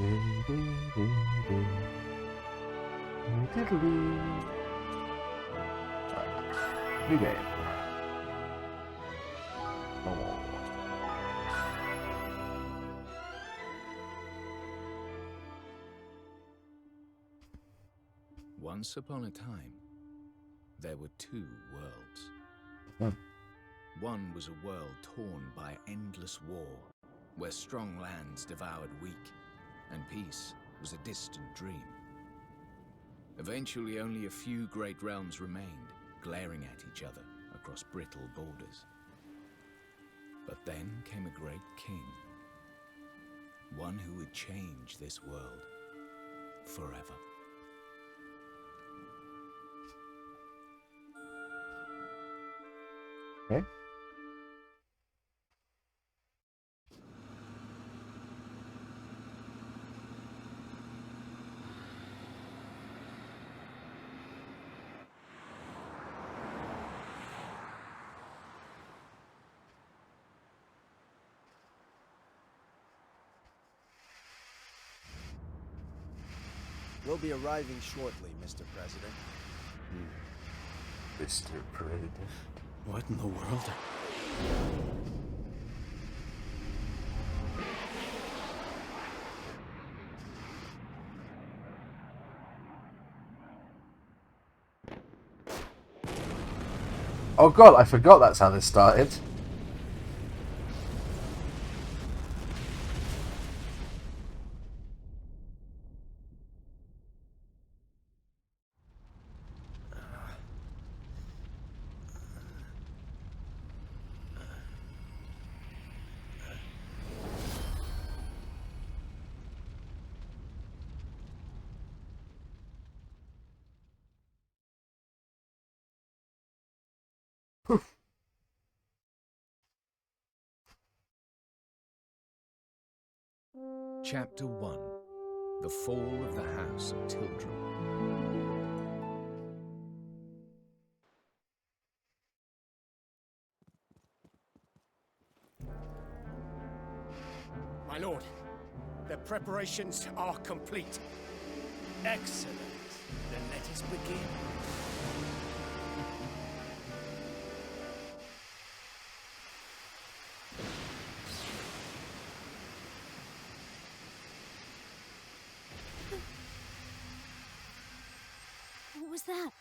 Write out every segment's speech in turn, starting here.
New game. Normal. Once upon a time, there were two worlds. One was a world torn by endless war, where strong lands devoured weak, and peace was a distant dream. Eventually, only a few great realms remained, glaring at each other across brittle borders. But then came a great king, one who would change this world forever. Okay. We'll be arriving shortly, Mr. President. Mr. President. What in the world? Oh god, I forgot that's how this started. Chapter 1. The Fall of the House of Tildrum. My lord, the preparations are complete. Excellent. Then let us begin. What was that?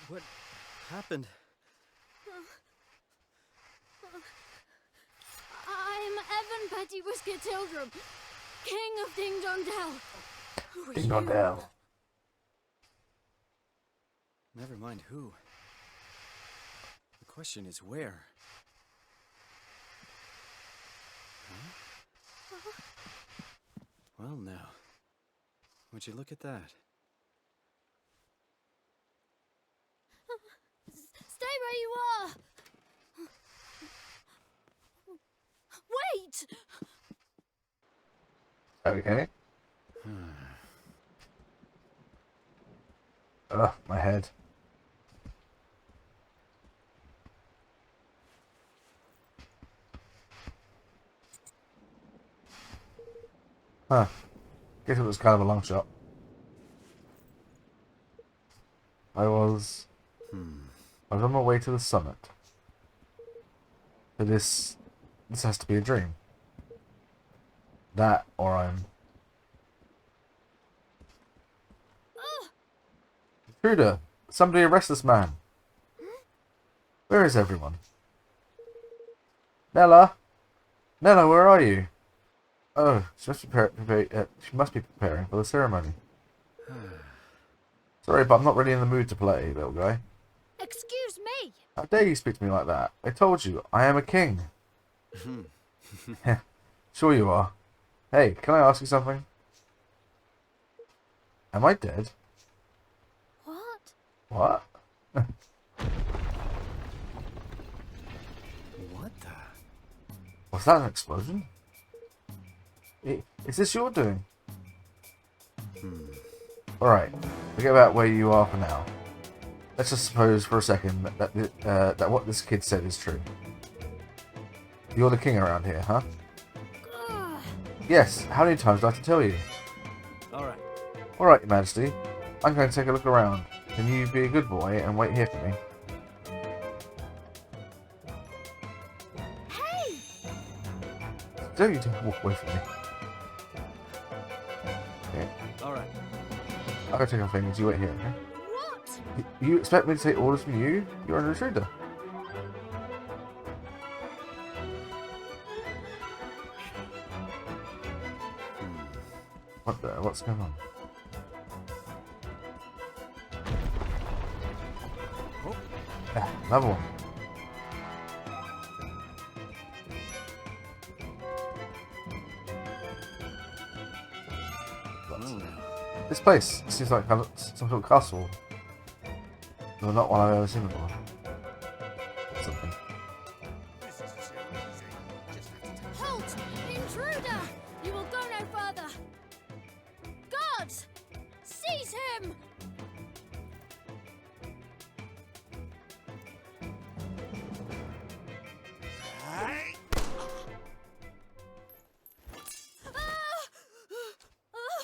What happened? I'm Evan Petty Whisker Tildrum, King of Ding Dong Dell. Ding Dong Dell. Never mind who. The question is where. Huh? Well, now. Would you look at that? Stay where you are! Wait! Okay. Ugh, my head. Huh. Guess it was kind of a long shot. I was on my way to the summit. But this has to be a dream. That, or I'm... Intruder! Somebody arrest this man! Where is everyone? Nella! Nella, where are you? Oh, she must be preparing for the ceremony. Sorry, but I'm not really in the mood to play, little guy. Excuse me! How dare you speak to me like that? I told you, I am a king. Sure you are. Hey, can I ask you something? Am I dead? What? What? What the? Was that an explosion? Is this your doing? Alright, forget about where you are for now. Let's just suppose for a second that what this kid said is true. You're the king around here, huh? Yes, how many times do I have to tell you? All right. Alright, Your Majesty. I'm going to take a look around. Can you be a good boy and wait here for me? Hey! Don't you dare walk away from me. Okay, All right. I'll go take off things. You wait here, okay? What? You expect me to take orders from you? You're an intruder. What the? What's going on? Ah, another one. This place seems like some sort of castle. No, not one I've ever seen before. Something. This is too easy. Just have to take Halt! Intruder! You will go no further! Guards! Seize him! Hey! What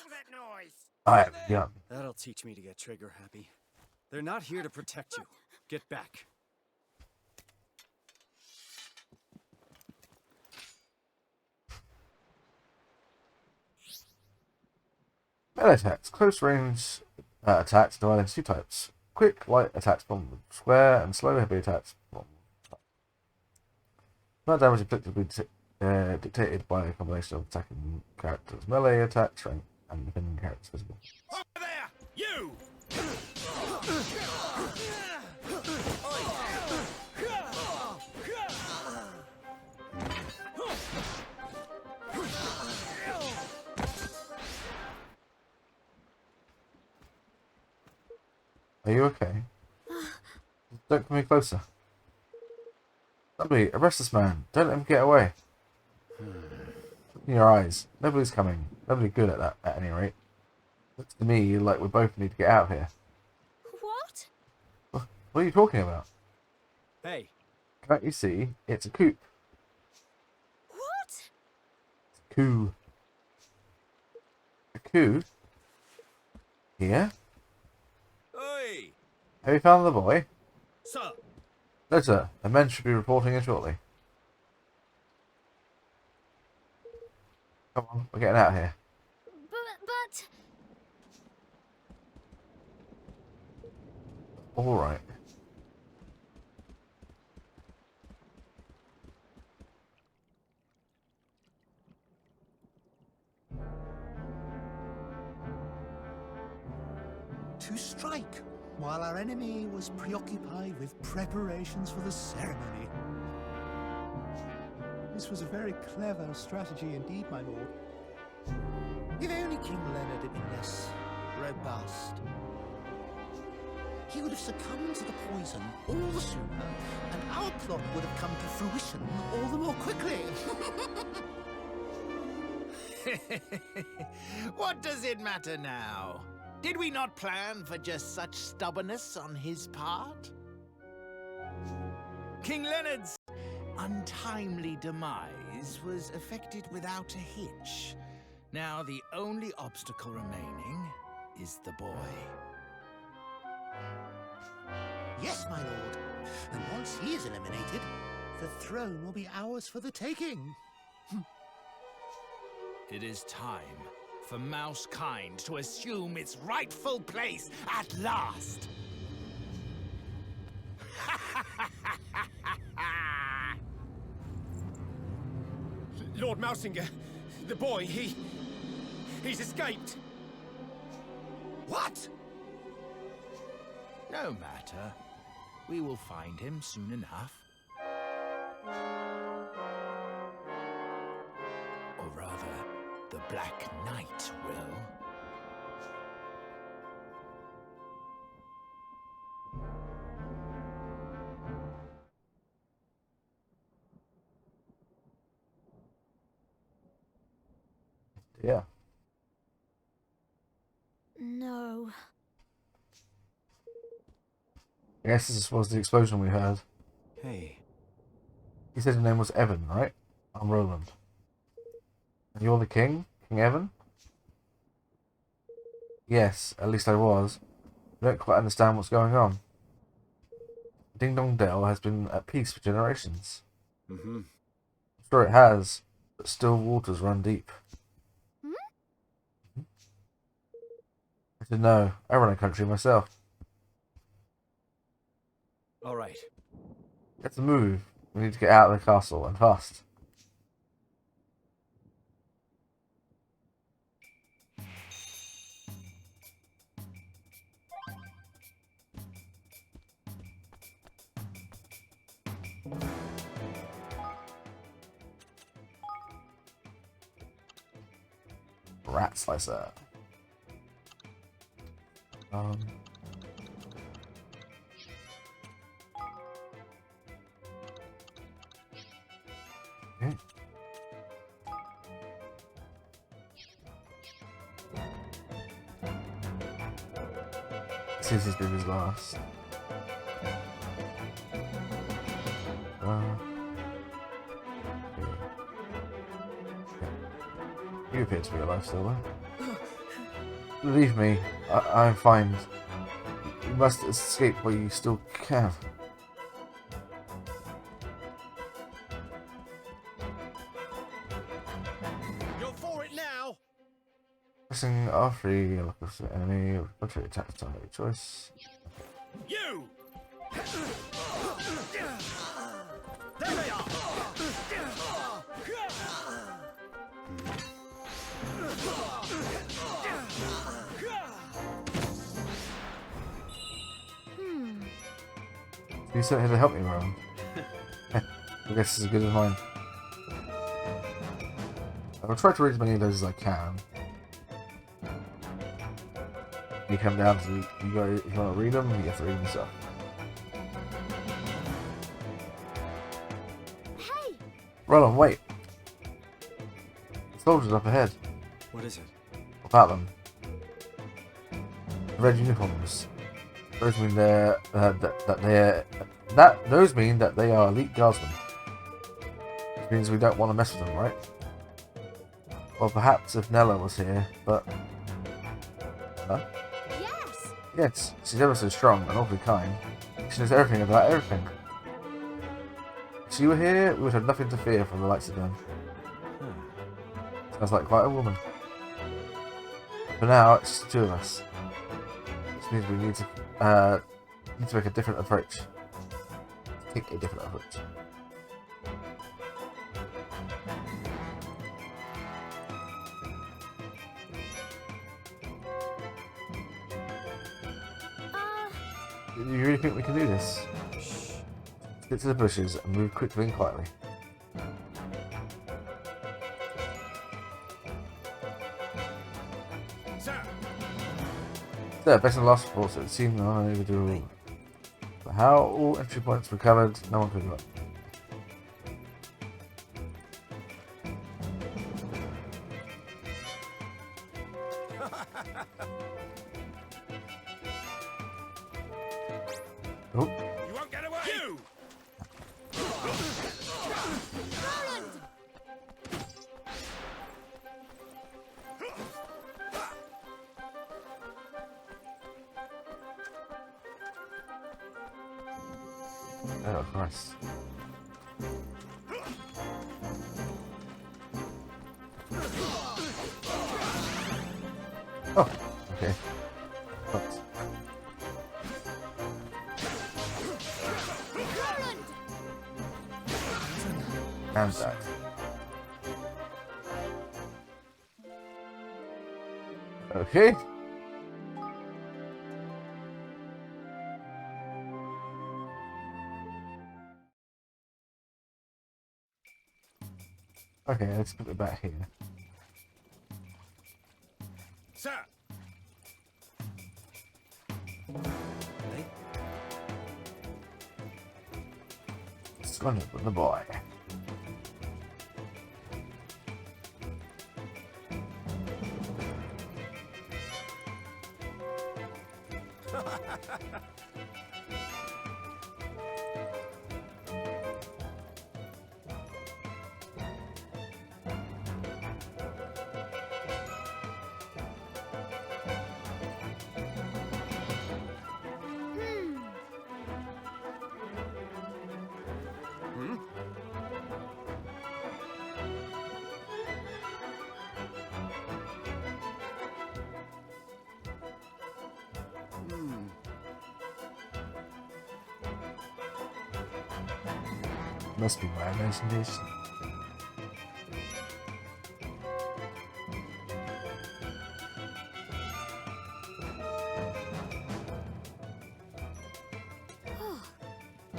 was that noise? I have a gun. That'll teach me to get trigger happy. They're not here to protect you. Get back. Melee attacks. Close range attacks divided into two types. Quick, light attacks from square, and slow, heavy attacks from amount of damage inflicted will be dictated by a combination of attacking characters' melee attack, strength, and defending characters' physical. Over there! You! Are you okay? Don't come any closer. Somebody, arrest this man. Don't let him get away. Look in your eyes. Nobody's coming. Nobody good at that, at any rate. Looks to me like we both need to get out of here. What? What are you talking about? Hey, Can't you see? It's a coup. What? Coup. A coup? Here? oi, Have you found the boy? sir. No, sir. The men should be reporting in shortly. Come on, we're getting out of here. But... Alright. To strike, while our enemy was preoccupied with preparations for the ceremony. This was a very clever strategy indeed, my lord. If only King Leonard had been less robust. He would have succumbed to the poison all the sooner, and our plot would have come to fruition all the more quickly. What does it matter now? Did we not plan for just such stubbornness on his part? King Leonard's untimely demise was effected without a hitch. Now the only obstacle remaining is the boy. Yes, my lord. And once he is eliminated, the throne will be ours for the taking. It is time for Mousekind to assume its rightful place at last. Lord Mousinger, the boy, he's escaped. What? No matter. We will find him soon enough. Or rather, the Black Knight will. Yeah. No. I guess this was the explosion we heard. Hey, He said your name was Evan, right? I'm Roland. And you're the king? King Evan? Yes, at least I was. I don't quite understand what's going on. Ding Dong Dell has been at peace for generations. mm-hmm. I'm sure it has, but still waters run deep. I should know. I run a country myself. All right. Let's move. We need to get out of the castle, and fast. Rat slicer. Okay. This is good as last. You appear to be alive still, though. Believe me, I'm fine. You must escape while you still can. You're for it now! Pressing R3, look at the enemy, military attack time, choice. You! There they are! You sent here to help me, Rowan. I guess this is as good as mine. I'll try to read as many of those as I can. You come down to if you want to read them, you have to read them yourself. Hey! Roland, wait. Soldiers up ahead. What is it? What about them? Red uniforms. Those mean they're those mean that they are elite guardsmen. Which means we don't want to mess with them, right? Well, perhaps if Nella was here, but Yes! yes, she's ever so strong and awfully kind. She knows everything about everything. If she were here, we would have nothing to fear from the likes of them. Sounds like quite a woman. For now, it's just the two of us. Which means we need to make a different approach. Take a different approach. Do you really think we can do this? Stick to the bushes and move quickly and quietly. Sir, based on the last reports, it seemed unable to do all. But how all entry points were covered, no one could look. Oh, You won't get away! You! Roland! oh Christ. Oh, okay. Oops. Roland! And that. Okay. Okay, let's put it back here. Sir! Hey? Surrender with the boy. Must be my imagination.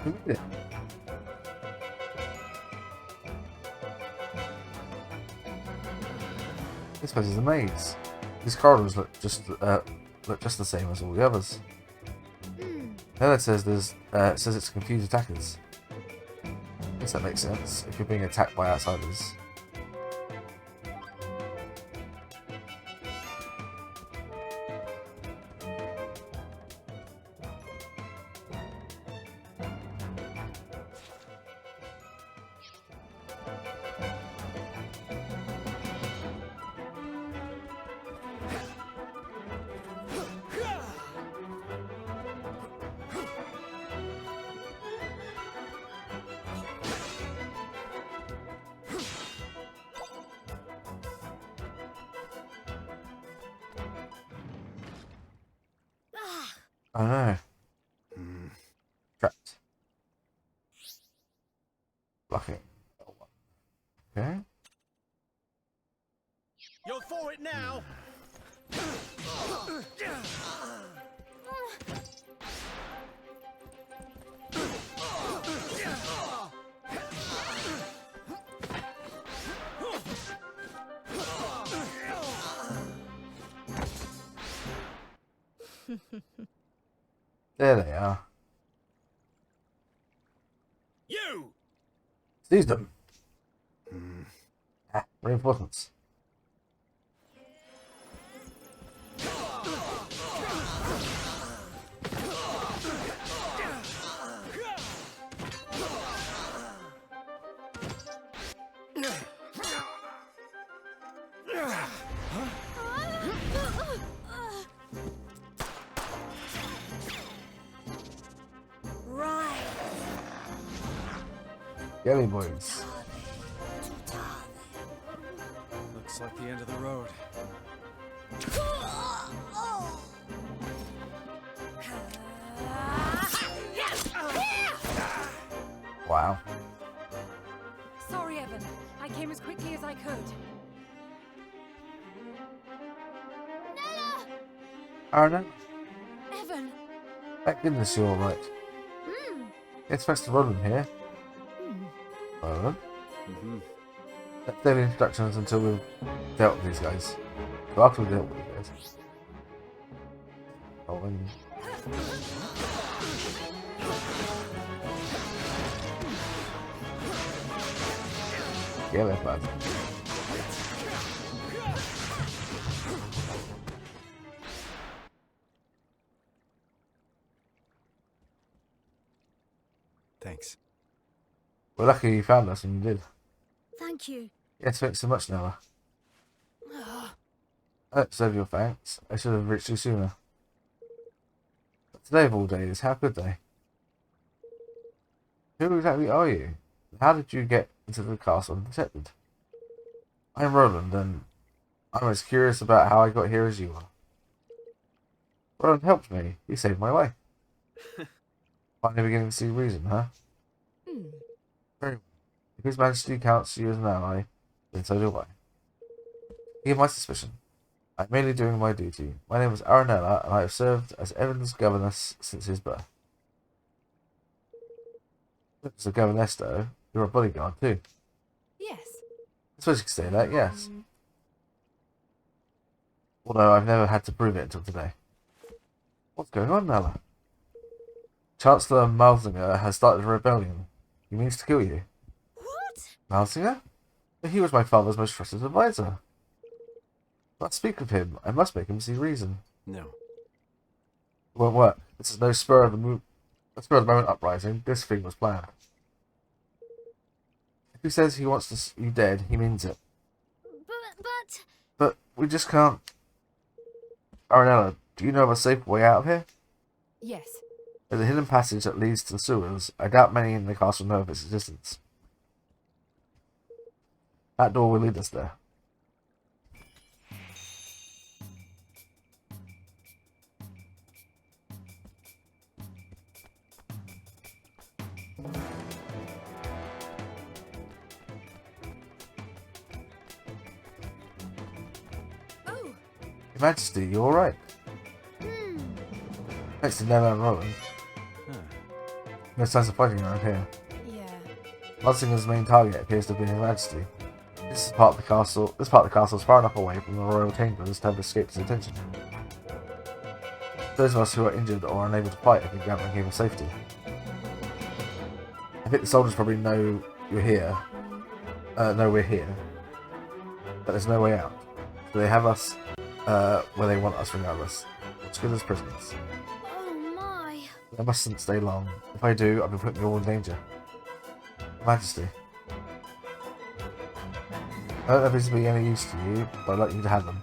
Who did it? This place is a maze. These corridors look just the same as all the others. Then it says it's to confuse attackers. I guess that makes sense if you're being attacked by outsiders. I know. Trapped. Blocking. Okay. You're for it now. There they are. You. Seize them. Reinforcements. Gelly boys. Looks like the end of the road. Wow. Sorry, Evan. I came as quickly as I could. Oh no. Evan. Thank goodness you're alright. It's supposed to run in here. Roland? Let's do the introductions until we've dealt with these guys. So after we've dealt with these guys. Rolling. Yeah, they're bad. Thanks. We're lucky you found us and you did. Thank you. Yes, thanks so much, Nella. I don't deserve your thanks. I should have reached you sooner. But today of all days, how could they? Who exactly are you? How did you get into the castle undetected? I'm Roland, and I'm as curious about how I got here as you are. Roland helped me. He saved my life. Finally beginning to see reason, huh? Very well. If His Majesty counts you as an ally, then so do I. Forgive my suspicion. I'm merely doing my duty. My name is Aranella, and I have served as Evan's governess since his birth. As a governess, though, you're a bodyguard too. Yes. I suppose you could say that, yes. Although I've never had to prove it until today. What's going on, Nella? Chancellor Malzinger has started a rebellion. He means to kill you. What? Malzinger? But he was my father's most trusted advisor. I must speak with him. I must make him see reason. No. It won't work. This is no spur of the moment uprising. This thing was planned. If he says he wants you dead, he means it. But... But we just can't. Aranella, do you know of a safe way out of here? Yes. There's a hidden passage that leads to the sewers. I doubt many in the castle know of its existence. That door will lead us there. Oh. Your Majesty, you alright? Next to Nella and Roland. No signs of fighting around here. Yeah. Mudslinger's main target appears to be Her Majesty. This part of the castle is far enough away from the royal chambers to have escaped his attention. Those of us who are injured or unable to fight have been gathering here for safety. I think the soldiers probably know you're here. Know we're here. But there's no way out. So they have us where they want us regardless. It's good as prisoners. Oh my. I mustn't stay long. If I do, I'll be putting you all in danger. Your Majesty. I don't know if these will be any use to you, but I'd like you to have them.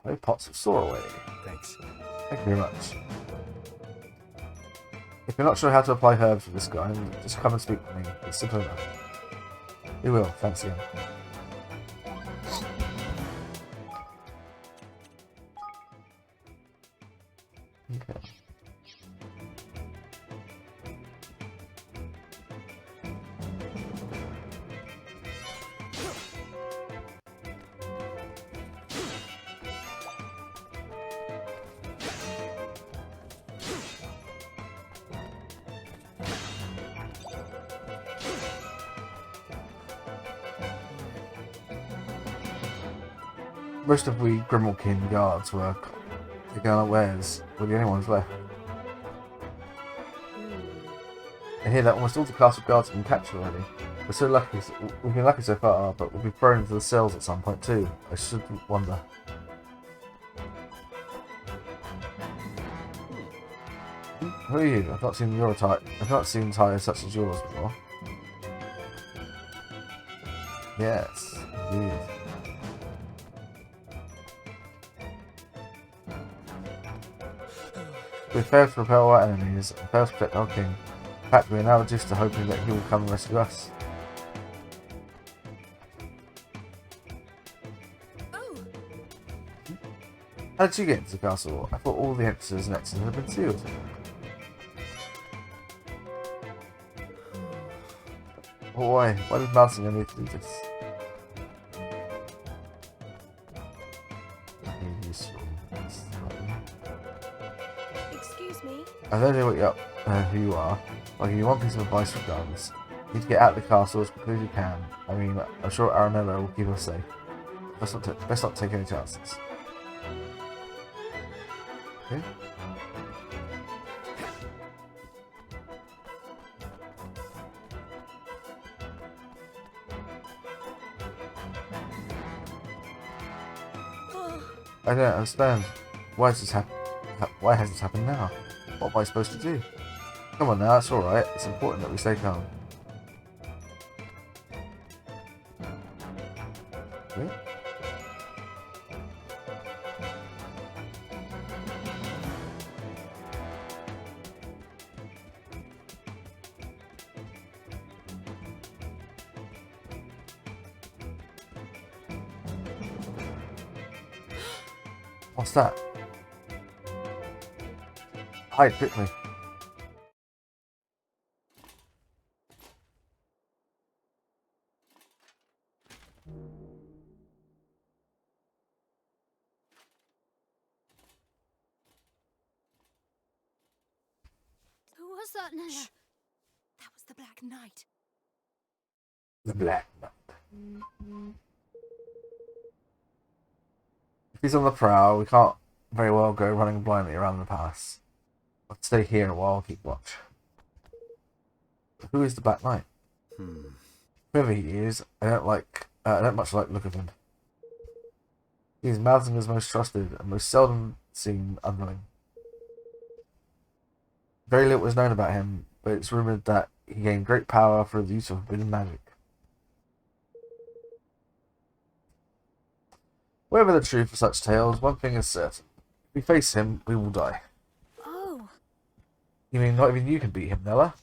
5 pots of Soar-Away. Thanks. Thank you very much. If you're not sure how to apply herbs for this guy, just come and speak to me. It's simple enough. We will, thanks again. Okay. Most of we Grimmelkin guards were taken unawares. We're the only ones left. I hear that almost all the castle guards have been captured already. We've been lucky so far, but we'll be thrown into the cells at some point too. I shouldn't wonder. Who are you? I've not seen ties such as yours before. Yes, indeed. We failed to repel our enemies and failed to protect our king. In fact, we are now reduced to hoping that he will come and rescue us. Oh. How did you get into the castle? I thought all the entrances and exits had been sealed. Why? Why did Malsinger need to do this? Excuse me? I don't know who you are. I'll give you one piece of advice regardless. You need to get out of the castle as quickly as you can. I mean, I'm sure Aranella will keep us safe. Best not take any chances. Okay. I don't understand. Why has this happened now? What am I supposed to do? Come on now, it's alright. It's important that we stay calm. Okay. What's that? Hide quickly. Who was that, Nella? That was the Black Knight. The Black Knight. If he's on the prowl, we can't very well go running blindly around the palace. I'll stay here a while and keep watch. But who is the Black Knight? Whoever he is, I don't much like the look of him. He is Malzinger's most trusted and most seldom seen underling. Very little is known about him, but it's rumoured that he gained great power through the use of forbidden magic. Whatever the truth of such tales, one thing is certain. If we face him, we will die. Oh. You mean not even you can beat him, Nella?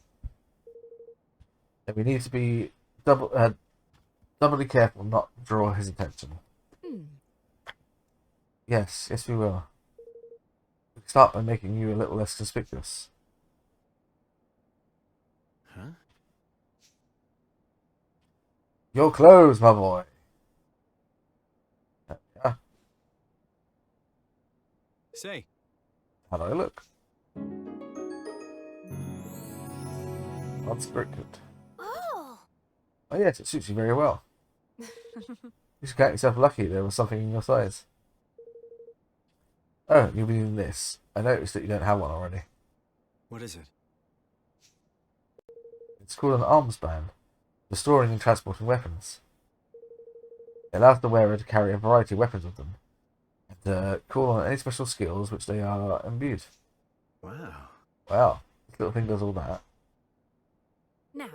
Then we need to be doubly careful not to draw his attention. Yes, we will. We can start by making you a little less conspicuous. Huh? Your clothes, my boy. Yeah. Say, How do I look? Unscripted. Oh. Oh yes, it suits you very well. You should count yourself lucky there was something in your size. Oh, you'll be in this. I noticed that you don't have one already. what is it? It's called an arms band, for storing and transporting weapons. It allows the wearer to carry a variety of weapons with them, and call on any special skills which they are imbued. Wow. Wow, this little thing does all that. Now,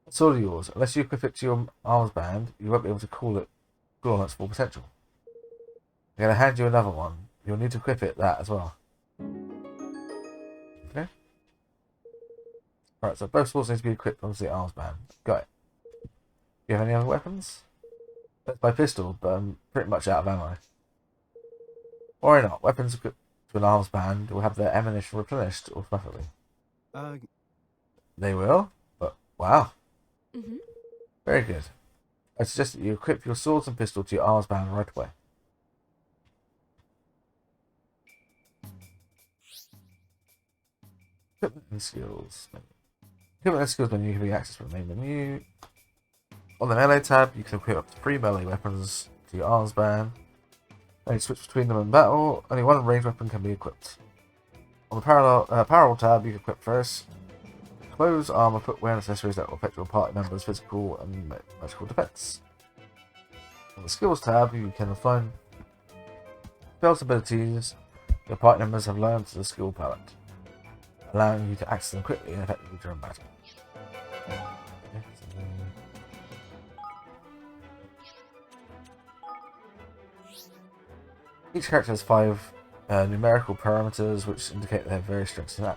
It's all yours. Unless you equip it to your arms band, you won't be able to call on its full potential. I'm going to hand you another one. You'll need to equip it that as well. Okay? Right, so both swords need to be equipped onto the arms band. Got it. Do you have any other weapons? That's my pistol, but I'm pretty much out of ammo. Or not. Weapons equipped to an arms band will have their ammunition replenished automatically. They will? But, wow. Very good. I suggest that you equip your swords and pistol to your arms band right away. Equipment and skills. Equipment and skills menu can be accessed from the main menu. On the melee tab, you can equip up to 3 melee weapons to your arms band. Then you switch between them in battle. Only one ranged weapon can be equipped. On the parallel tab, you can equip first clothes, armor, footwear, and accessories that will affect your party members' physical and magical defense. On the skills tab, you can find spells and abilities your party members have learned to the skill palette, allowing you to access them quickly and effectively during battle. Okay, so each character has 5 numerical parameters which indicate their various strengths and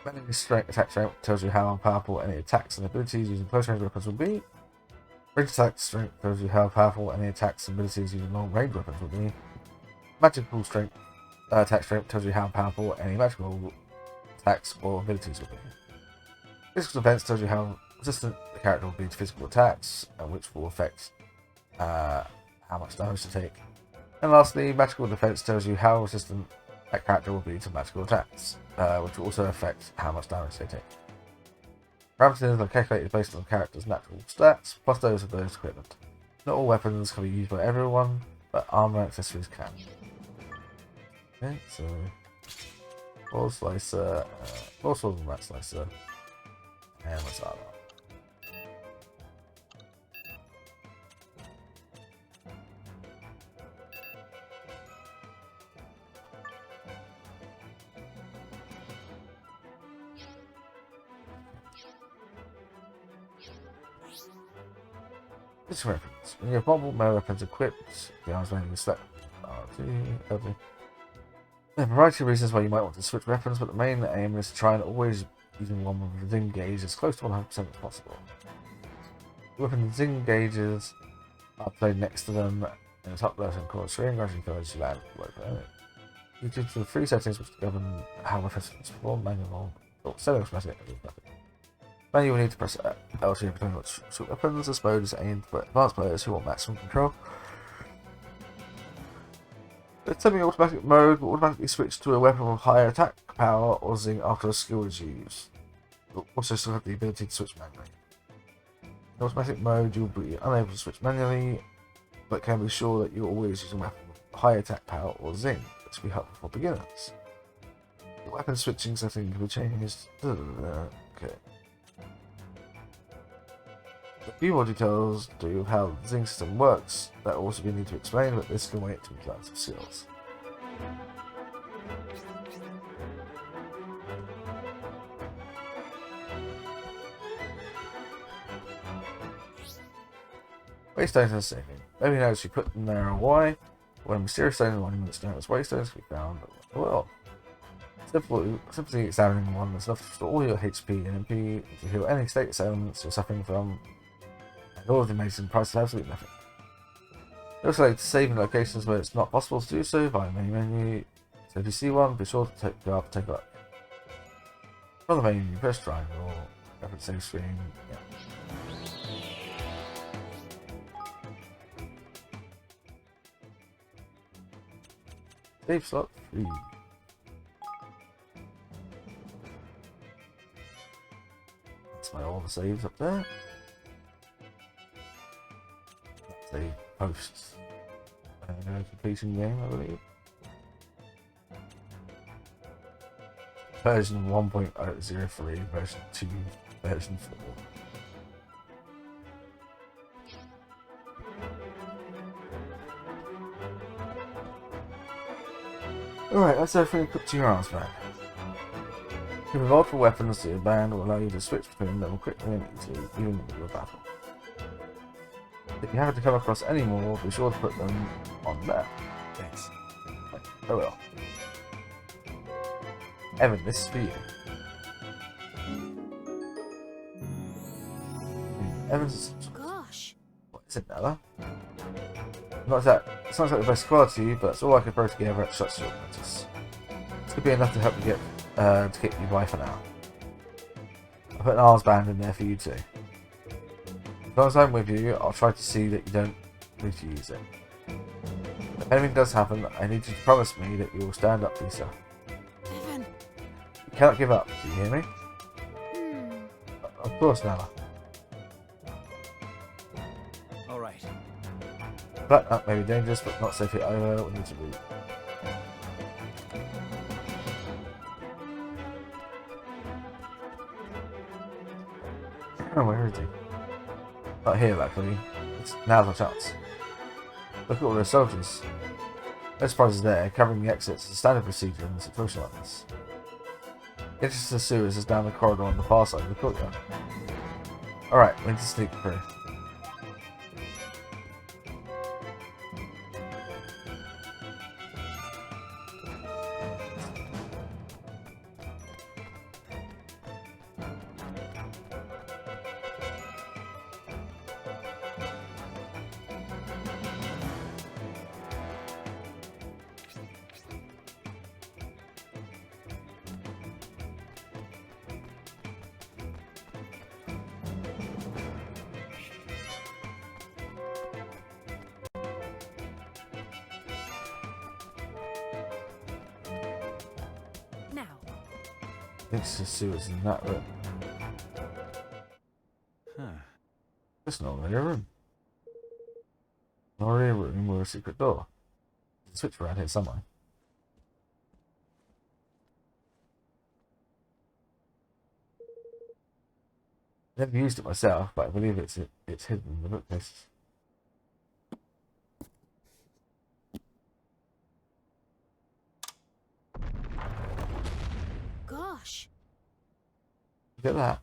melee strength, attack strength tells you how powerful any attacks and abilities using close range weapons will be. Range attack strength tells you how powerful any attacks and abilities using long range weapons will be. Magical strength attack strength tells you how powerful any magical attacks or abilities will be. Physical defense tells you how resistant the character will be to physical attacks, which will affect how much damage to take. And lastly, magical defense tells you how resistant that character will be to magical attacks, which will also affect how much damage they take. Parameters are calculated based on the character's natural stats, plus those of those equipment. Not all weapons can be used by everyone, but armor and accessories can. Okay, so Ball Slicer, Ball Sword and Rat Slicer, and what's that? This weapons. When you have multiple melee weapons equipped, the arms may be select R2, there are a variety of reasons why you might want to switch weapons, but the main aim is to try and always using one with a zing gauge as close to 100% as possible. The weapon zing gauges are played next to them in the top left hand corner screen, gradually fill as you land the weapon. You choose the 3 settings which govern how weapons perform: manual or semi-automatic. Now you will need to press L2 between which weapons. This mode is aimed for advanced players who want maximum control. The semi-automatic mode will automatically switch to a weapon with higher attack power or zing after a skill is used. You'll also still have the ability to switch manually. In automatic mode, you'll be unable to switch manually, but can be sure that you're always using a weapon with high attack power or zing, which will be helpful for beginners. The weapon switching setting can be changed. Okay. A few more details to how the zinc system works that also we need to explain, but this can wait to class of skills. Waystones are saving. Maybe notice you put them there why. When mysterious stone monuments known as waystones can be found around the world. Simply examining one is enough to restore all your HP and MP to heal any status ailments you're suffering from, and all of the amazing prices absolutely nothing. You also like to save in locations where it's not possible to do so via the main menu, so if you see one, be sure to go up and take a look. From the main menu, press triangle, reference save screen, yeah. Save slot 3. That's my all the saves up there. That's a post completion game, I believe. Version 1.03, version 2, version 4. Alright, let's everything equipped to your arms band. Give multiple weapons to your band will allow you to switch between them quickly and easily, even in the middle of battle. If you happen to come across any more, be sure to put them on there. Thanks. Oh well. Evan, this is for you. Evan's. Gosh. What is it, Nella? Not that. It's not exactly the best quality, but it's all I can throw together at such short notice. This could be enough to help you get to get you by for now. I put an arms band in there for you too. As long as I'm with you, I'll try to see that you don't need to use it. If anything does happen, I need you to promise me that you will stand up for yourself. Evan. You cannot give up, do you hear me? Of course, Nella. Alright. Black nut may be dangerous, but not safe yet either. We need to read. Oh, where is he? Not here, luckily. Now's my chance. Look at all those soldiers. No surprises there. Covering the exits is a standard procedure in a situation like this. The entrance to the sewers is down the corridor on the far side of the courtyard. Alright, we need to sneak through. It's the sewers in that room. Huh. It's not really a room. Not really a room with a secret door. There's a switch around here somewhere. Never used it myself, but I believe it's hidden in the bookcases. Gosh. Look at that.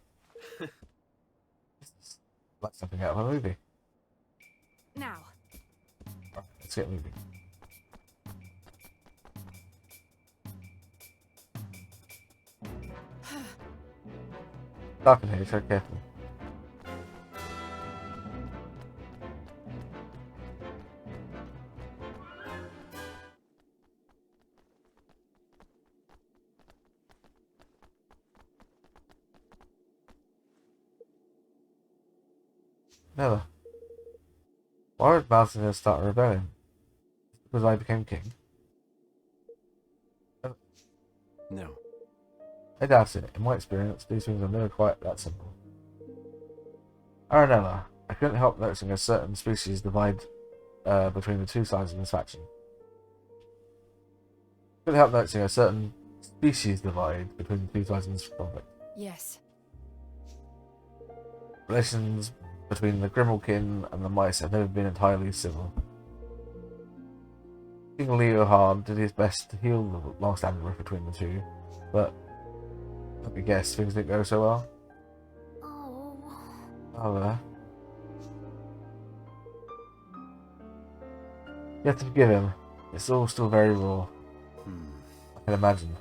This is like something out of a movie. Now. Right, let's get moving. Dark in here, tread carefully. Never. Why would Malzahar start a rebellion? Because I became king? No. I doubt it. In my experience, these things are never quite that simple. Aranella, I couldn't help noticing a certain species divide between the two sides of this faction. Couldn't help noticing a certain species divide between the two sides of this conflict. Yes. Relations between the Grimalkin and the mice have never been entirely civil. King Leohard did his best to heal the long-standing rift between the two, but let me guess, things didn't go so well. Oh. Oh, there. You have to forgive him. It's all still very raw. I can imagine.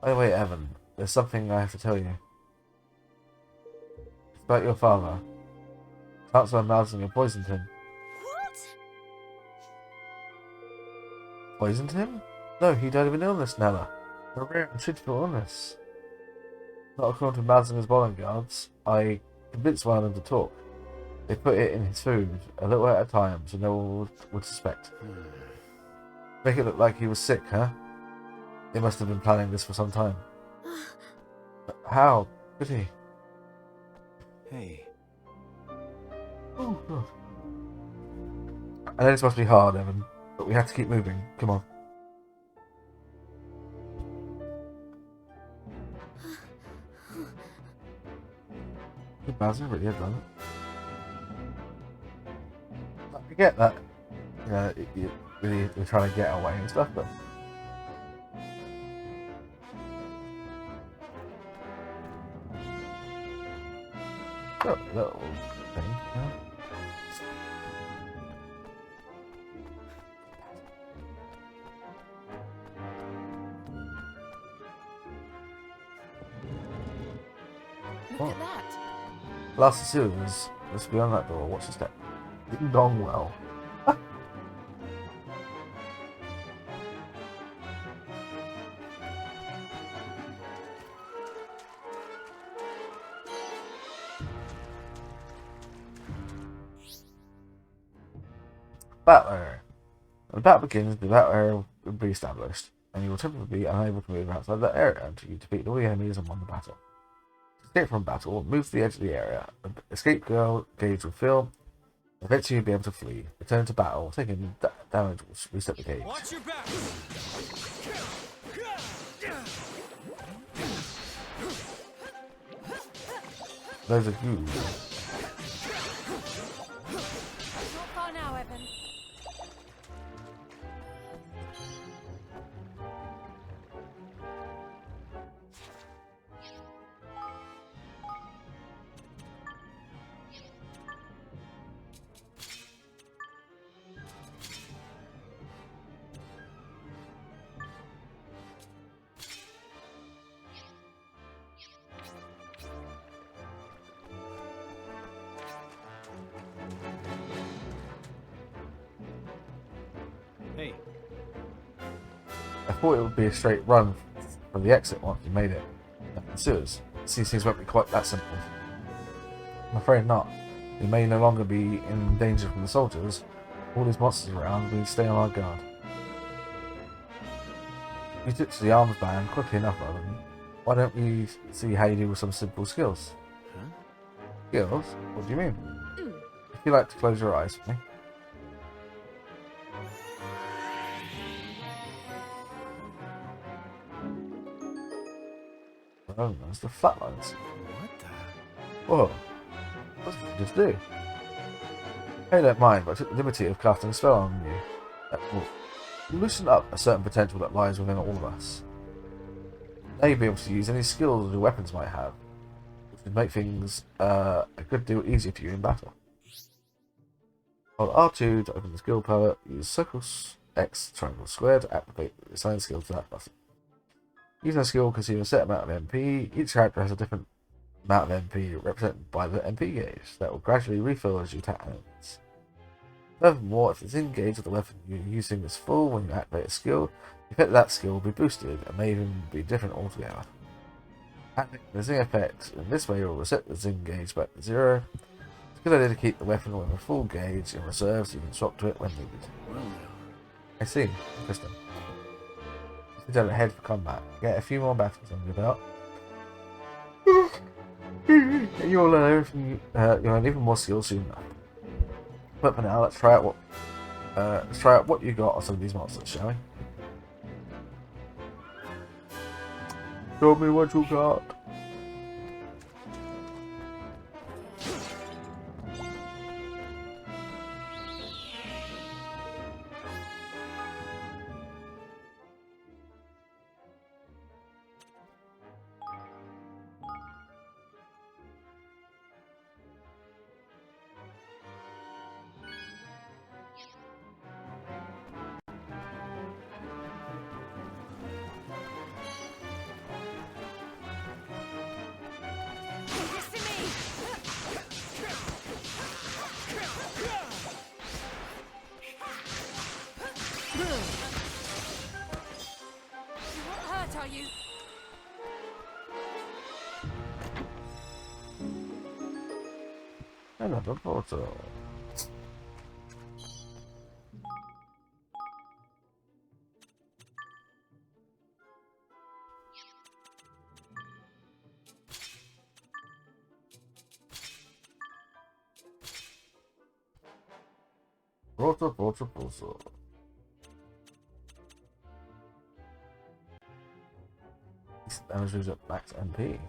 By the way, Evan, there's something I have to tell you. It's about your father. Chancellor Malzinger poisoned him. What? Poisoned him? No, he died of an illness, Nella. A rare and treatable illness. Not according to Malzinger's bodyguards. I convinced one of them to talk. They put it in his food, a little at a time, so no one would suspect. Make it look like he was sick, huh? They must have been planning this for some time. How could he? Hey. Oh, God. I know this must be hard, Evan, but we have to keep moving. Come on. Good Bowser, really had done it. I get that. You know, we're trying to get away and stuff, but. Oh, little thing, yeah. Look at that. Last series, just beyond that door, watch the step. Ding dong well. Battle area. When the battle begins, the battle area will be established, and you will typically be unable to move outside that area until you defeat all the enemies and won the battle. To escape from battle, move to the edge of the area. The escape gauge will fill. Eventually, you'll be able to flee. Return to battle. Taking damage will reset the gauge. Watch your back! Those are good. Not far now, Evan. Hey. I thought it would be a straight run from the exit once you made it. In sewers, these things won't be quite that simple. I'm afraid not. We may no longer be in danger from the soldiers. All these monsters around, we need to stay on our guard. You took to the arms band quickly enough, Roland. Why don't we see how you do with some simple skills? Huh? Skills? What do you mean? If you like to close your eyes for me. Oh, there's the flatlines. What the? Whoa. What did you just do? Hey, don't mind, but I took the liberty of casting a spell on you. That will loosen up a certain potential that lies within all of us. Now you'll be able to use any skills your weapons might have, which would make things a good deal easier for you in battle. Hold R2 to open the skill palette, use circle X triangle square to activate the assigned skill to that button. Using a skill consumes a set amount of MP. Each character has a different amount of MP represented by the MP gauge that will gradually refill as you attack enemies. Furthermore, if it's engaged with the weapon you're using is full when you activate a skill, the effect of that skill will be boosted and may even be different altogether. Activating the zing effect in this way will reset the zing gauge back to 0. It's a good idea to keep the weapon with a full gauge in reserve so you can swap to it when needed. Well, I see. Interesting. Down ahead for combat. Get a few more battles under your belt. You'll learn everything. You'll learn even more skills soon enough. But for now, let's try out what you got on some of these monsters, shall we? Show me what you got. are you? Another portal. Portal. This damages at max MP.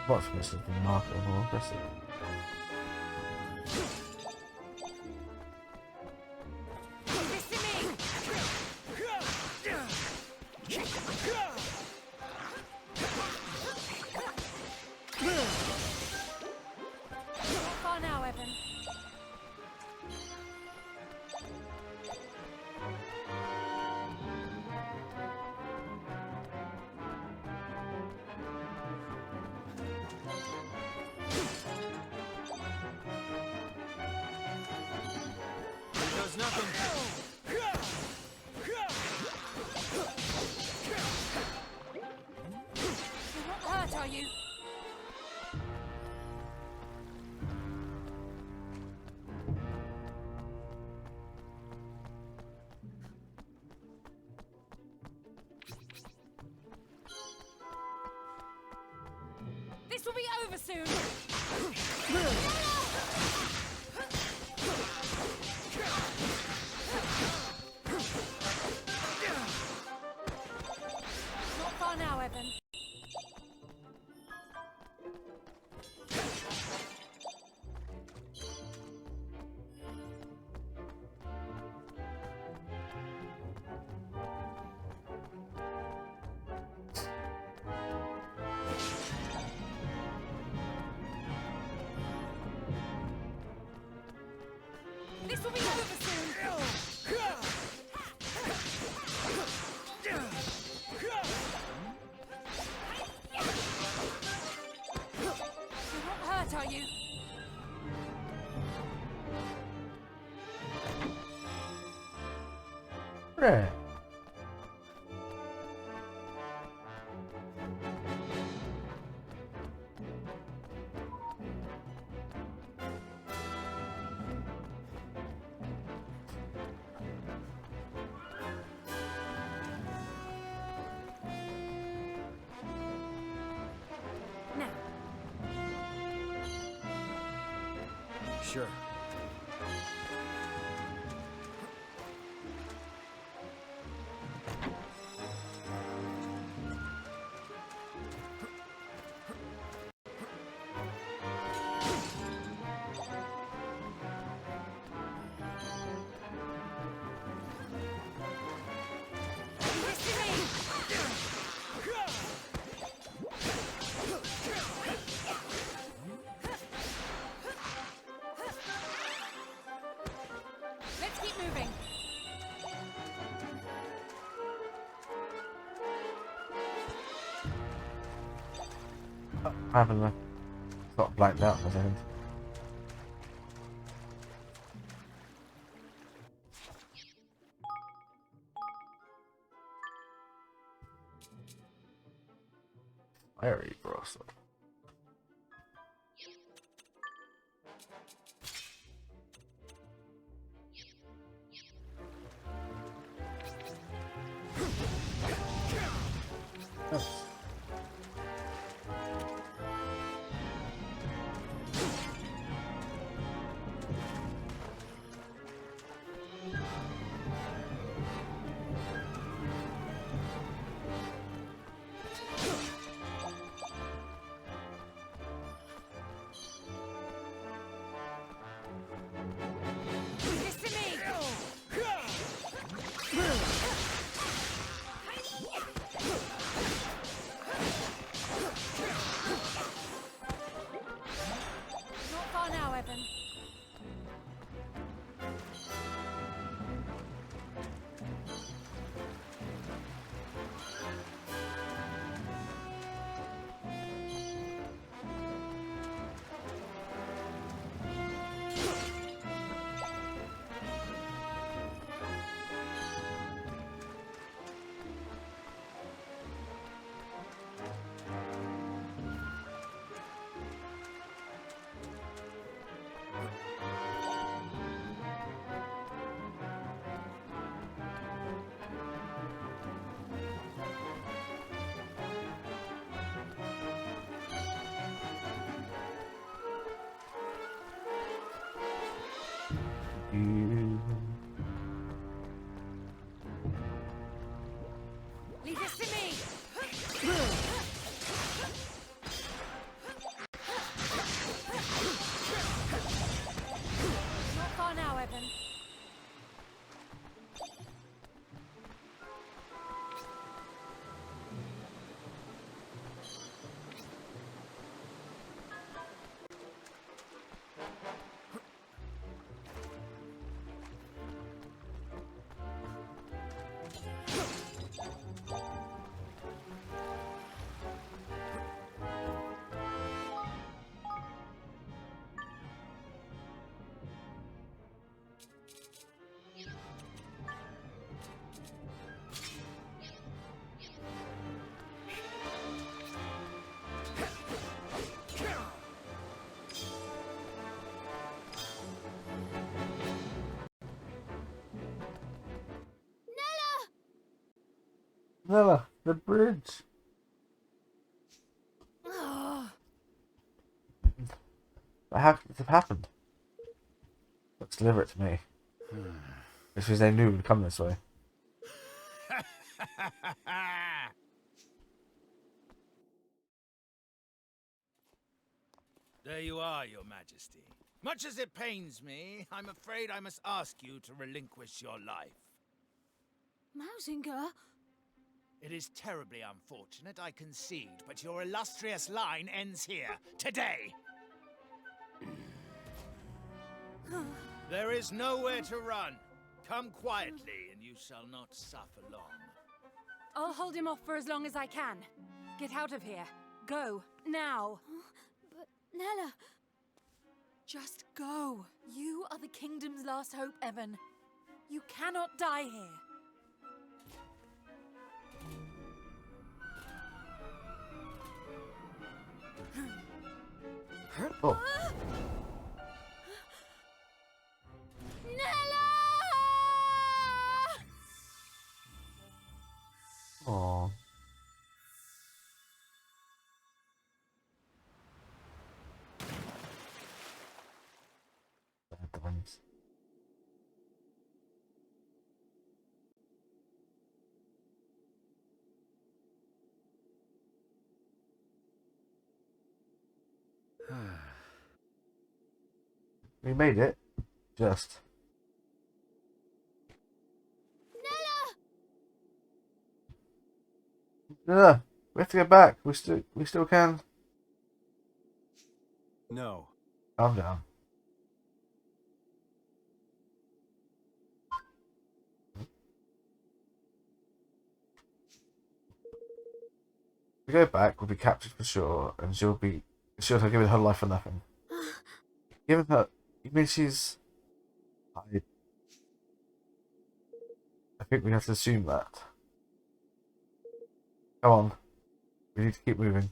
Watch this is remarkable aggressive. Not far now, Evan. There's nothing. You're not hurt, are you? This will be over soon. Not far now, Evan. This will be over soon. You're not hurt, are you? Right. Now, Sure. listen to me. Let's keep moving. I haven't got blacked out for a second. Very gross. You. Leave this to me! Not far now, Evan. Nella, the bridge. But how could this have happened? Let's deliver it to me. This was they knew it would come this way. There you are, Your Majesty. Much as it pains me, I'm afraid I must ask you to relinquish your life. Mausinger? It is terribly unfortunate, I concede, but your illustrious line ends here, today. There is nowhere to run. Come quietly, and you shall not suffer long. I'll hold him off for as long as I can. Get out of here. Go. Now. But Nella... Just go. You are the kingdom's last hope, Evan. You cannot die here. Oh. Nella! Aww. Bad ones. We made it. Just. Nella! We have to get back. We still can. No. Calm down. If we go back, we'll be captured for sure, and she'll have given her life for nothing. Given her, you mean she's? I think we have to assume that. Come on, we need to keep moving.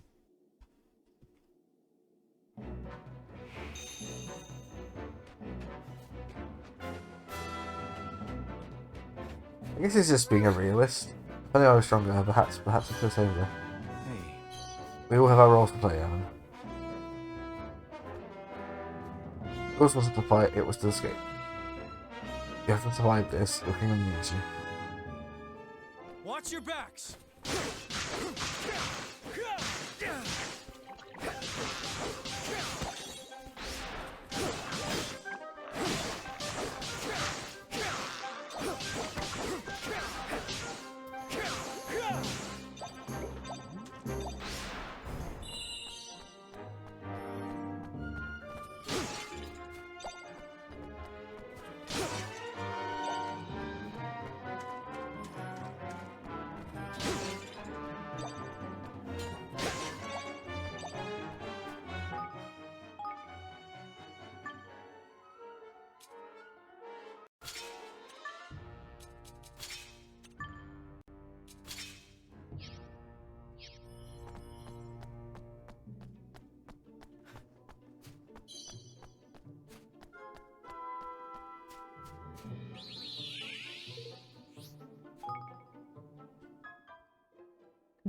I guess it's just being a realist. If I knew I was stronger, perhaps I could have saved her. Hey. We all have our roles to play, Alan. Yours wasn't to fight, it was to escape. You have to survive this, your kingdom needs you. Watch your backs!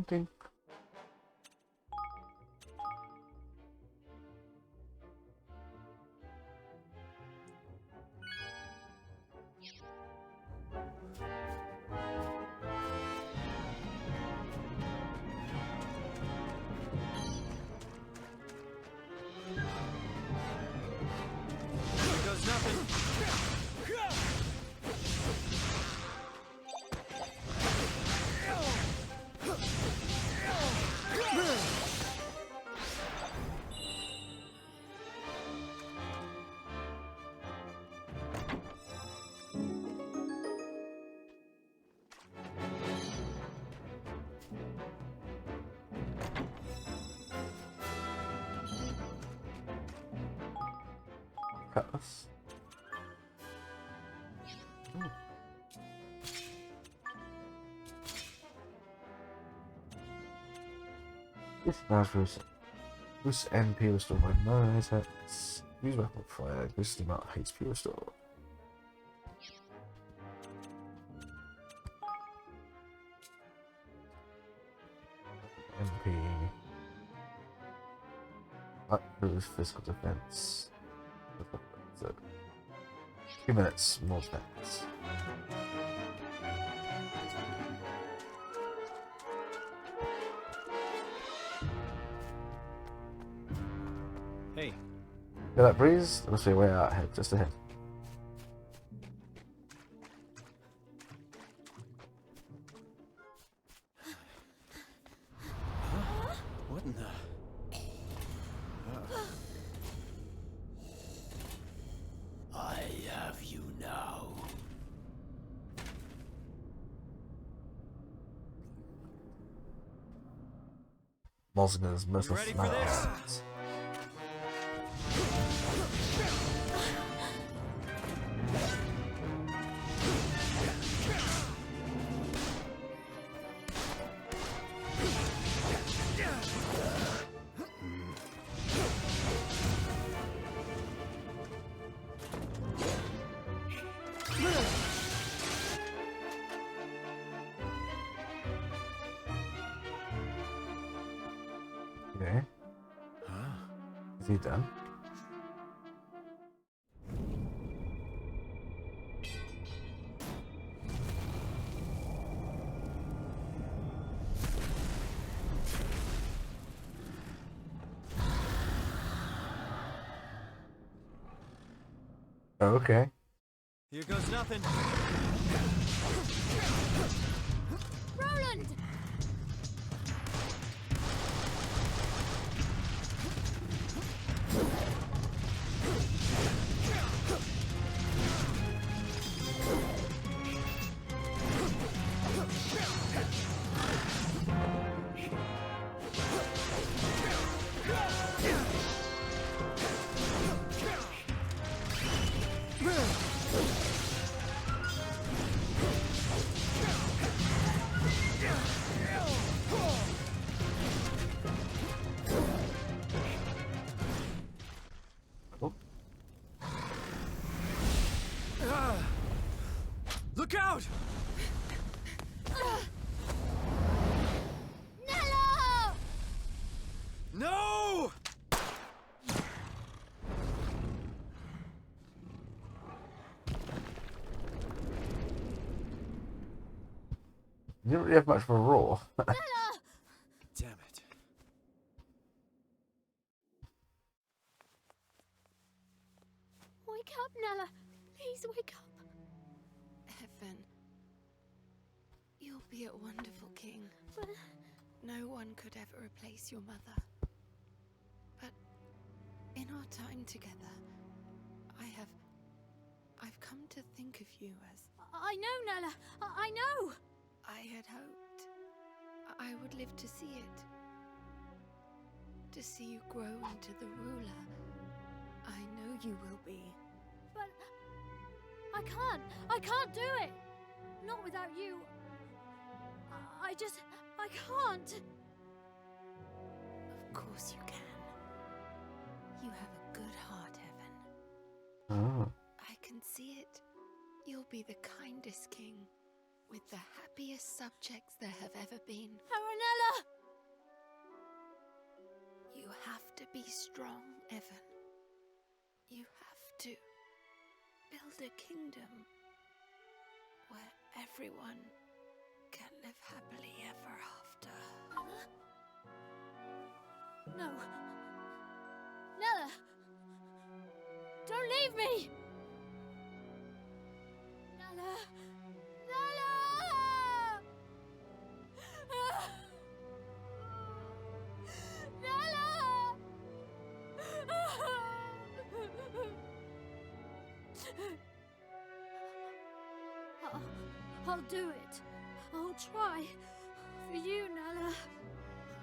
Ding. us. Ooh. This mouse was boost NP restore by 9 attacks. Use weapon fire, increases the amount of HP restore. MP. Boost physical defense. So, 2 minutes, more defense. Hey. Feel that breeze? There must be a way out ahead, just ahead. What in the... I have you now. Mosner's merciless ready for this? smiles. Okay. Is he done? Okay. Here goes nothing. Roland! Look out! Nella! No! You didn't really have much of a roar. Nella! Damn it. Wake up, Nella. Please wake up. Evan, you'll be a wonderful king. But No one could ever replace your mother. But in our time together, I've come to think of you as I know, Nella. I know. I had hoped I would live to see it. To see you grow into the ruler I know you will be. But I can't do it. Not without you. I can't. Of course you can. You have a good heart, Evan. Oh. I can see it. You'll be the kindest king, with the happiest subjects there have ever been. Aranella! You have to be strong, Evan. You have to build a kingdom where everyone can live happily ever after. No. Nella! Don't leave me! Nella! Nella! Nella! I'll do it. I'll try. For you, Nella.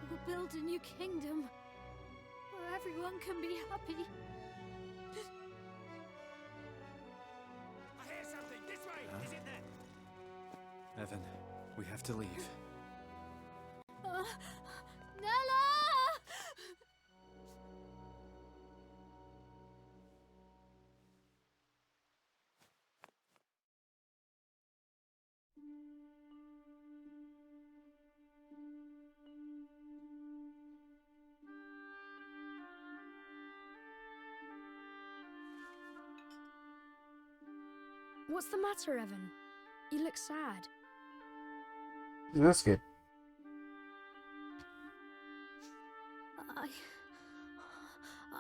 We'll build a new kingdom where everyone can be happy. Evan, we have to leave. Nella! What's the matter, Evan? You look sad. This kid.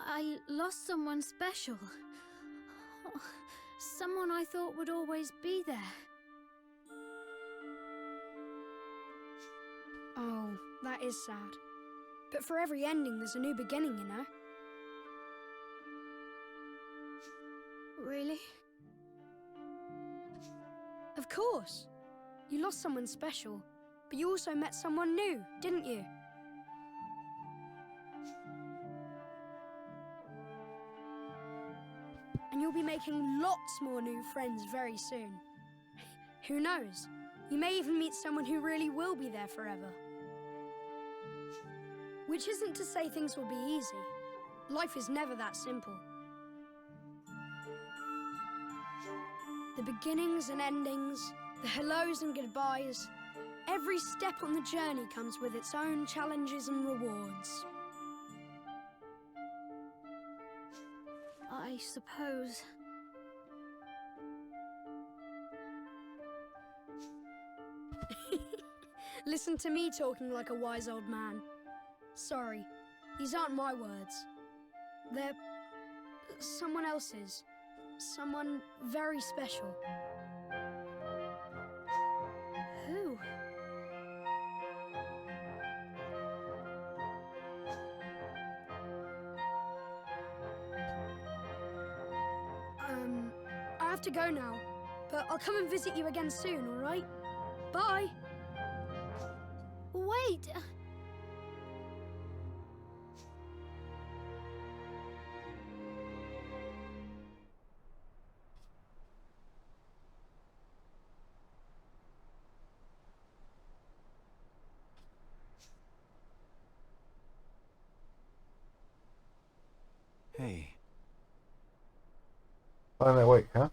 I lost someone special. Someone I thought would always be there. Oh, that is sad. But for every ending, there's a new beginning, you know? Really? Of course. You lost someone special, but you also met someone new, didn't you? And you'll be making lots more new friends very soon. Who knows? You may even meet someone who really will be there forever. Which isn't to say things will be easy. Life is never that simple. The beginnings and endings, the hellos and goodbyes, every step on the journey comes with its own challenges and rewards. I suppose. Listen to me talking like a wise old man. Sorry, these aren't my words. They're someone else's. Someone very special. Who? I have to go now, but I'll come and visit you again soon, all right? Bye! Wait! Hey. Finally awake, huh?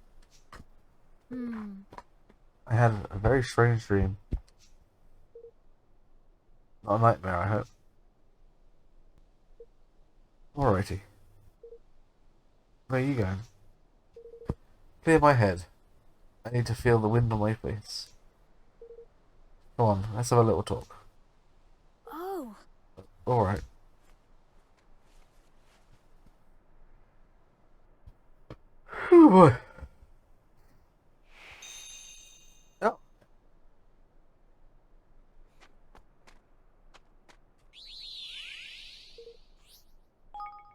I had a very strange dream. Not a nightmare, I hope. Alrighty. Where are you going? Clear my head. I need to feel the wind on my face. Come on, let's have a little talk. Oh, Alright. Oh boy. Oh.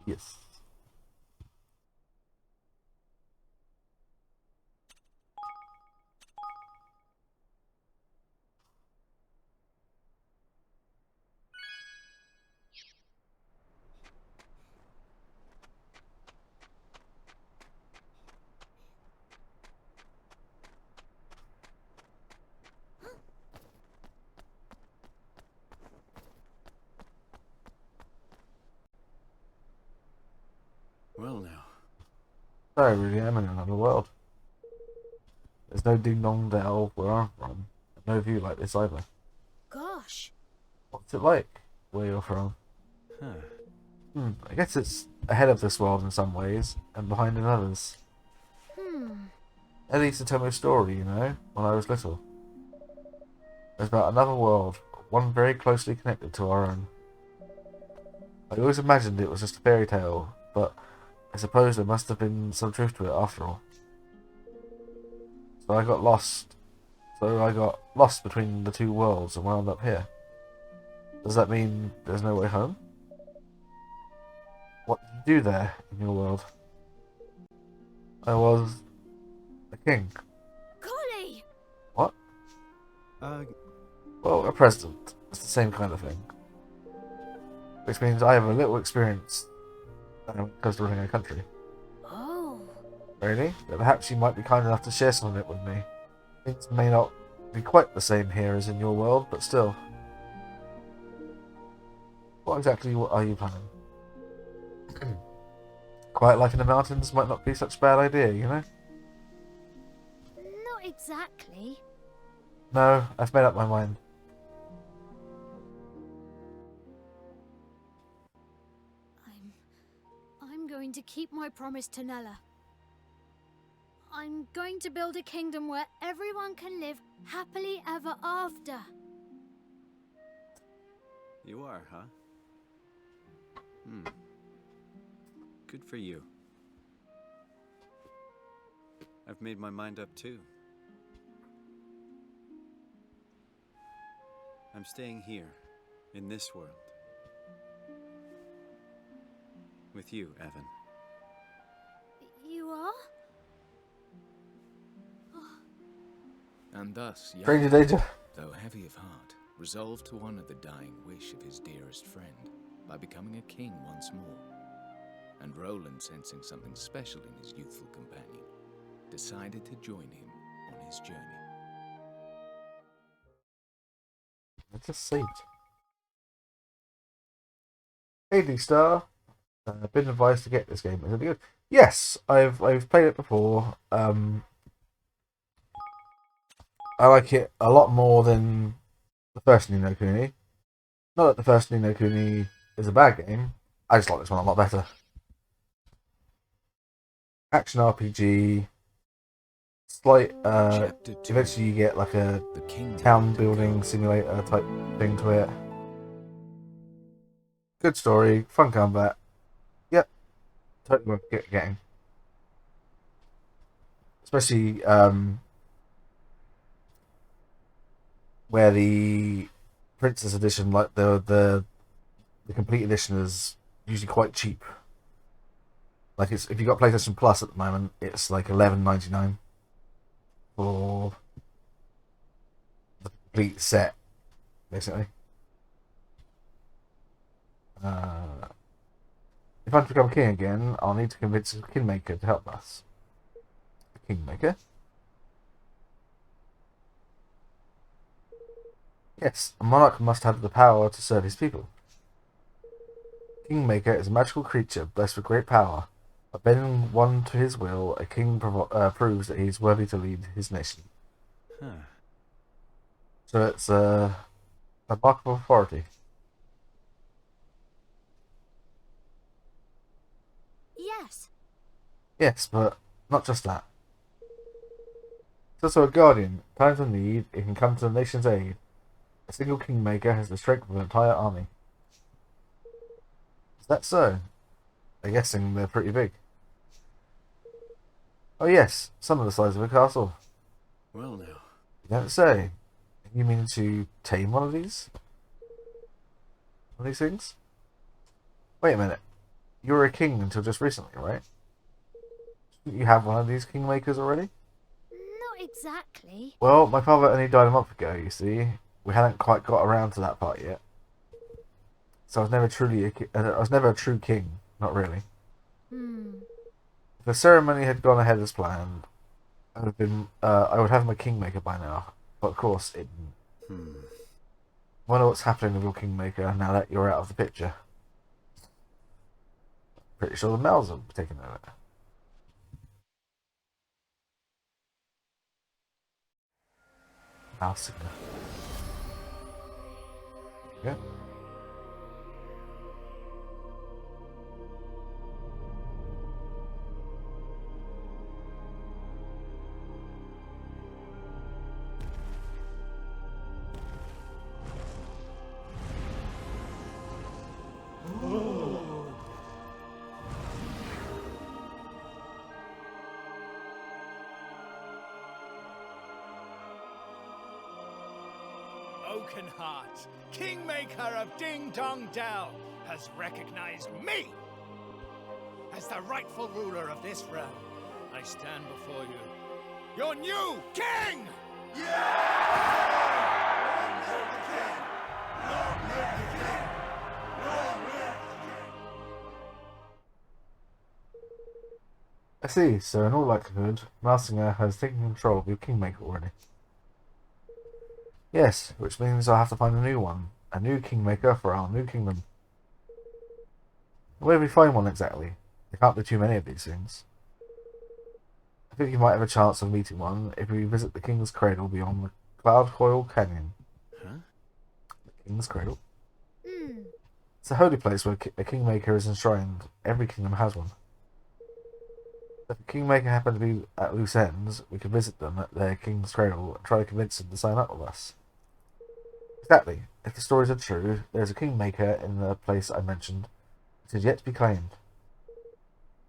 Yes. Well now. I really am in another world. There's no ding dong dell where I'm from. And no view like this either. gosh. What's it like where you're from? Huh. I guess it's ahead of this world in some ways, and behind in others. At least to tell me a story, you know, when I was little. It was about another world, one very closely connected to our own. I always imagined it was just a fairy tale, but I suppose there must have been some truth to it after all. So I got lost between the two worlds and wound up here. Does that mean there's no way home? What did you do there in your world? I was a king. Golly! What? Well, a president. It's the same kind of thing. Which means I have a little experience when it comes to running a country. Oh. Really? But perhaps you might be kind enough to share some of it with me. Things may not Be quite the same here as in your world, but still. What exactly are you planning? Quiet life in the mountains might not be such a bad idea, you know? Not exactly. No, I've made up my mind. I'm going to keep my promise to Nella. I'm going to build a kingdom where everyone can live happily ever after. You are, huh? Good for you. I've made my mind up too. I'm staying here, in this world. With you, Evan. You are? And thus, Stranger Young, danger. though heavy of heart, resolved to honor the dying wish of his dearest friend by becoming a king once more. And Roland, sensing something special in his youthful companion, decided to join him on his journey. Let's just see. Hey D-Star. Been advised to get this game. Is it good? Yes, I've played it before. I like it a lot more than the first Ni no Kuni. Not that the first Ni no Kuni is a bad game. I just like this one a lot better. Action RPG. Slight. Chapter 2. Eventually, you get like a The king town building simulator type thing to it. Good story, fun combat. Yep, totally worth getting. Especially where the Princess Edition, like the complete edition, is usually quite cheap. Like it's if you got PlayStation Plus at the moment, it's like $11.99 for the complete set, basically. If I'm to become king again, I'll need to convince the Kingmaker to help us. The Kingmaker? Yes, a monarch must have the power to serve his people. Kingmaker is a magical creature blessed with great power. By bending one to his will, a king proves that he is worthy to lead his nation. Huh. So it's a mark of authority. Yes. Yes, but not just that. It's also a guardian. In times of need, it can come to the nation's aid. A single kingmaker has the strength of an entire army. Is that so? I'm guessing they're pretty big. Oh yes, some of the size of a castle. Well now. You don't say. You mean to tame one of these? One of these things? Wait a minute. You were a king until just recently, right? Didn't you have one of these kingmakers already? Not exactly. Well, my father only died a month ago, you see. We hadn't quite got around to that part yet. So I was never I was never a true king. Not really. If the ceremony had gone ahead as planned, I would have my kingmaker by now. But of course, it didn't. Wonder what's happening with your kingmaker now that you're out of the picture. Pretty sure the males have taken over. Mouse. Yeah. Oakenheart, Kingmaker of Ding Dong Dell, has recognized me as the rightful ruler of this realm. I stand before you, your new king! I see, so in all likelihood, Marsinger has taken control of your kingmaker already. Yes, which means I'll have to find a new one. A new kingmaker for our new kingdom. Where do we find one exactly? There can't be too many of these things. I think you might have a chance of meeting one if we visit the King's Cradle beyond the Cloud Coil Canyon. Huh? The King's Cradle? Hmm. It's a holy place where a kingmaker is enshrined. Every kingdom has one. If a kingmaker happened to be at loose ends, we could visit them at their King's Cradle and try to convince them to sign up with us. Exactly. If the stories are true, there's a kingmaker in the place I mentioned. It is yet to be claimed.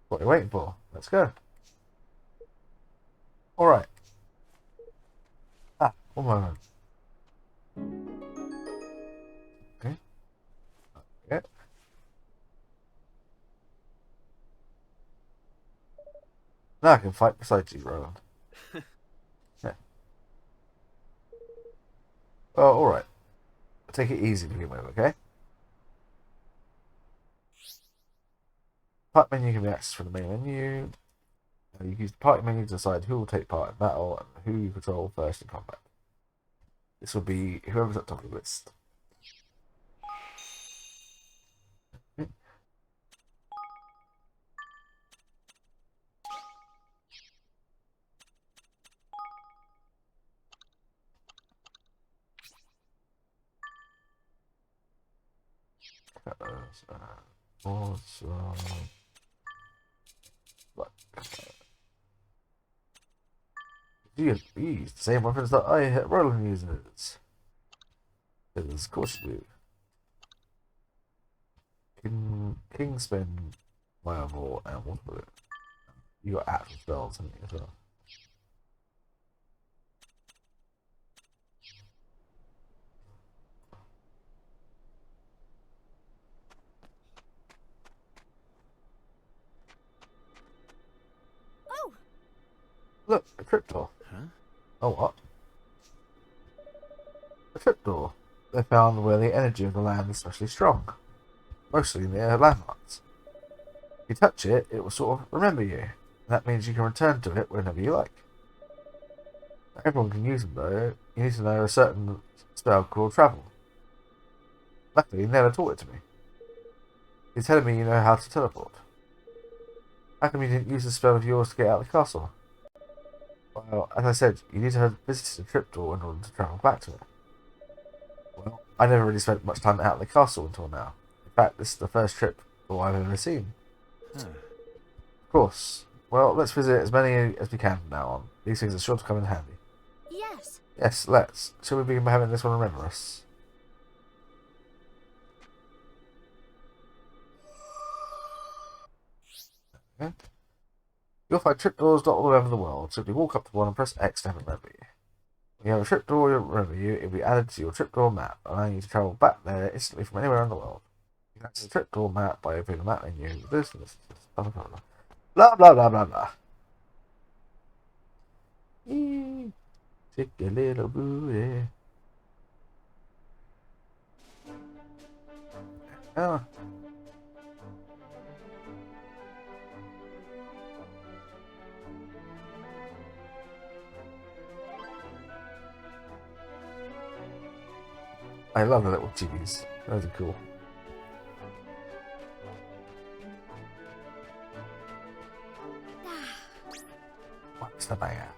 What are you waiting for? Let's go. Alright. One moment. Okay. Yeah. Now I can fight beside you, Roland. Yeah. Oh, alright. Take it easy to begin with, okay? Party menu can be accessed from the main menu. You use the party menu to decide who will take part in battle and who you control first in combat. This will be whoever's at the top of the list. You use the same weapons that Roland uses. Because of course you do. King spin Fireball and Water Bullet. You got actual spells in it as well. Oh! Look, a trapdoor. Huh? Oh, what? A trapdoor. They found where the energy of the land is especially strong. Mostly near landmarks. If you touch it, it will sort of remember you. That means you can return to it whenever you like. Not everyone can use them though. You need to know a certain spell called travel. Luckily, he never taught it to me. He's telling me you know how to teleport. How come you didn't use the spell of yours to get out of the castle? Well, as I said, you need to have visited a trapdoor in order to travel back to it. Well, I never really spent much time out of the castle until now. In fact, this is the first trapdoor I've ever seen. Huh. Of course. Well, let's visit as many as we can from now on. These things are sure to come in handy. Yes. Yes, let's. Shall we begin by having this one remember us? Okay. You'll find trapdoors dotted all over the world. Simply walk up to one and press X to have it remember you. When you have a trapdoor remember you, it will be added to your trapdoor map, allowing you to travel back there instantly from anywhere in the world. You can access the trapdoor map by opening the map menu. This, blah, blah, blah, blah. Blah, blah, blah, blah, blah. Take a little booty. Oh. I love the little chickies. Those are cool. What's the banger?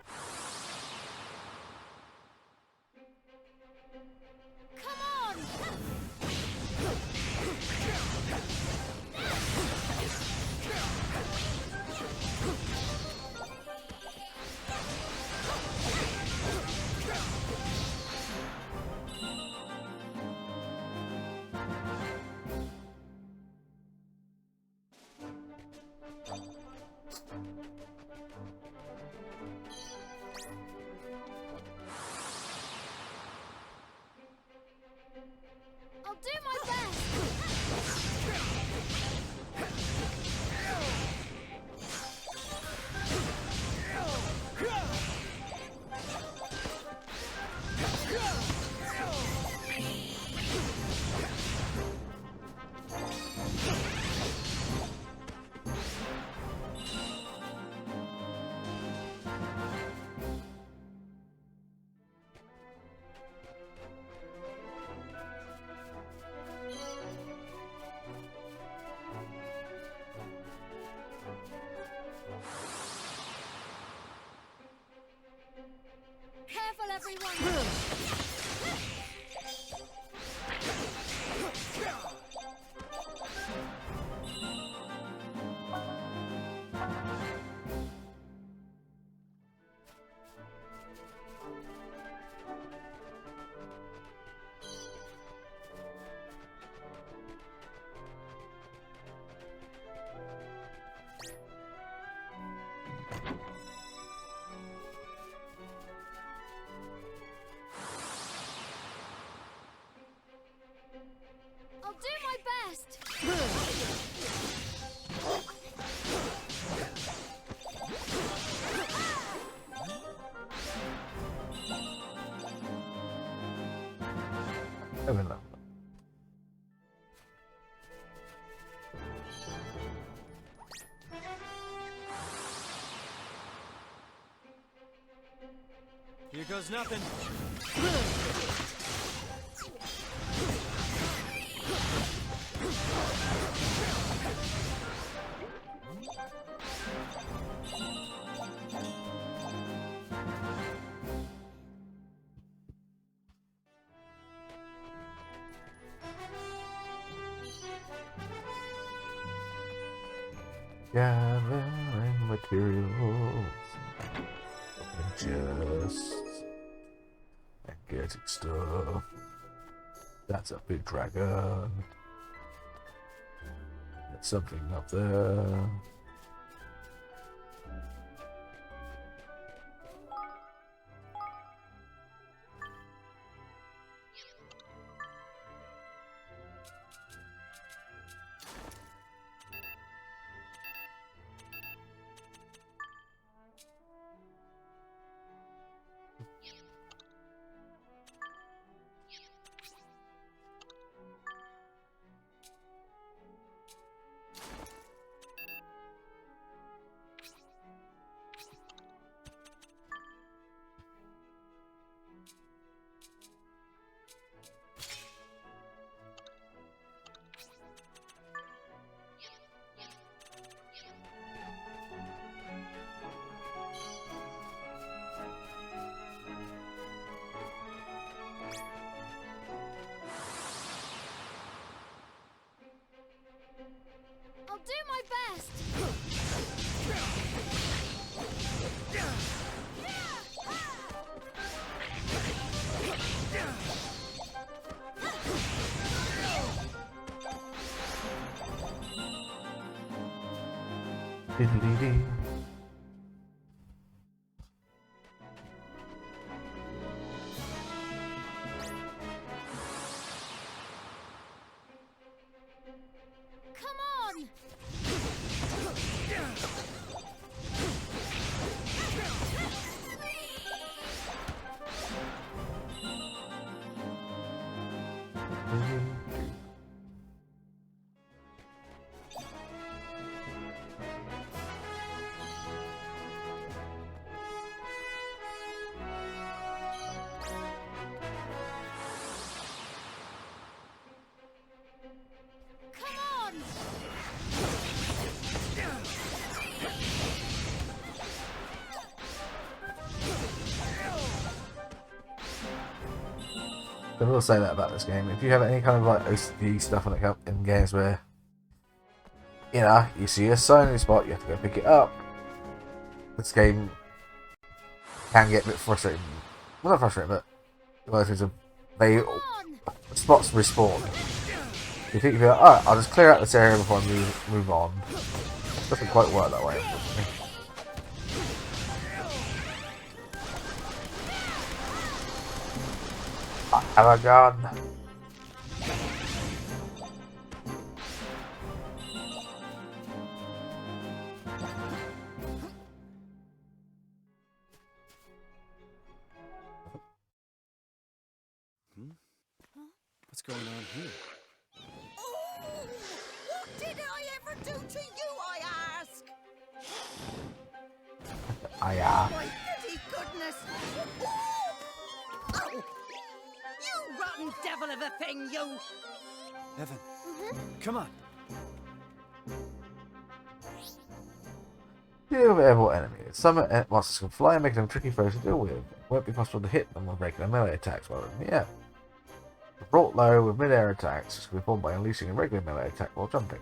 Come on! everyone! I'll do my best! Revenant. Here goes nothing. Gathering materials and chests and getting stuff. That's a big dragon. There's something up there. I'll do my best! Dee-dee-dee-dee. Come on! Come on! I will say that about this game. If you have any kind of like OCD stuff when it comes in games where you see a sign in your spot, you have to go pick it up. This game can get a bit frustrating. Well, not frustrating, but they spots respawn. You think you're like, alright, I'll just clear out this area before I move on. It doesn't quite work that way, unfortunately. I have a gun. What's going on here? Oh, what did I ever do to you, I ask? My goody goodness! Oh! You rotten devil of a thing, you! Evan, come on. Deal with airborne enemies. Some monsters can fly, making them tricky foes to deal with. It won't be possible to hit them with regular melee attacks while in the air. Brought low with mid-air attacks, which can be performed by unleashing a regular melee attack while jumping.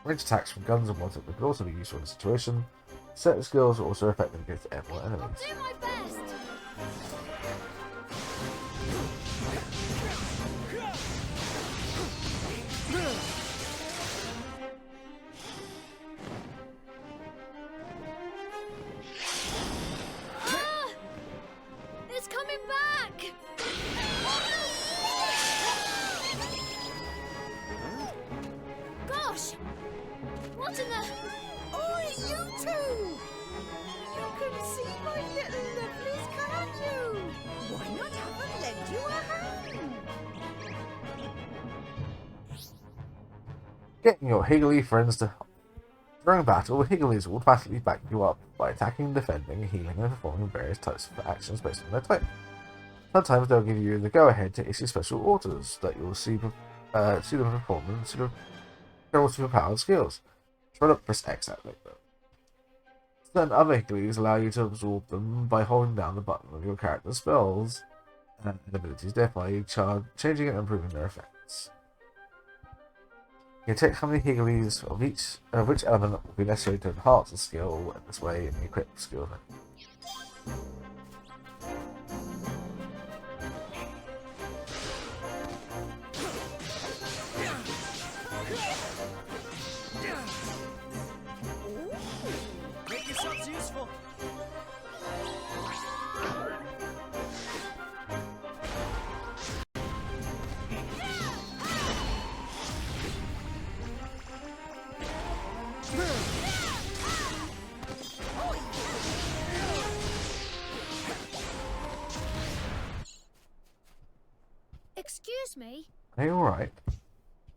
Range attacks from guns and weapons could also be useful in a situation. Certain skills are also effective against airborne enemies. I'll do my best. Ah! It's coming back. Gosh! What in the... Oi, you two! You can see my little lovelies, can't you? Why not have them lend you a hand? Getting your Higgly friends to... During battle, the Higglies will automatically back you up by attacking, defending, healing, and performing various types of actions based on their type. Sometimes they'll give you the go-ahead to issue special orders that you'll see them perform and several superpowered skills. Try not to press X out like that. Certain other Higglies allow you to absorb them by holding down the button of your character's spells and abilities, thereby changing and improving their effects. You take how many Higglies of which element will be necessary to enhance the skill in this way and equip skills. Make yourselves useful. Excuse me? Are you alright?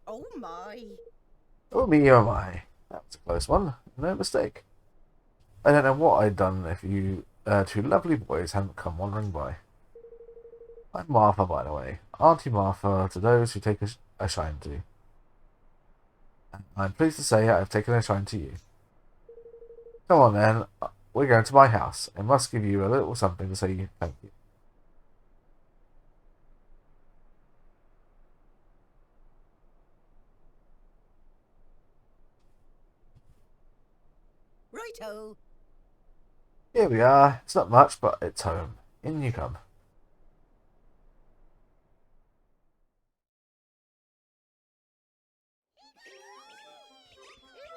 Oh my. Oh me, oh my. That was a close one. No mistake. I don't know what I'd done if you two lovely boys hadn't come wandering by. I'm Martha, by the way. Auntie Martha to those who take a shine to. And I'm pleased to say I've taken a shine to you. Come on then, we're going to my house. I must give you a little something to say thank you. Righto. Here we are. It's not much, but it's home. In you come.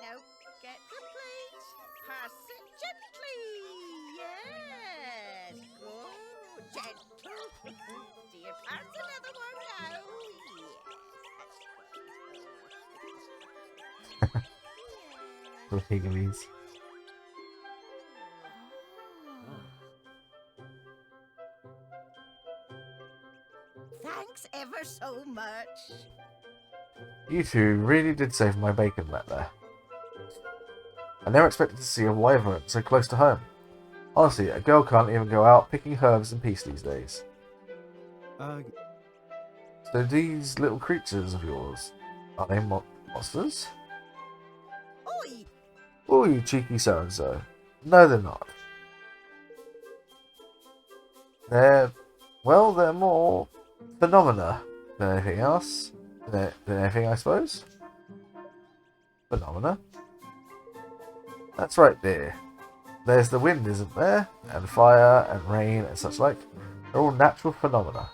Now, get the plates. Pass it gently. Yes. Good. Gentle. Dear, pass another one now. The Higglies. Thanks ever so much. You two really did save my bacon back there. I never expected to see a wyvern so close to home. Honestly, a girl can't even go out picking herbs in peace these days. So these little creatures of yours, are they monsters? Oi! Oh, you cheeky so-and-so. No, they're not. They're more phenomena than anything else. Than anything, I suppose. Phenomena. That's right there. There's the wind, isn't there? And fire and rain and such like. They're all natural phenomena.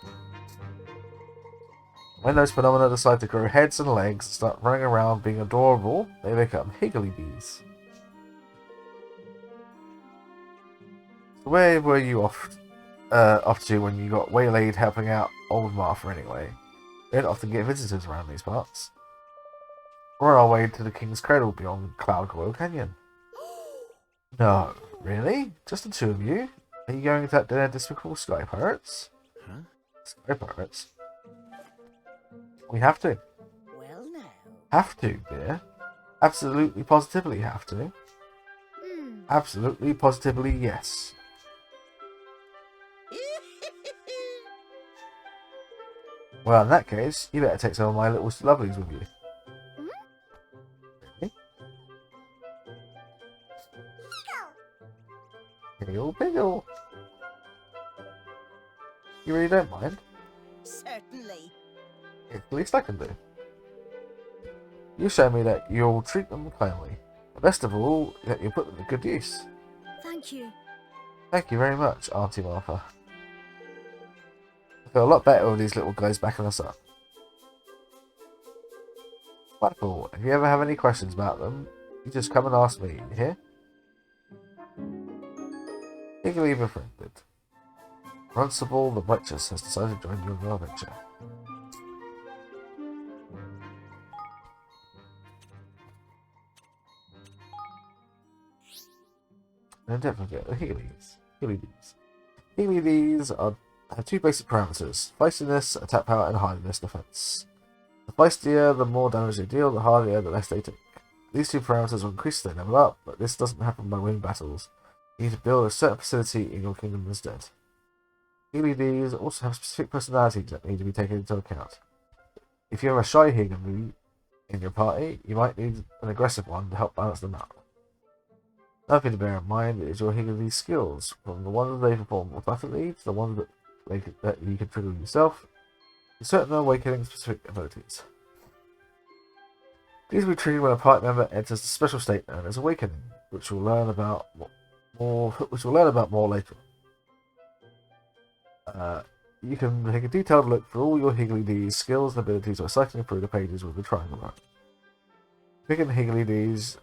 When those phenomena decide to grow heads and legs and start running around being adorable, they become higgly bees. So where were you off to when you got waylaid helping out old Martha anyway? We don't often get visitors around these parts. We're on our way to the King's Cradle beyond Cloud Glow Canyon. No, really? Just the two of you? Are you going to that dinner despicable sky pirates? Huh? Sky pirates? We have to. Well now. Have to, dear. Absolutely, positively have to. Absolutely, positively, yes. Well, in that case, you better take some of my little lovelies with you. Really? Piggle, piggle. You really don't mind? Certainly. It's the least I can do. You show me that you'll treat them kindly. But best of all, that you'll put them to good use. Thank you. Thank you very much, Auntie Martha. I feel a lot better with these little guys backing us up. Wonderful. If you ever have any questions about them, you just come and ask me, you hear? Eagerly befriended. Runcible the Righteous has decided to join you in your adventure. And don't forget the Healy's. Healy's have two basic parameters: feistiness, attack power, and hardiness, defense. The feistier, the more damage they deal; the hardier, the less they take. These two parameters will increase as they level up, but this doesn't happen by winning battles. You need to build a certain facility in your kingdom instead. Healy's also have specific personalities that need to be taken into account. If you have a shy Healy in your party, you might need an aggressive one to help balance them out. Another thing to bear in mind is your Higgly's skills, from the ones they perform automatically to the ones that you can trigger yourself, to certain awakening specific abilities. These will be triggered when a party member enters the special state known as awakening, which we'll learn about more later. You can take a detailed look for all your Higgly's skills and abilities by cycling through the pages with the triangle mark. Picking Higgly's.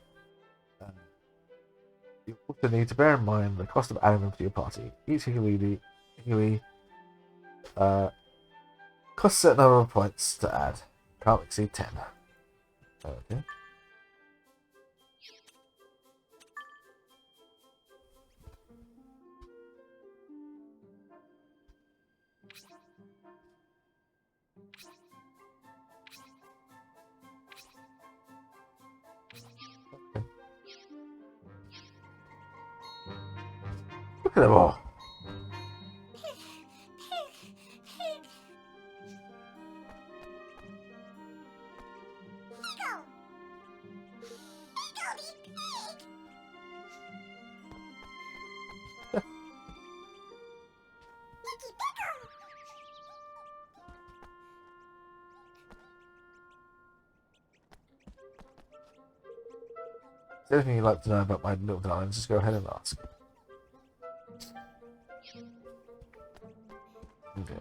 You also need to bear in mind the cost of adding them to your party. Each Higgly costs a certain number of points to add. Can't exceed 10. Okay. Look at them all. Is there anything you'd like to know about my little darlings, just go ahead and ask. Okay.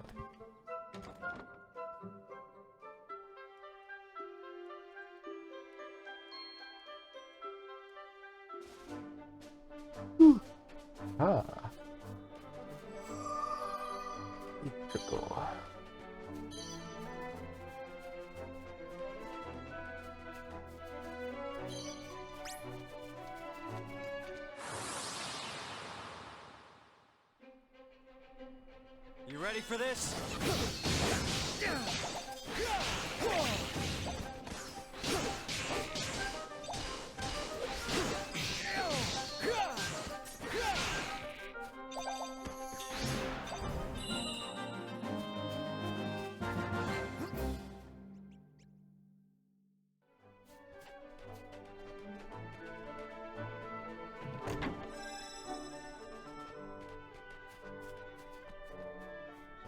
Ah. Typical. You ready for this?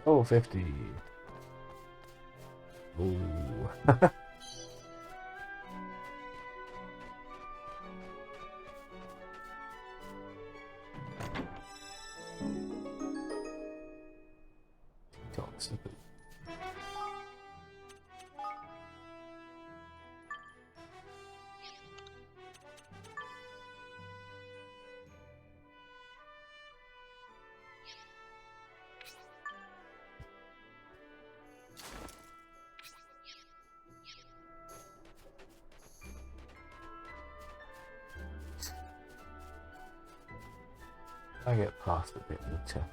Oh, 50. Ooh. Toxic. I get past a bit in the chest.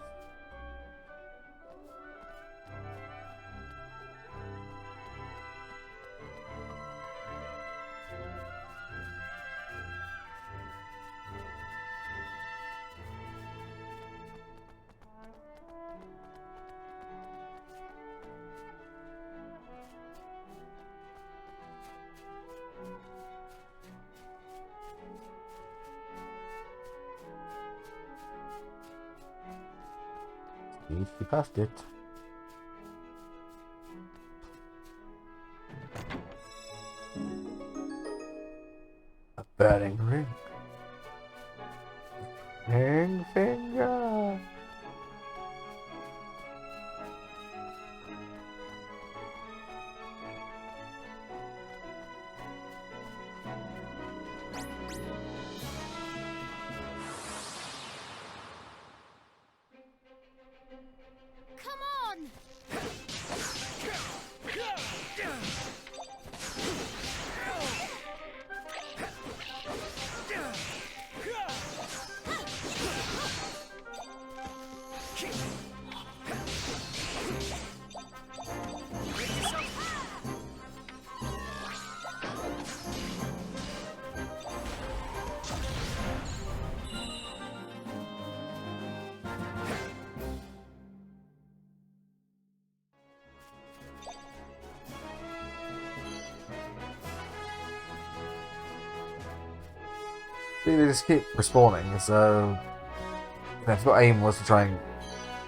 You passed it. A burning ring. Ring finger. Come on! See, they just keep respawning, so if your aim was to try and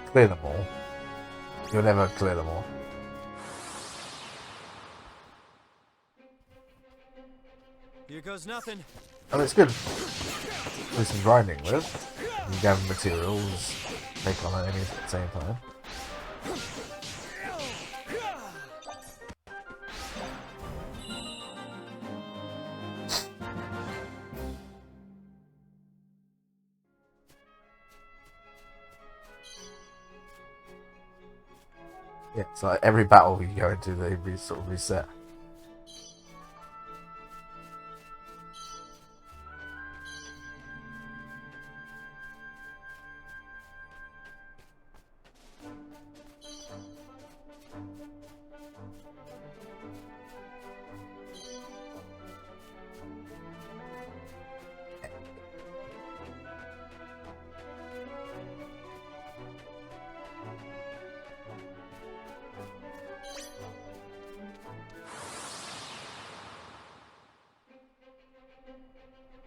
clear them all, you'll never clear them all. Here goes nothing. And it's good. Do some grinding with. You gather materials, take on enemies at the same time. Yeah, so every battle you go into, they sort of reset.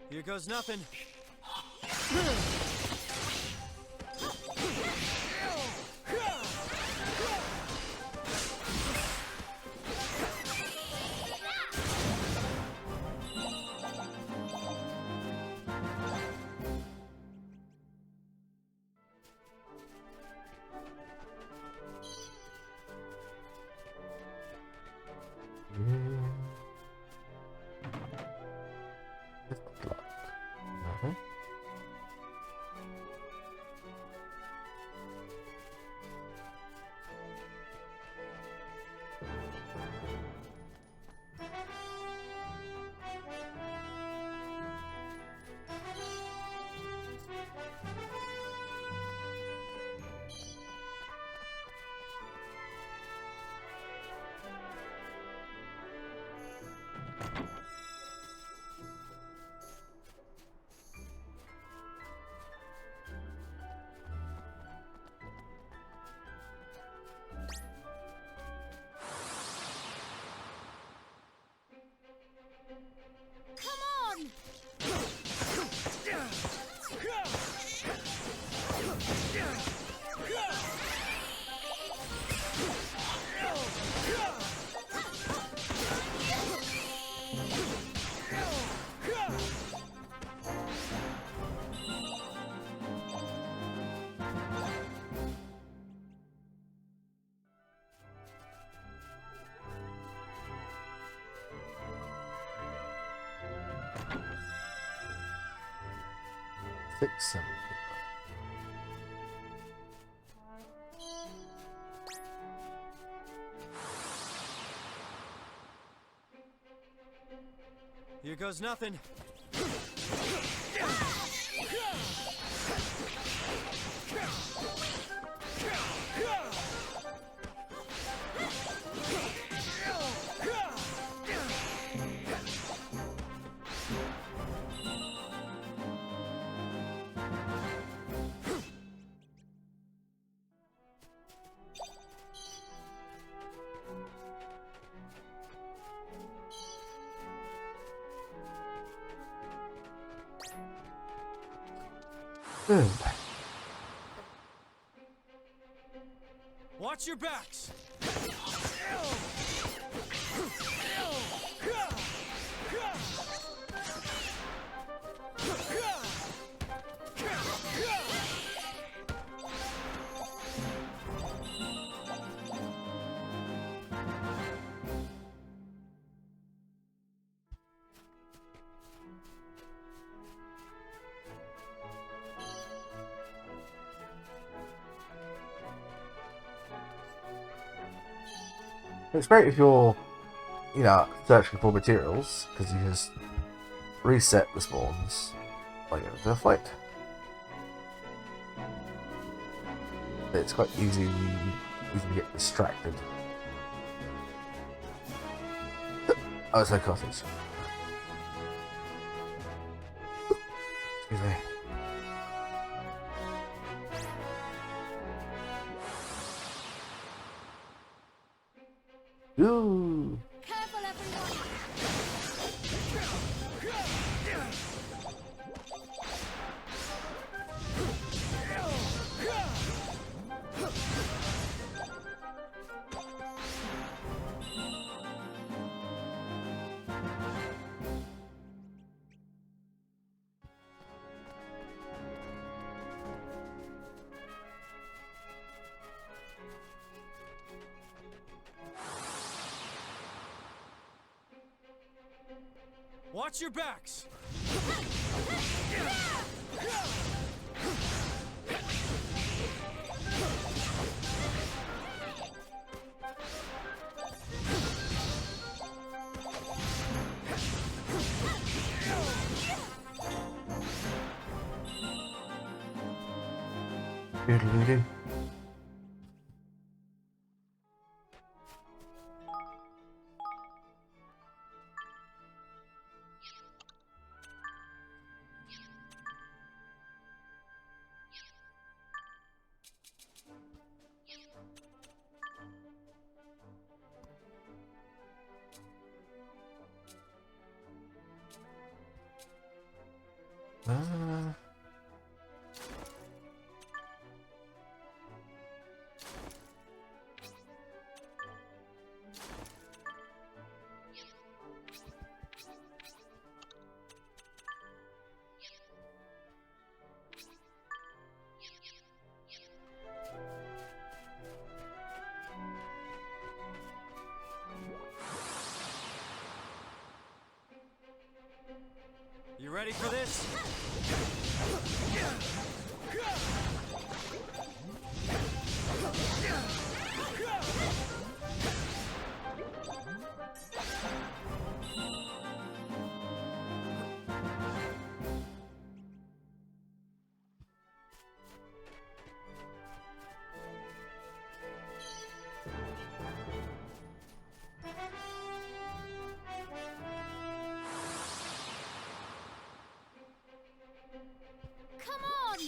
Here goes nothing. Fix them. Here goes nothing. Good. Watch your backs! It's great if you're, you know, searching for materials, because you just reset the spawns like a fight. It's quite easy to get distracted. Oh, it's a cottage. Excuse me. Ooh. Careful, everyone! Watch your backs! Doodle-doo-doo. You ready for this? Come on!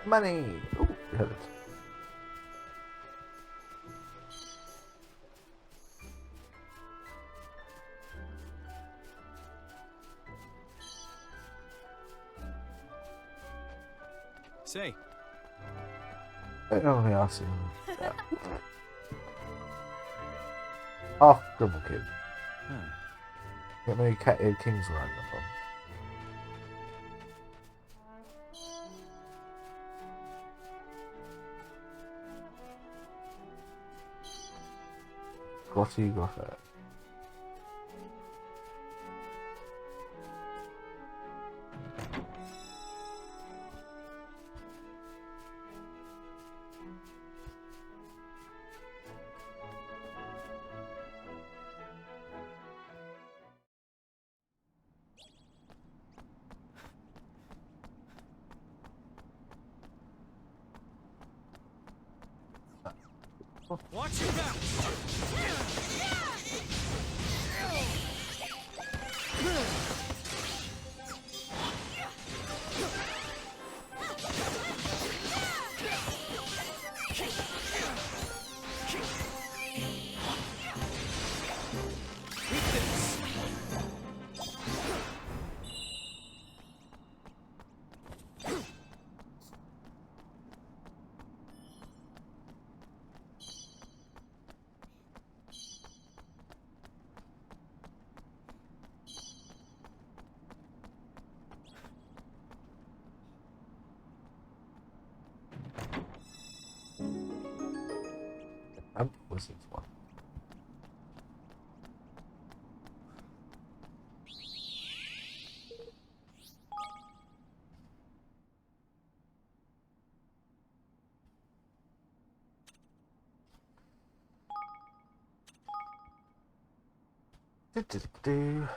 Money! Ooh, we have it. Say, I don't think I've seen that. Half Gribble Kid. Get many cat-eared kings around that one. Grotty Grotto. watch your back! Was this one? Do.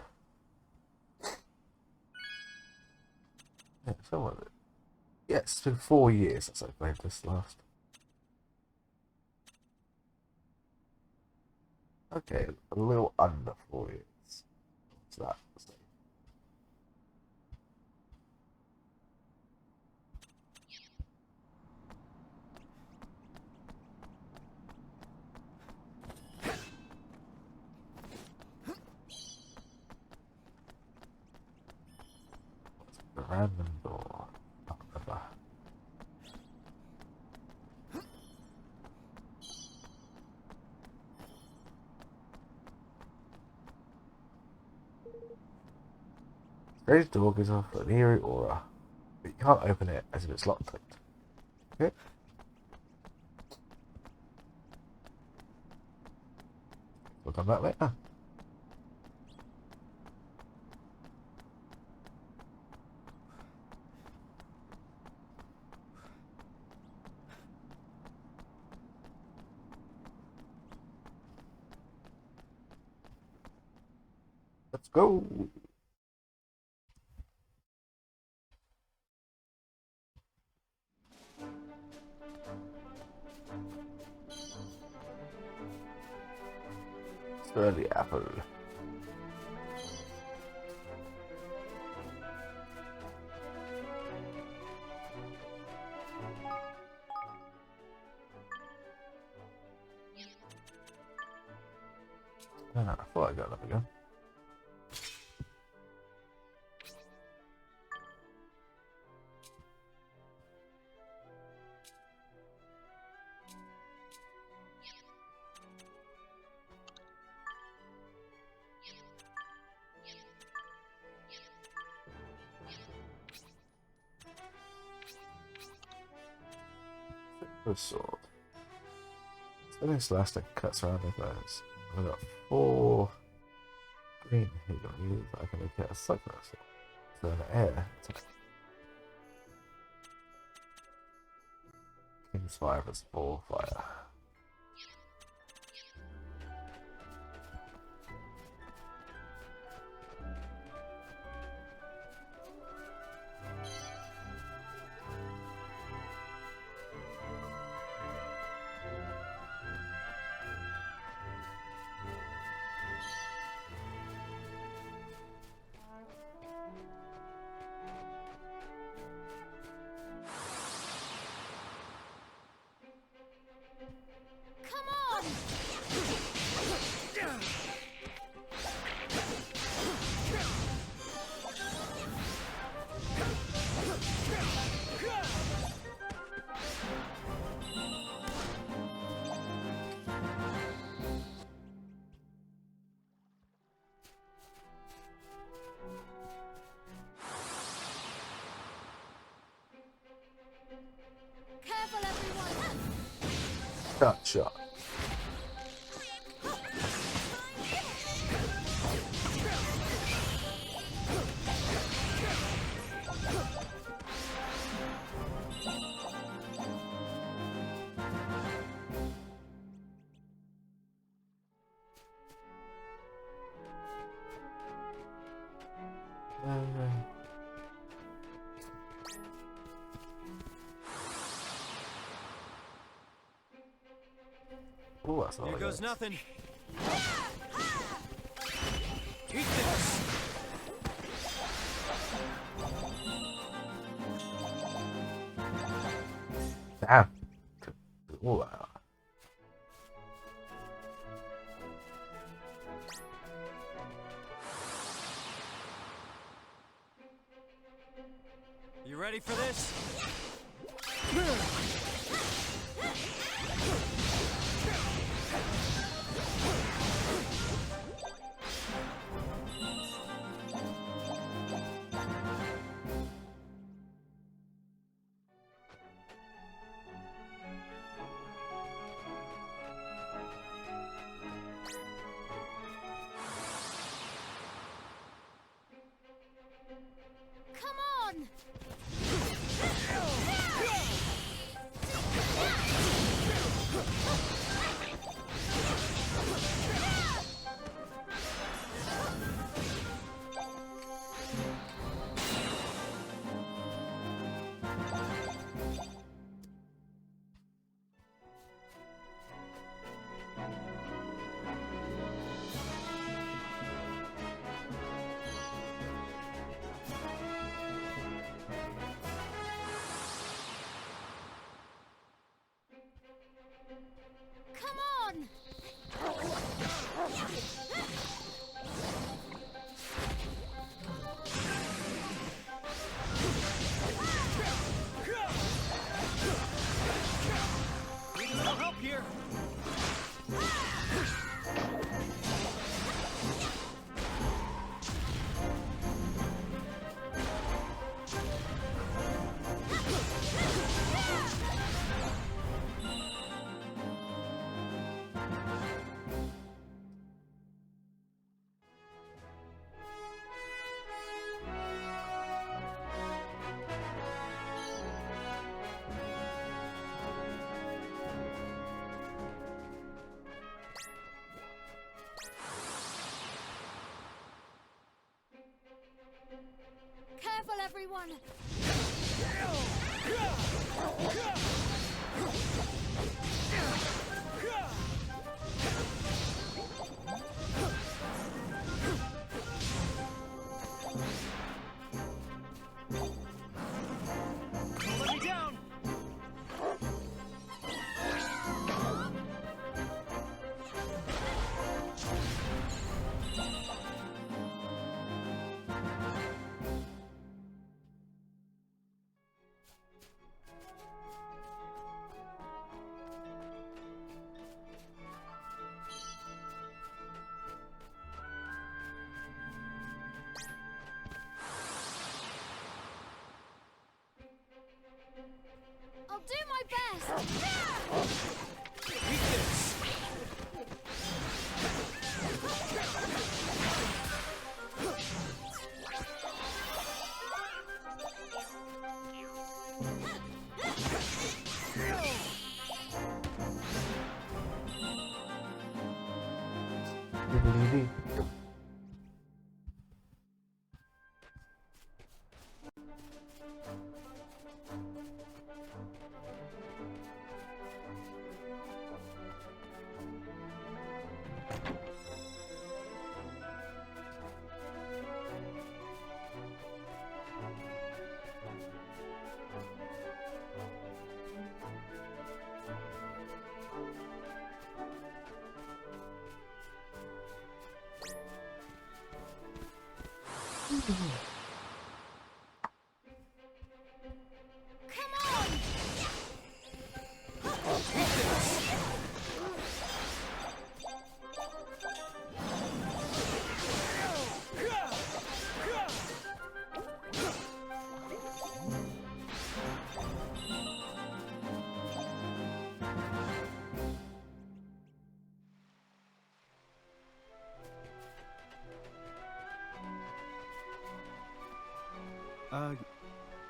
Yeah, so was it? Yeah, it's been 4 years since I played this last. Okay, a little under 4 years. What's that? The random door. Not remember. Strange door gives off an eerie aura, but you can't open it as if it's locked. Okay. We'll come back later. Let's go. Stir the apple. I thought I got that again. Good sword. Spinning elastic cuts around the bones. I've got 4 green here on you that I can make it a cyclone. So in the air. King's Fire is 4 fire. Careful, everyone! Gotcha. Oh, that's all Here I goes got. nothing. Eat this. Damn. Oh, wow. You ready for this? everyone! Let me down! I'll do my best!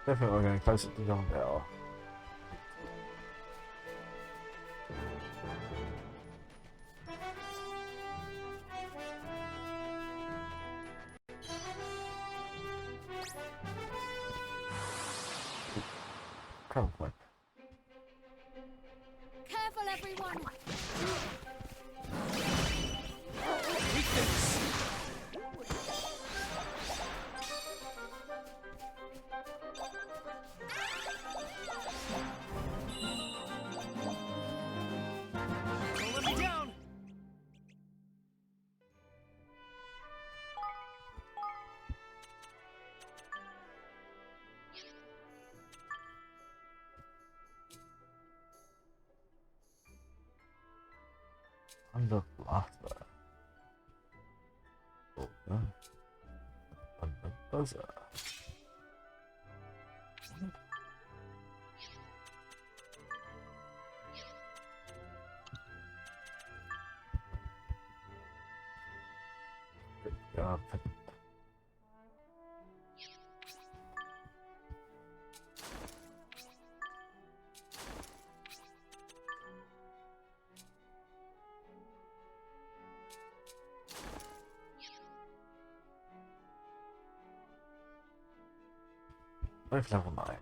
Definitely going closer to Yondale. Travel point. Careful, everyone! Let me down! Under blaster. Under buzzer. Good job. Both level 9.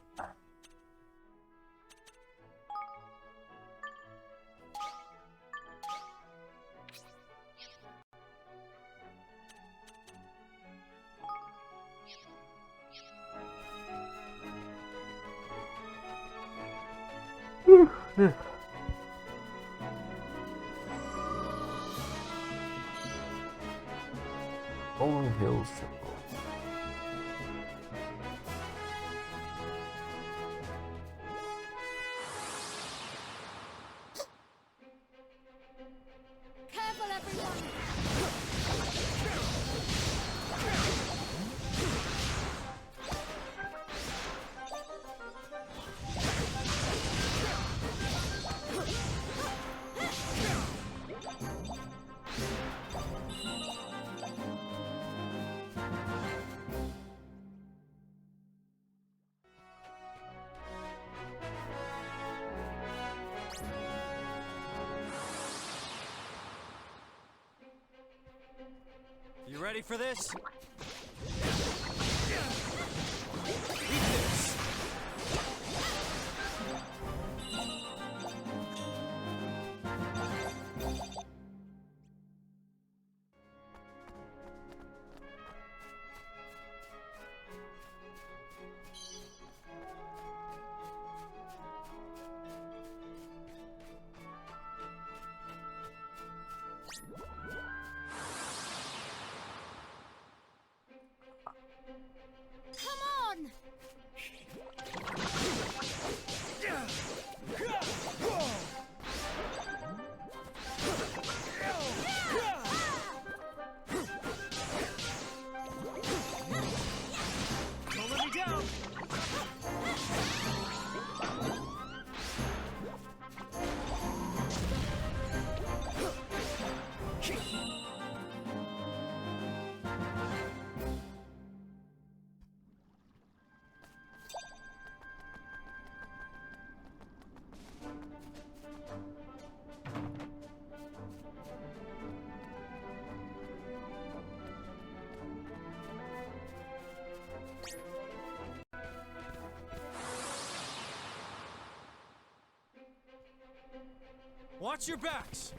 Rolling Hills Triple. Careful, everyone! You ready for this? Come on! Don't let me down! Watch your backs!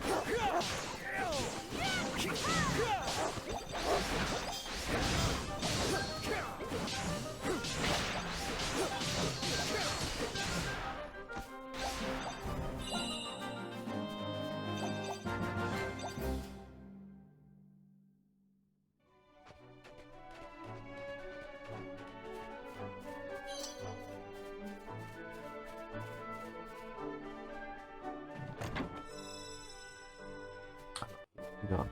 Go on.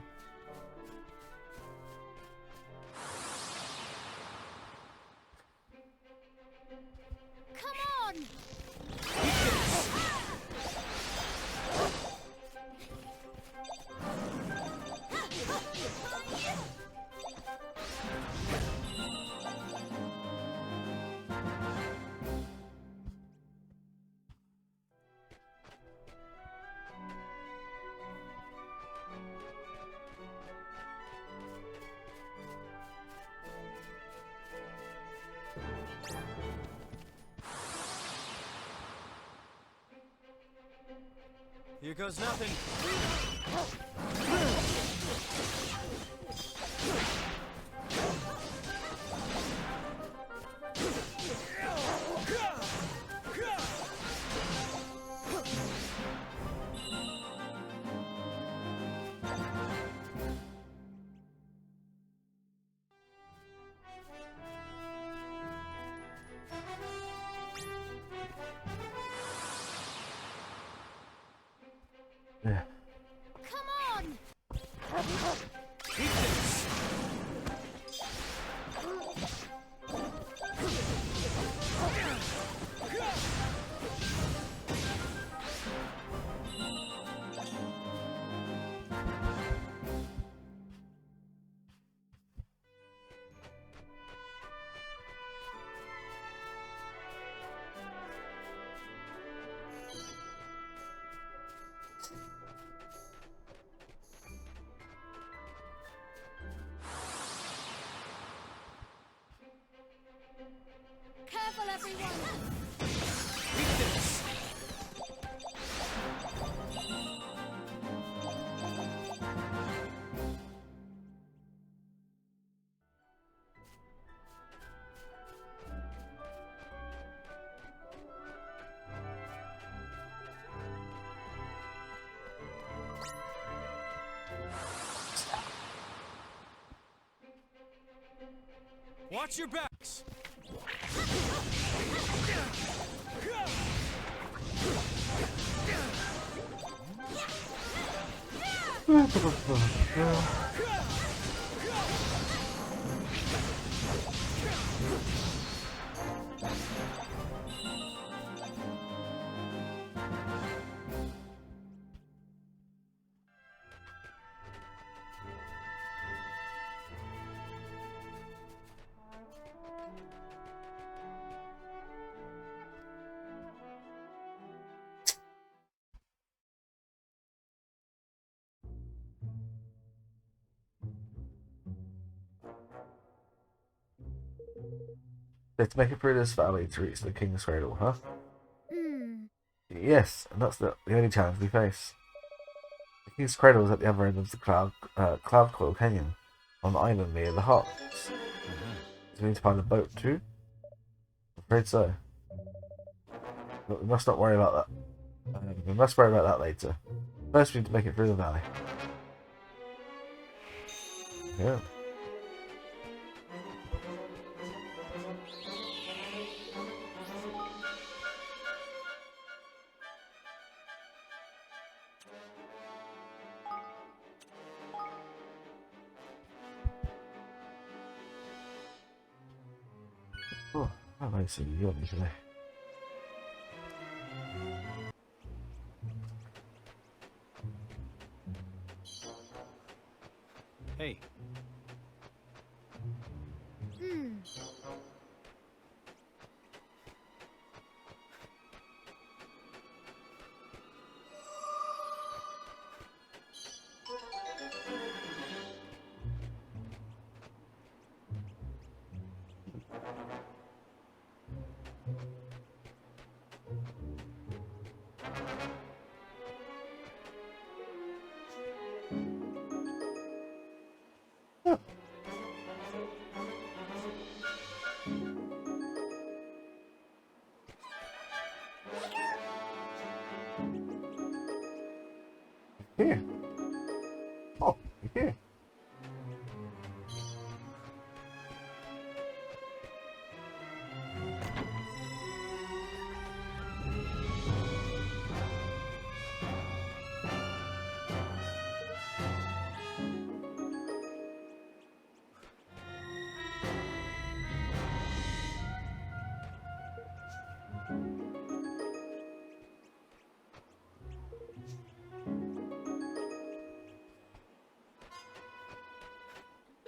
Come on! Here goes nothing. Yeah. Come on! Keep this! Careful, everyone! Keep this! Watch your backs! Let's make it through this valley to reach the King's Cradle, huh? Hmm. Yes, and that's the only challenge we face. The King's Cradle is at the other end of the Cloud Coil Canyon, on the island near the Hearts. Do we need to find a boat too? I'm afraid so. But we must not worry about that. We must worry about that later. First, we need to make it through the valley. Yeah. Oh, I see you today. Hey, Hmm. Here. Oh, you're here.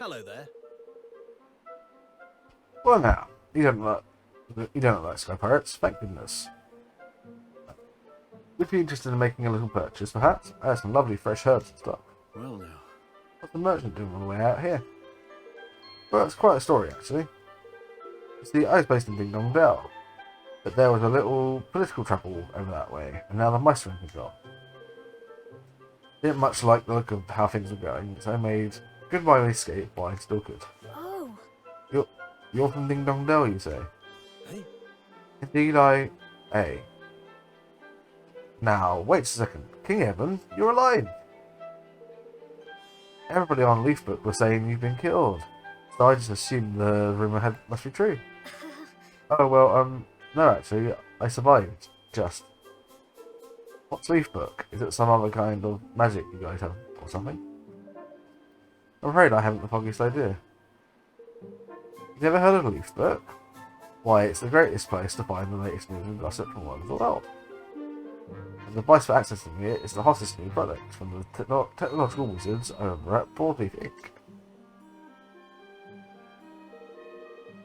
hello there. Well now, you don't like Sky Pirates, thank goodness. Would you be interested in making a little purchase, perhaps? I have some lovely fresh herbs and stuff. Well now. What's the merchant doing on the way out here? Well, it's quite a story, actually. You see, I was based in Ding Dong Dell, but there was a little political trouble over that way, and now the mice are in control. Didn't much like the look of how things were going, so I made good my escape while I still could. Oh, You're from Ding Dong Dell, you say? Hey, Indeed, Hey. Now, wait a second. King Evan, you're alive! Everybody on Leafbook was saying you've been killed, so I just assumed the rumour must be true. Oh, well, no, actually, I survived, just. What's Leafbook? Is it some other kind of magic you guys have, or something? I'm afraid I haven't the foggiest idea. You never heard of Leafbook? Why, it's the greatest place to find the latest news and gossip from all over the world. And the device for accessing it is the hottest new product from the technological wizards over at Broadleaf Inc.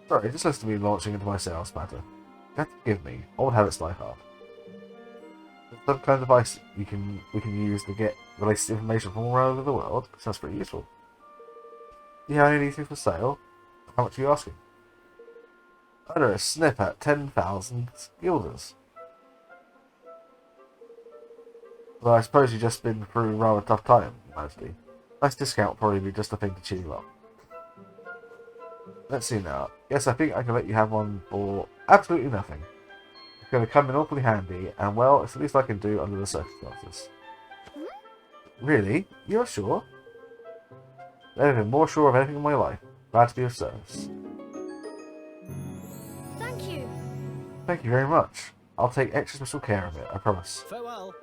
Sorry, just listen to me launching into my sales matter. You have to forgive me, old habits die hard. There's some kind of device we can use to get the latest information from all over the world. Sounds pretty useful. Do you have anything for sale? How much are you asking? Under a snip at 10,000 guilders. Well, I suppose you've just been through a rather tough time, Majesty. Nice discount will probably be just a thing to cheer you up. Let's see now. Yes, I think I can let you have one for absolutely nothing. It's going to come in awfully handy, and well, it's the least I can do under the circumstances. Really? You're sure? Never been more sure of anything in my life. Glad to be of service. thank you. Thank you very much. I'll take extra special care of it, I promise. farewell.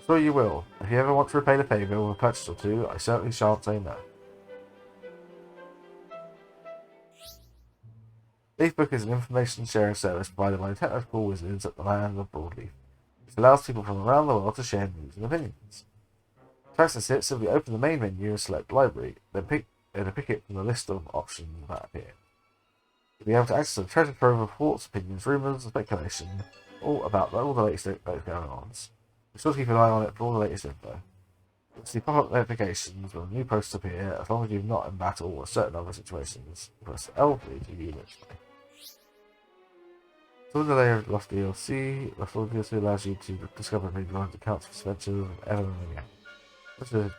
Sure you will. If you ever want to repay the favour with a purchase or two, I certainly shan't say no. Leafbook is an information sharing service provided by the technical wizards at the land of Broadleaf, which allows people from around the world to share news and opinions. To access it, simply open the main menu and select Library, then pick it from the list of options that appear. You'll be able to access a treasure trove of thoughts, opinions, rumours, and speculation, all about all the latest going on. Be sure to keep an eye on it for all the latest info. You'll see pop-up notifications when new posts appear, as long as you're not in battle or certain other situations. Press L3 to view each day. So the layer of Lost DLC, Lost DLC allows you to discover new blind accounts for suspensions of Evan and Yang. Which is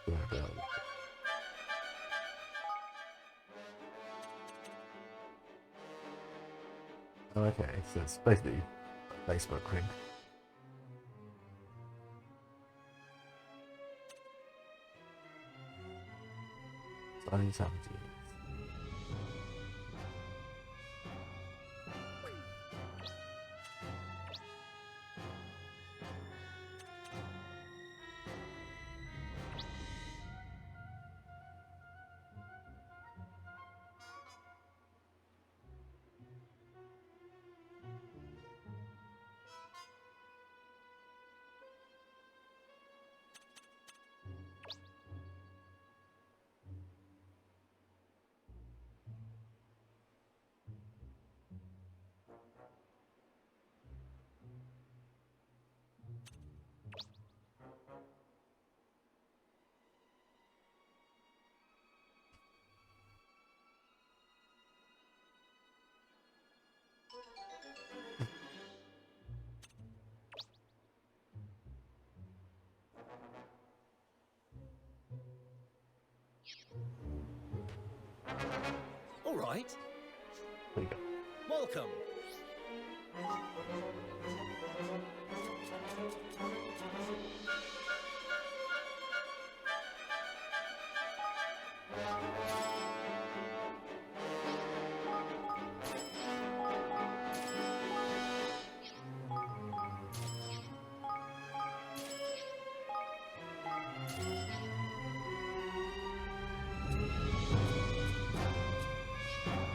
okay, so it's basically a Facebook thing. Bloody savages. All right. There you go. Welcome.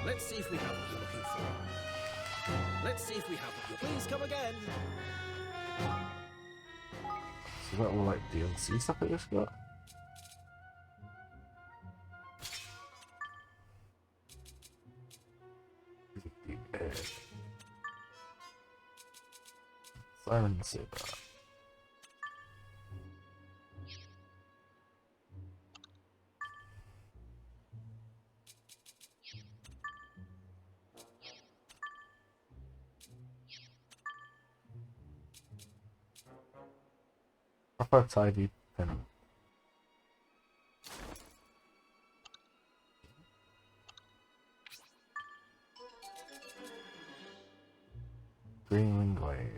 Let's see if we have what you're looking for. Let's see if we have what you're... Please come again. So that all like DLC stuff I just got? Simon Saber. Proper tidy pen. Greenling Glade.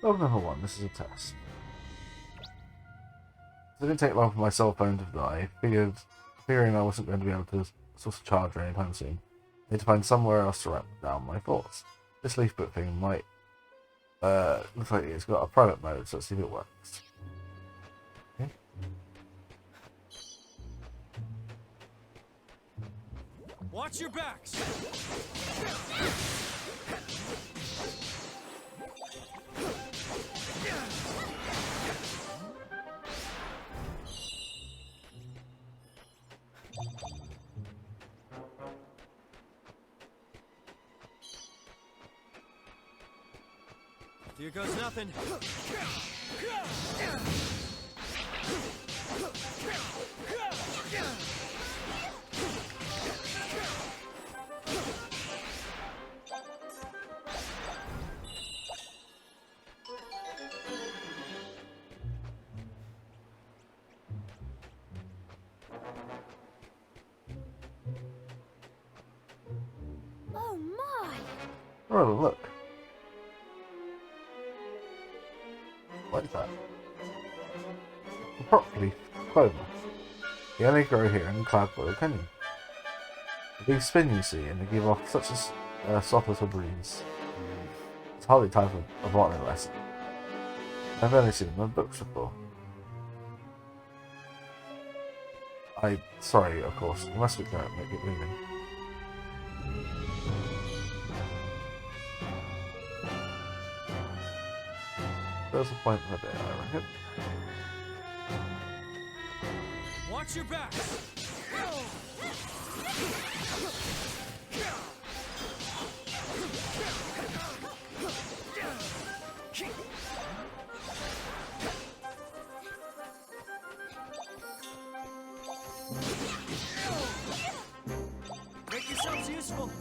Log number 1, this is a test. It didn't take long for my cell phone to die. Figuring I wasn't going to be able to source a charger anytime soon, I need to find somewhere else to write down my thoughts. This leaf book thing might looks like it's got a private mode, so let's see if it works. Okay. Watch your backs. Here goes nothing. Oh my! Oh, look. What is that? A broccoli clover. They only grow here in Cloudboil Canyon. The big spin you see, and they give off such a soft little breeze. It's hardly time for a botany lesson. I've only seen them in books before. Sorry, of course. You must be going to make it moving. There's a point in the day, I reckon. Watch Watch your back! Make yourselves useful!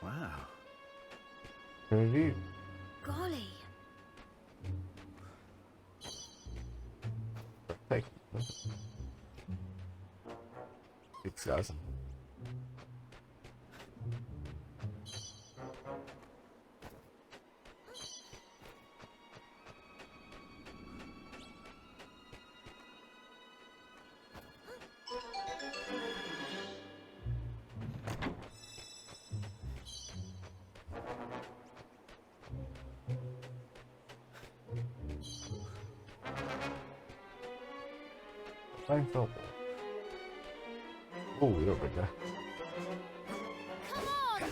Wow. Review. Golly. Take 6,000. Playing football. Oh, you're bigger. Come on!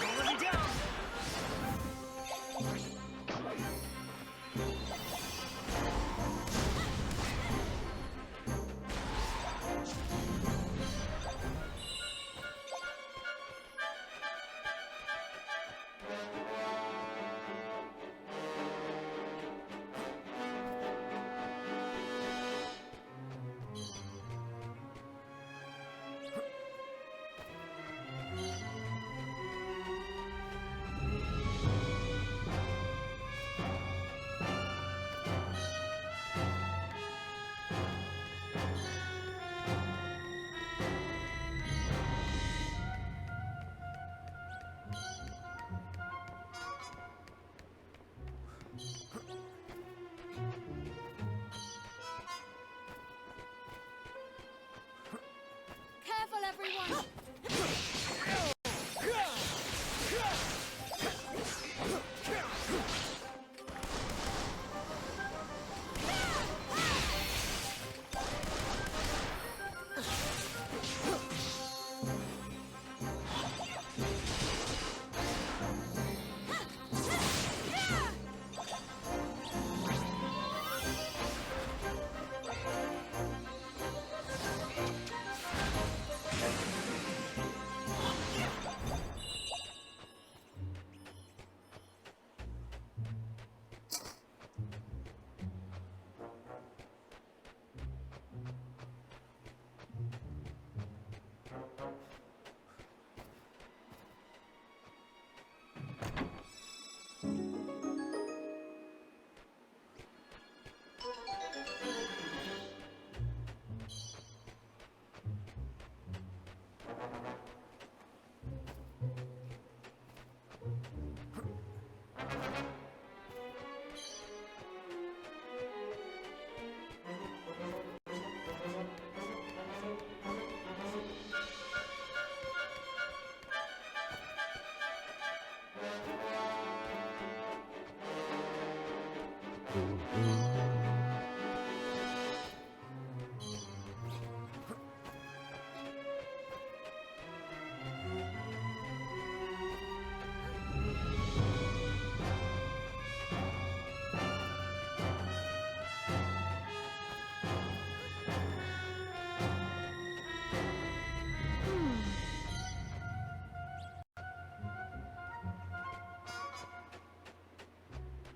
Already down! Careful, everyone!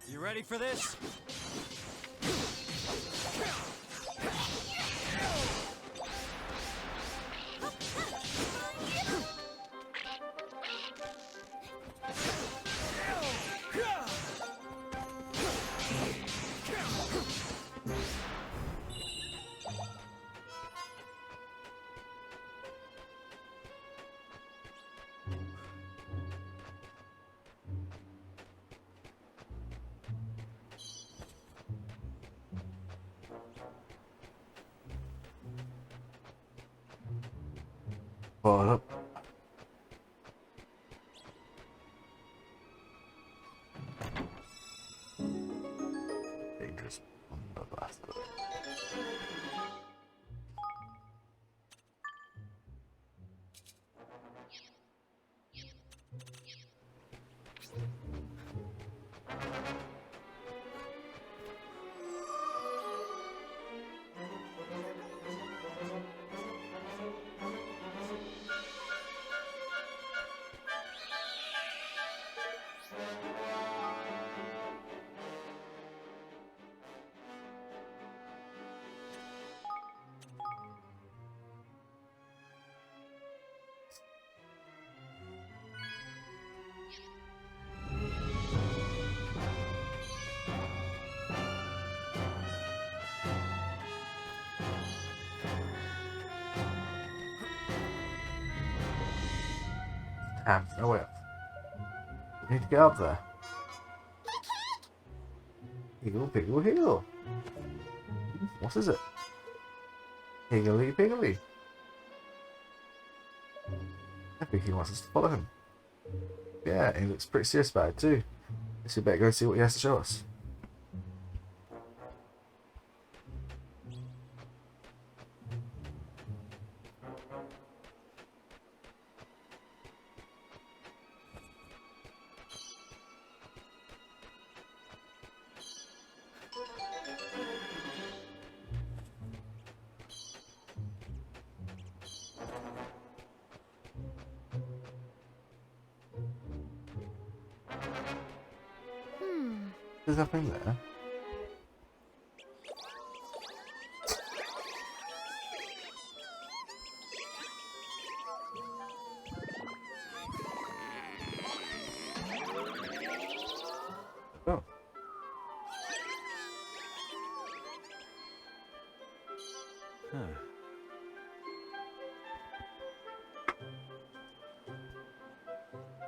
You ready for this? Hold up. Damn, no way up. We need to get up there. Higgle, piggle, higgle. What is it? Higgly, piggly. I think he wants us to follow him. Yeah, he looks pretty serious about it too. Guess we better go see what he has to show us. There's nothing there. Oh. Huh.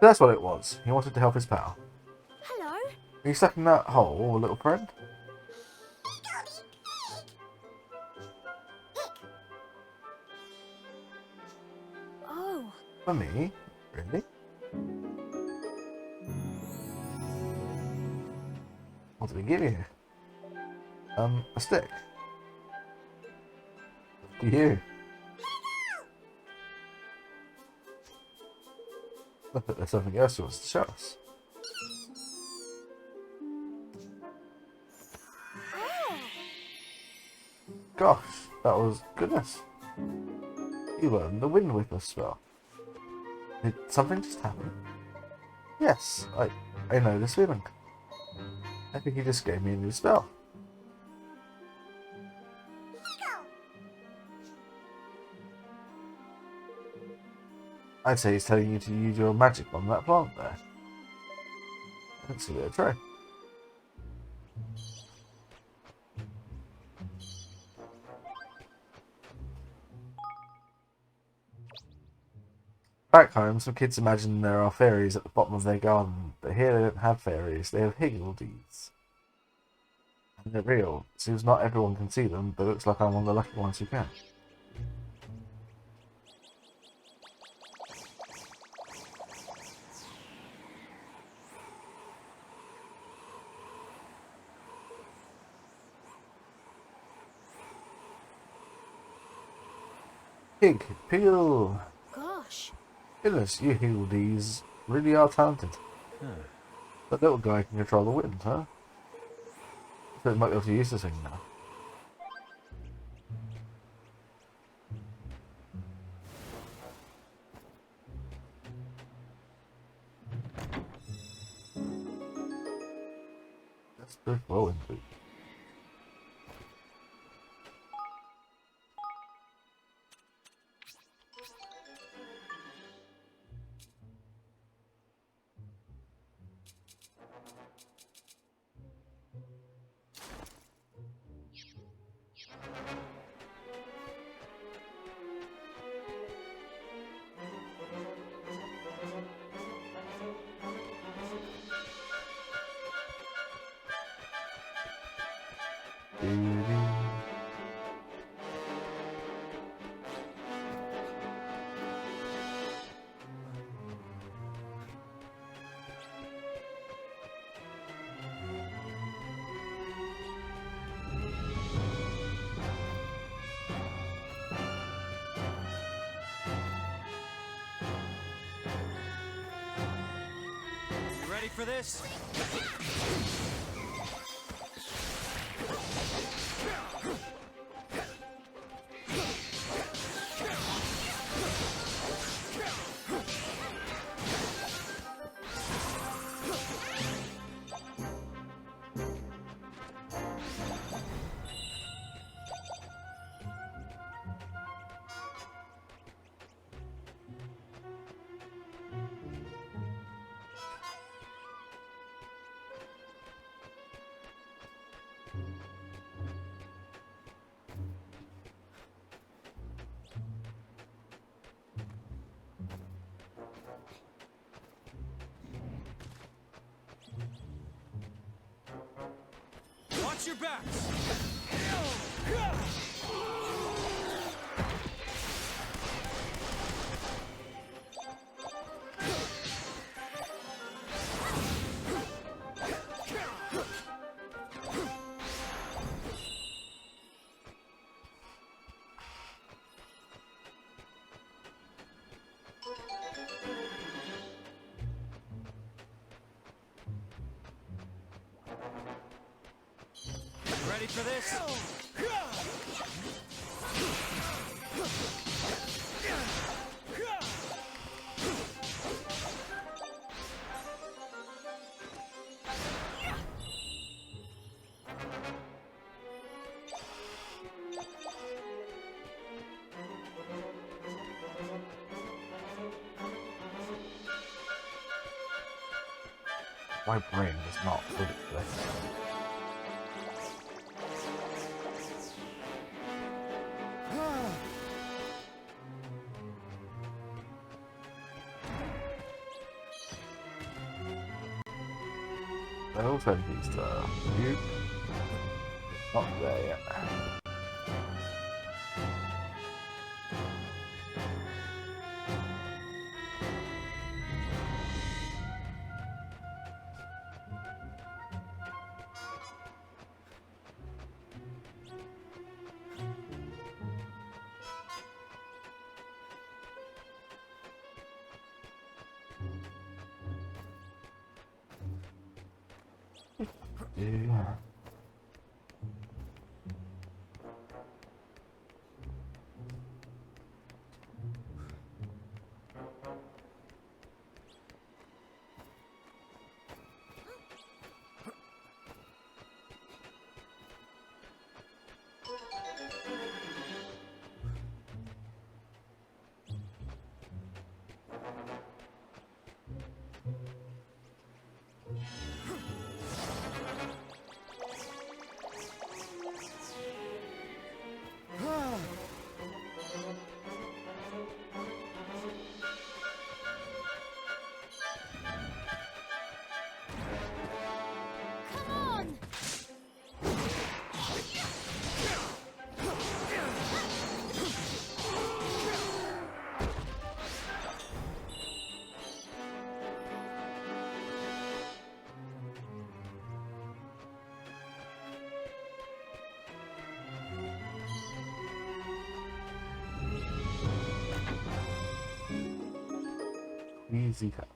That's what it was. He wanted to help his pal. Hello. Are you stuck in that hole, little friend? Oh. For me? Really? What did he give you? A stick. For you. Look, there's something else he wants to show us. Gosh, that was goodness. You learned the Wind Whipper spell. Did something just happen? Yes, I know this feeling. I think he just gave me a new spell. I'd say he's telling you to use your magic on that plant there. Let's give it a try. Back home, some kids imagine there are fairies at the bottom of their garden, but here they don't have fairies, they have higgledies. And they're real. It seems not everyone can see them, but it looks like I'm one of the lucky ones who can. Piggle! Gosh. Goodness, you higgledies really are talented. Huh. That little guy can control the wind, huh? So it might be able to use this thing now. That's good rolling, dude. You ready for this? Watch your backs! Ready for this? My brain is not good at this. I'll send these to you. Not there yet. Yeah. Come on! Easy cut.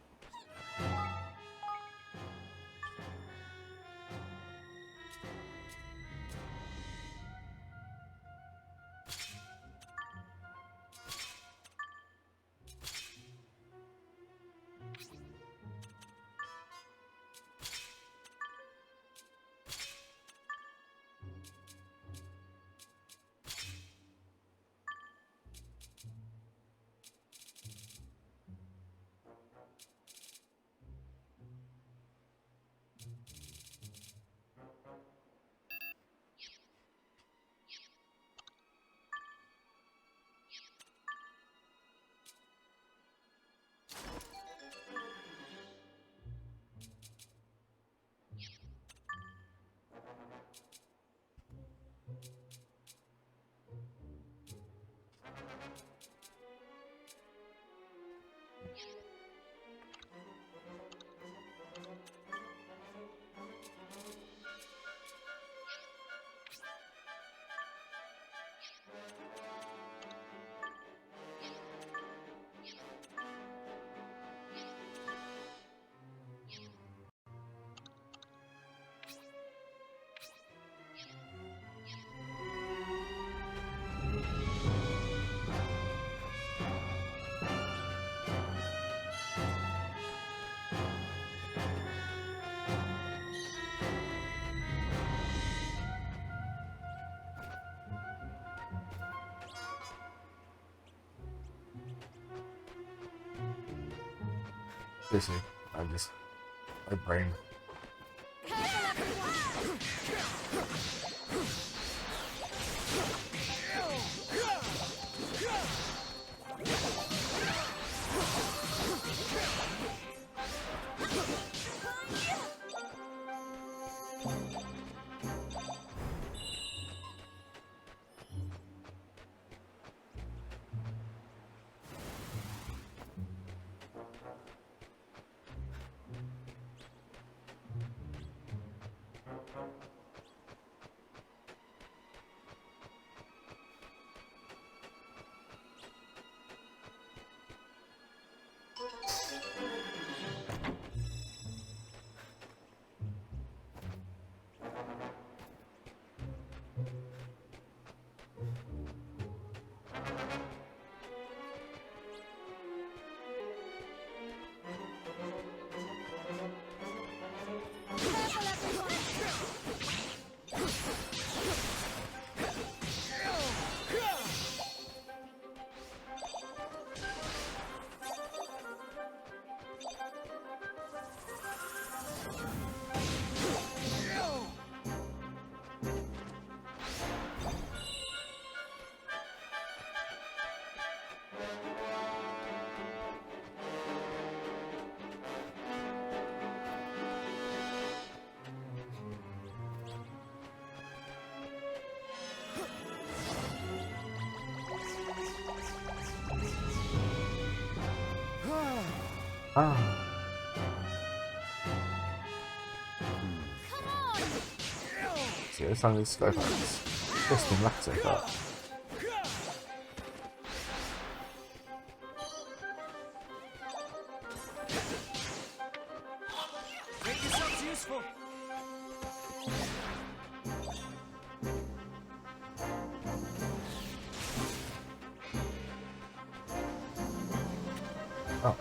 Listen, my brain. Ah. See, this time these scope hands. Just in left so far. Make yourselves useful. Oh.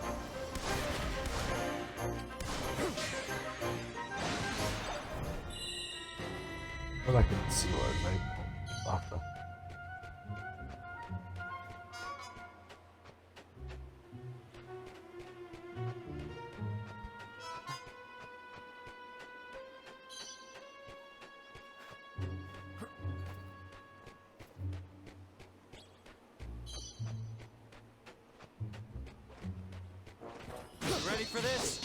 Well, I can see what it's made after. Ready for this?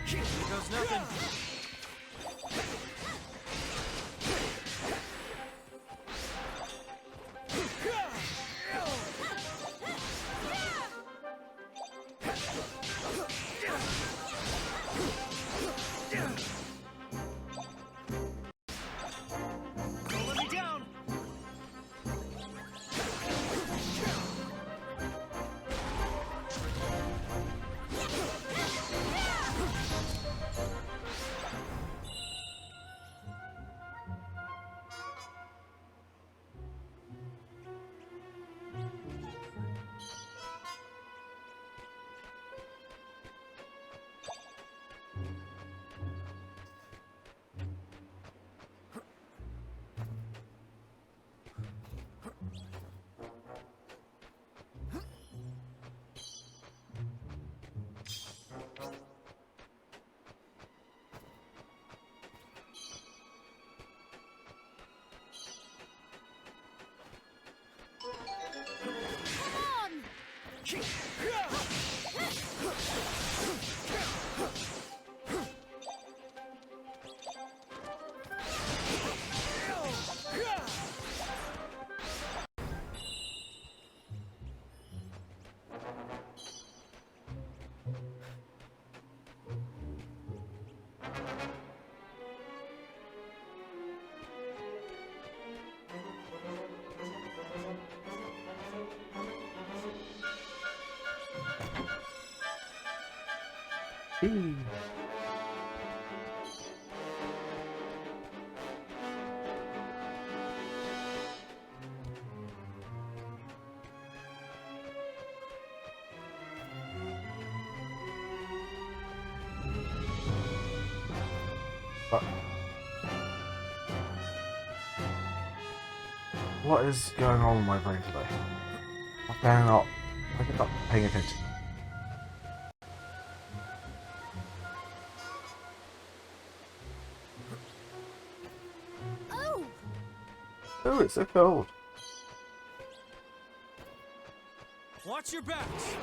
Here goes nothing. Don't let me down. What is going on with my brain today? I better not. I am not paying attention. Oh! Oh, it's so cold. Watch your backs.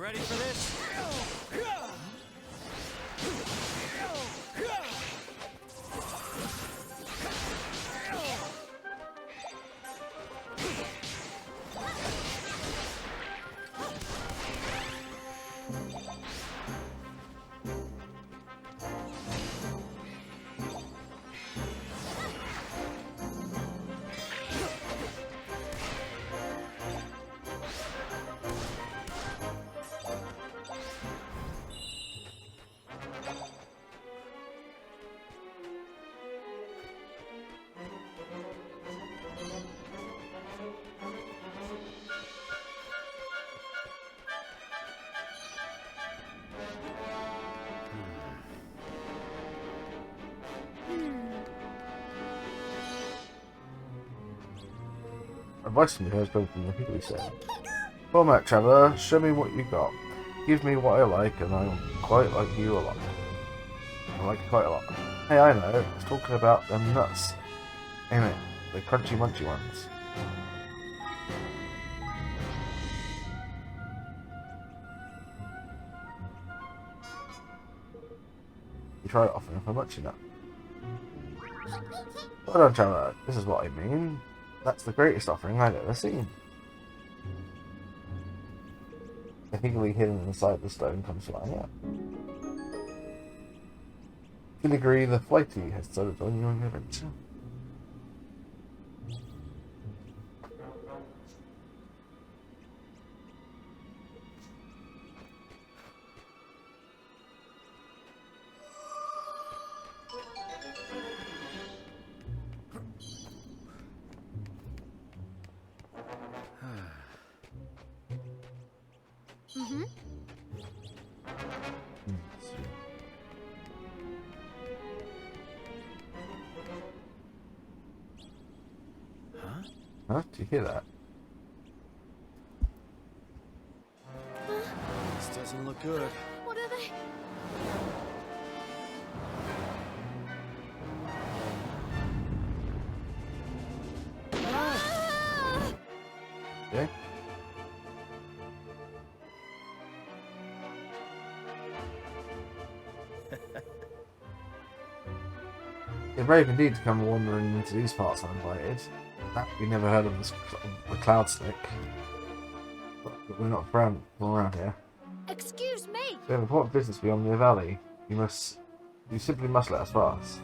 You ready for this? Advice from you has come from the people he said. Format traveller, show me what you got. Give me what I like, and I quite like you a lot. I like it quite a lot. Hey, I know, it's talking about them nuts. Ain't it? The crunchy munchy ones. You try it offering for munchy nut. Well done, traveller. This is what I mean. That's the greatest offering I've ever seen. Eagerly hidden inside the stone comes flying out. Filigree the Flighty has started on your adventure. Mm-hmm. Huh? Do you hear that? This doesn't look good. What are they? Ah! Yeah? You're brave indeed to come wandering into these parts uninvited. That we never heard of the cloud snake. But we're not from around here. Excuse me. We have important business beyond the valley. You simply must let us pass.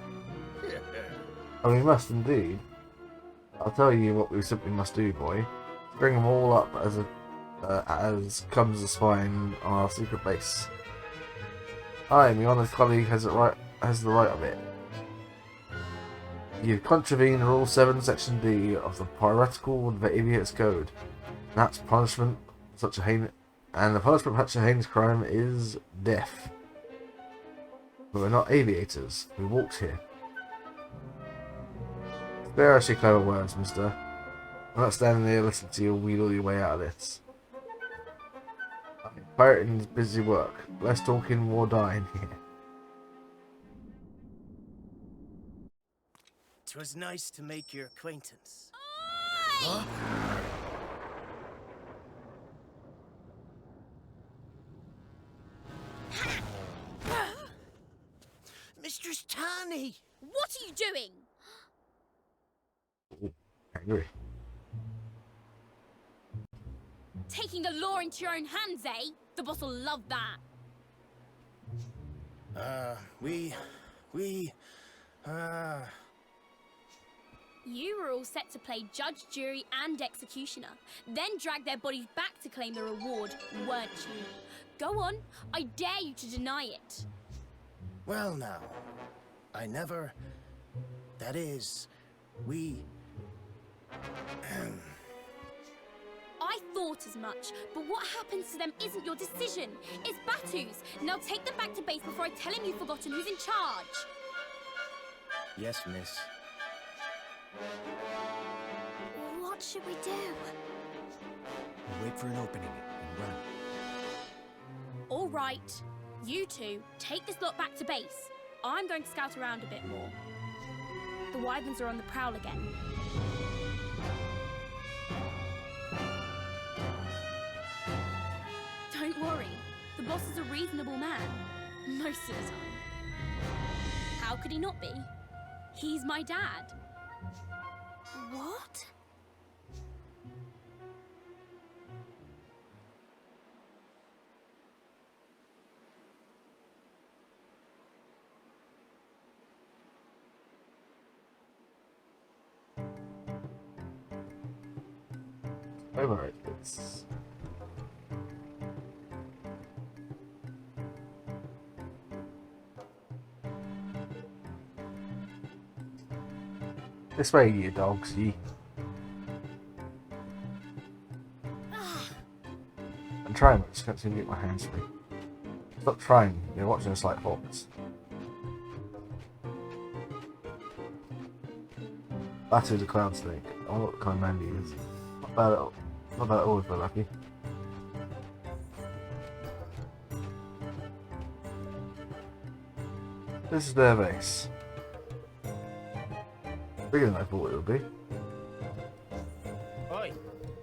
And we must indeed. I'll tell you what we simply must do, boy. Bring them all up as comes a spine on our secret base. I, my honoured colleague, has the right of it. You contravene Rule 7, Section D of the Piratical and Aviators Code. That's punishment such a heinous, and the punishment for such a heinous crime is death. But we're not aviators. We walked here. Spare us your clever words, mister. I'm not standing there listening to you wheedle your way out of this. Pirating is busy work. Less talking, more dying here. 'Twas nice to make your acquaintance. Huh? Mistress Tani! What are you doing? Ooh, angry. Taking the law into your own hands, eh? The boss will love that. You were all set to play judge, jury, and executioner, then drag their bodies back to claim the reward, weren't you? Go on, I dare you to deny it. Well now, I never... That is, we... I thought as much, but what happens to them isn't your decision. It's Batu's. Now take them back to base before I tell him you've forgotten who's in charge. Yes, miss. What should we do? We'll wait for an opening and run. All right. You two, take this lot back to base. I'm going to scout around a bit more. The wyverns are on the prowl again. Don't worry. boss is a reasonable man. Most of the time. How could he not be? He's my dad. What? Alright, it's... This way, you dogs, ye. I'm trying, but just can't seem to get my hands free. Stop trying, you're watching us like hawks. That is a cloud snake. I wonder what kind of man he is. Not bad at all. Not bad at all if we're lucky. This is their base. Bigger than I thought it would be. Oi.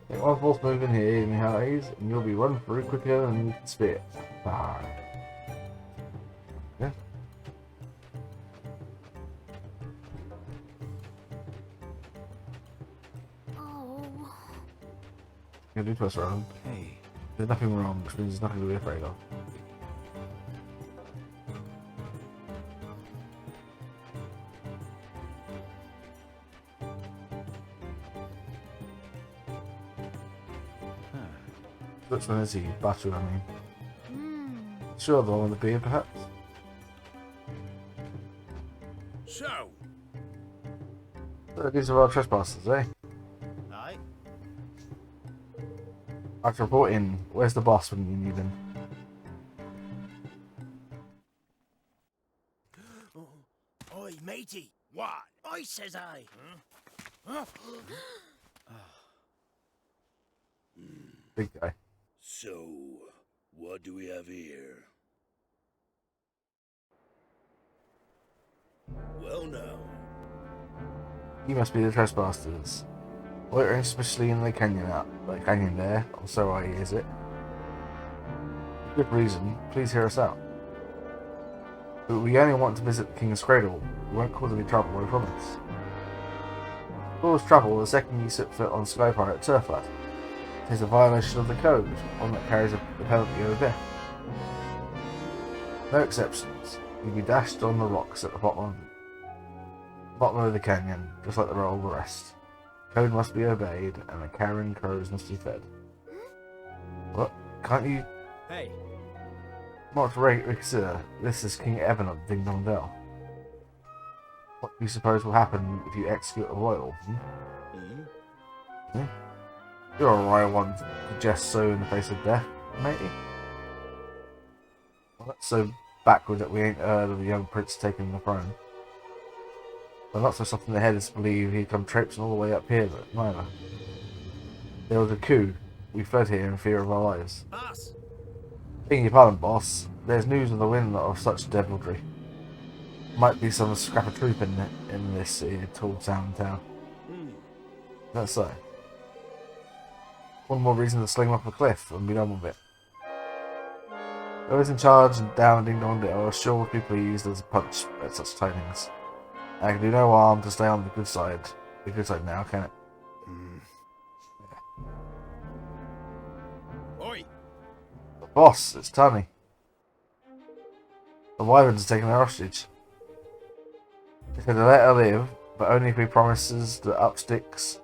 Get one false move in here, in the highs, and you'll be run through quicker than you can spit. Ah. Yeah. Oh. You're gonna do to us wrong. Hey. There's nothing wrong, which means there's nothing to be afraid of. Which one is he? Batu, I mean. Sure, the one with the beard, perhaps? So, These are our trespassers, eh? aye. I have to report in. Where's the boss when you need him? Oi, matey. What? I says I. Huh? Big guy. So, what do we have here? Well now. You must be the trespassers. Loitering especially in the canyon there, or so I is it. Good reason, please hear us out. But we only want to visit the King's Cradle. We won't cause any trouble, I promise. Cause trouble the second you set foot on Sky Pirate Turflat. It is a violation of the code, one that carries the penalty of death. No exceptions. You'll be dashed on the rocks at the bottom of the canyon, just like all the rest. Code must be obeyed, and the carrion crows must be fed. What? Can't you? Hey. Not right, sir. This is King Revenant of Ding Dong Dell. What do you suppose will happen if you execute a royal? You're a royal one to jest so in the face of death, matey. Well, that's so backward that we ain't heard of the young prince taking the throne. But not so soft in the head as to believe he'd come traipsing all the way up here, but neither. There was a coup. We fled here in fear of our lives. Boss. Begging your pardon, boss. There's news on the wind of such deviltry. Might be some scrap of troop in this here tall town. That's so. One more reason to sling him off a cliff and be done with it. Whoever's in charge and down Ding Dong Dell are sure to be pleased as a punch at such tidings. I can do no harm to stay on the good side. The good side now, can it? Oi. The boss, it's Tunny. The wyverns are taking her hostage. They said to let her live, but only if he promises to up sticks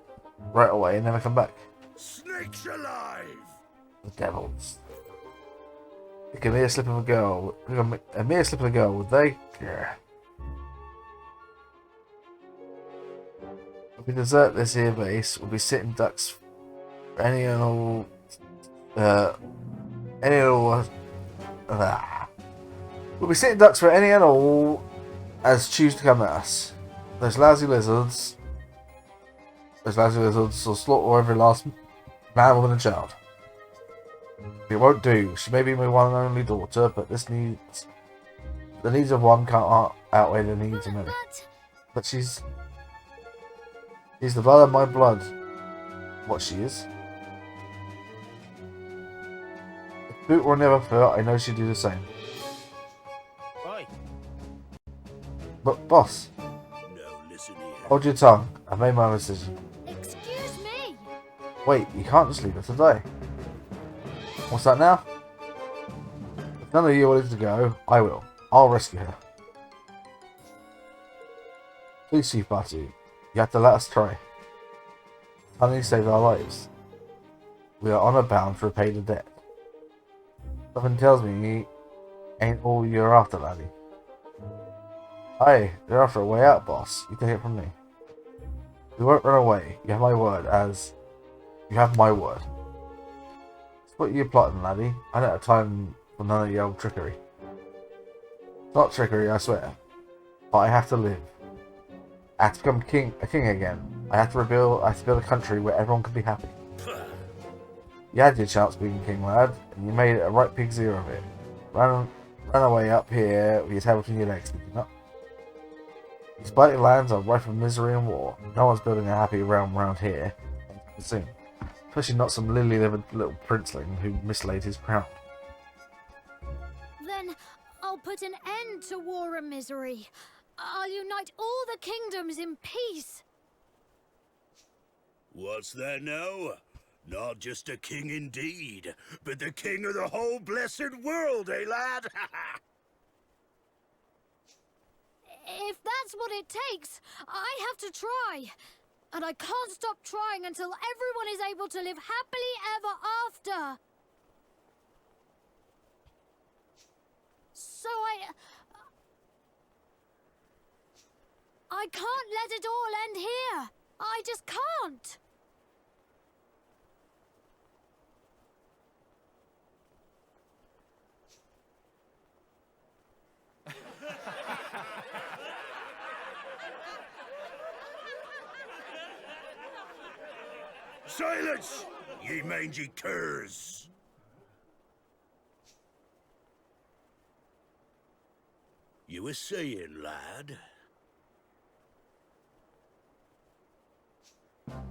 right away and never come back. Snakes alive! The devils. Think a mere slip of a girl. A mere slip of a girl, would they? Yeah. If we desert this here base, we'll be sitting ducks for any and all. We'll be sitting ducks for any and all as choose to come at us. Those lousy lizards will slaughter every last man, woman, and child. It won't do. She may be my one and only daughter, but the needs of one can't outweigh the needs of many. But she's the blood of my blood. What she is. boot or never foot, I know she'd do the same. Oi. But, boss, Now listen here. hold your tongue. I've made my decision. Excuse me! Wait, you can't just leave her to die. What's that now? If none of you wanted to go, I will. I'll rescue her. Please, Chief Batu, you have to let us try. Honey saved our lives. We are honor bound to repay the debt. Something tells me you ain't all you're after, laddie. Aye, you're after a way out, boss. You take it from me. We won't run away. You have my word You have my word. It's what you're plotting, laddie. I don't have time for none of your old trickery. It's not trickery, I swear. But I have to live. I have to become a king again. I have to build a country where everyone can be happy. You had your chance being king, lad, and you made it a right pig's ear of it. Run away up here with your tail between your legs, sticking up. These blighted lands are rife with misery and war. No one's building a happy realm around here. Soon. Especially not some lily-livered little princeling who mislaid his crown. Then I'll put an end to war and misery. I'll unite all the kingdoms in peace. What's that now? Not just a king indeed, but the king of the whole blessed world, eh, lad? If that's what it takes, I have to try. And I can't stop trying until everyone is able to live happily ever after. So I can't let it all end here. I just can't. Silence, ye mangy curs! You were saying, lad?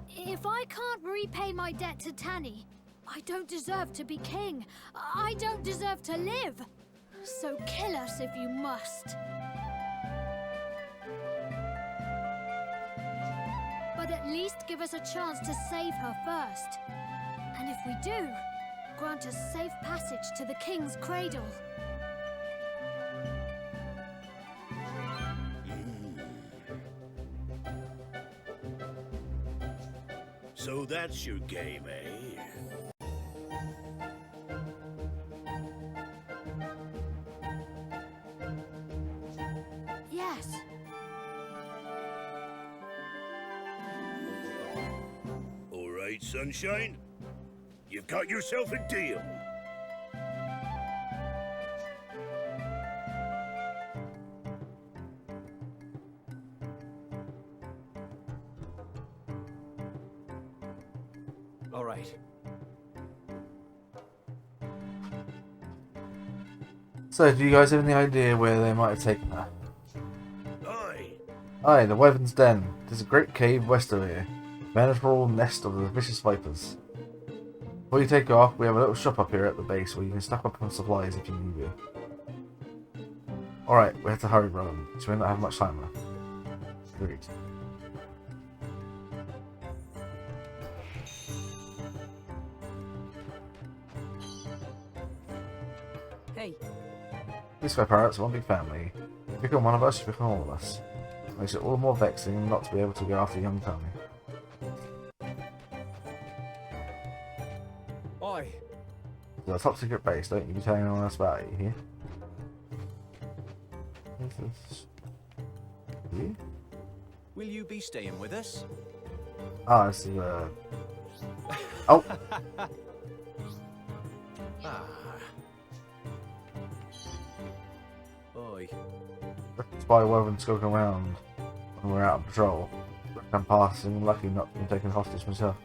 If I can't repay my debt to Tanny, I don't deserve to be king. I don't deserve to live. So kill us if you must. But at least give us a chance to save her first. And if we do, grant us safe passage to the king's cradle. So that's your game, eh? Yes. All right, Sunshine. You've got yourself a deal. All right. So, do you guys have any idea where they might have taken her? Aye. Aye, the Wyvern's Den. There's a great cave west of here. Venerable nest of the vicious vipers. Before you take off, we have a little shop up here at the base where you can stock up on supplies if you need to. Alright, we have to hurry, brother, so we don't have much time left. Agreed. Hey. These five pirates are one big family. If you become one of us, you become all of us. It makes it all the more vexing not to be able to go after young Tommy. Oi. It's a top secret base, don't you be telling anyone else about it, you hear? You? Will you be staying with us? Ah, this is oh! Ah. Oi. That's why Wyvern's going around when we're out on patrol. I'm passing, lucky not being taken hostage myself.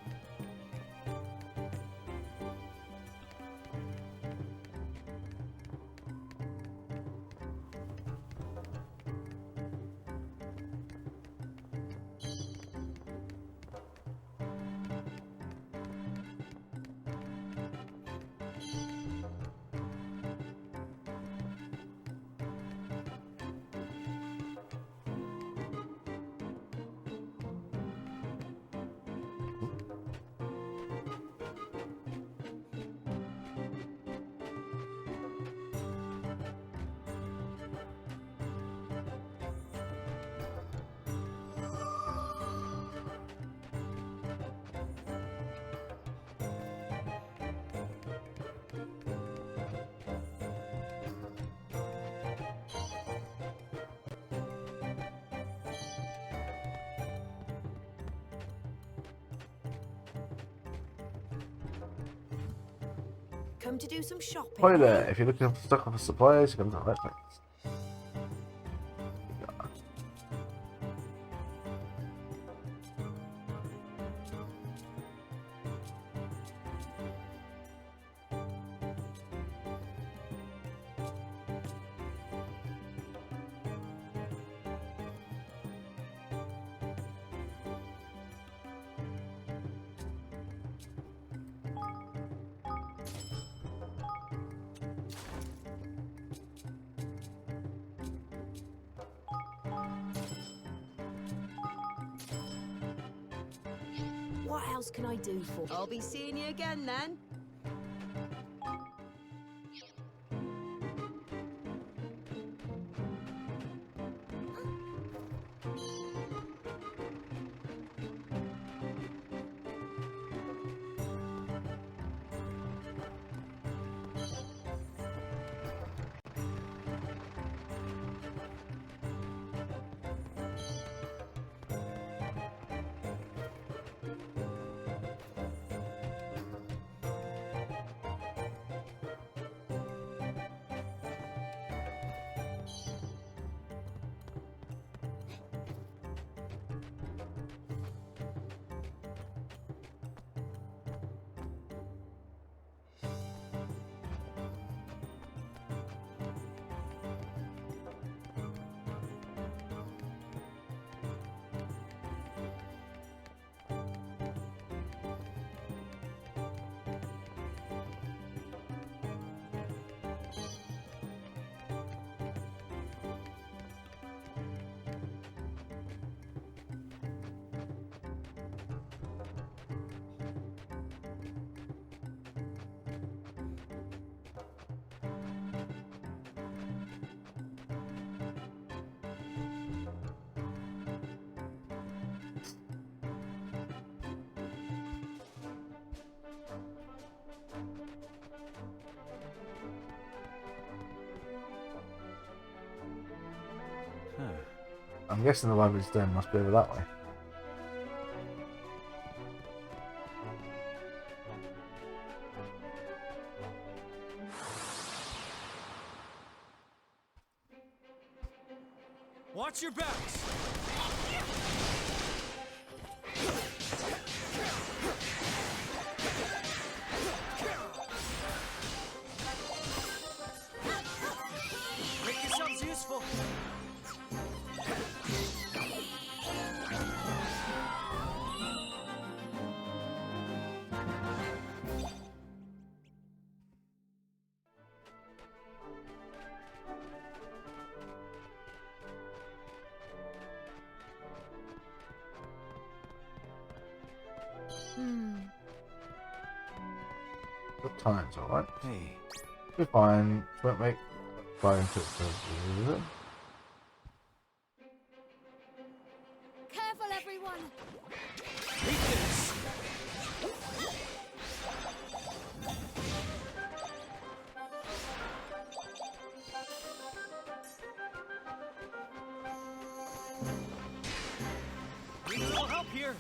Come to do some shopping? Hi there, if you're looking for stock of supplies, you come to the right place. What else can I do for you? I'll be seeing you again then. I'm guessing the library's den must be over that way. Watch your backs! Make yourselves useful! Good times, alright? Hey. Be fine. Won't make fine to it. Careful, everyone! Read this! Need a little help here!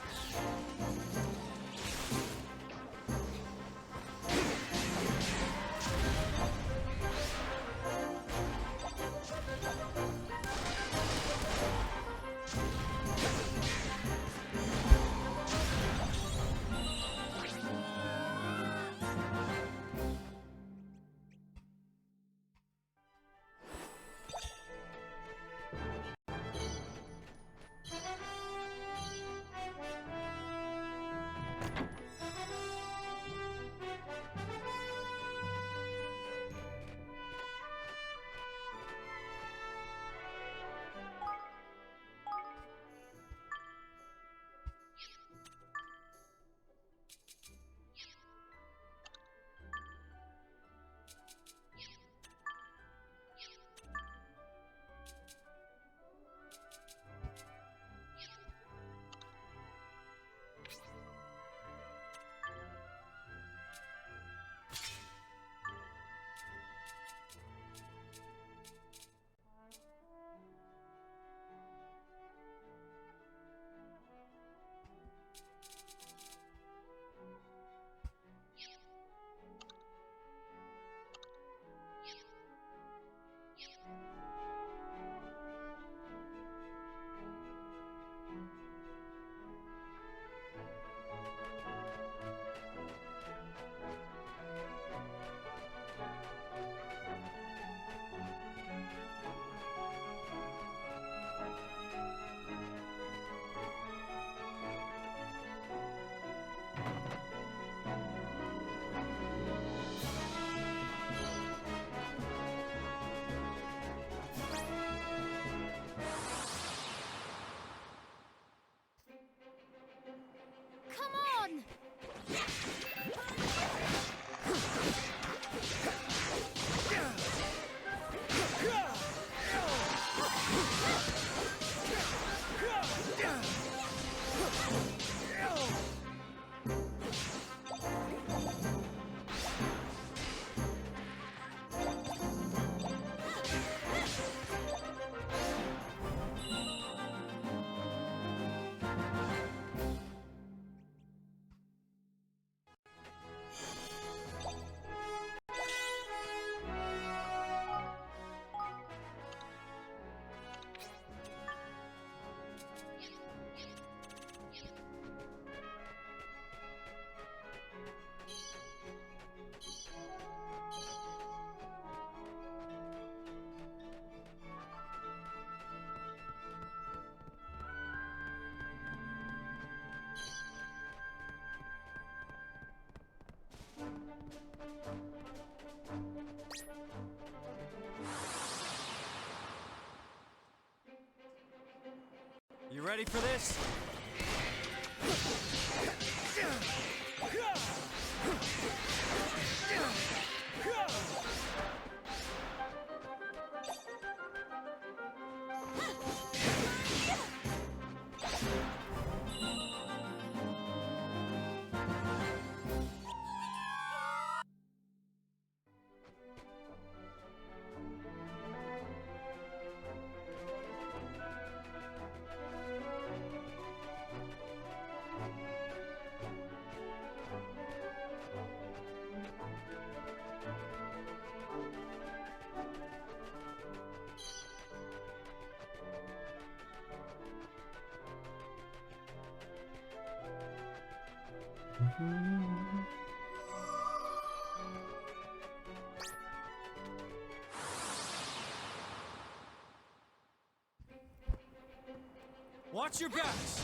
ready for this? Watch your backs!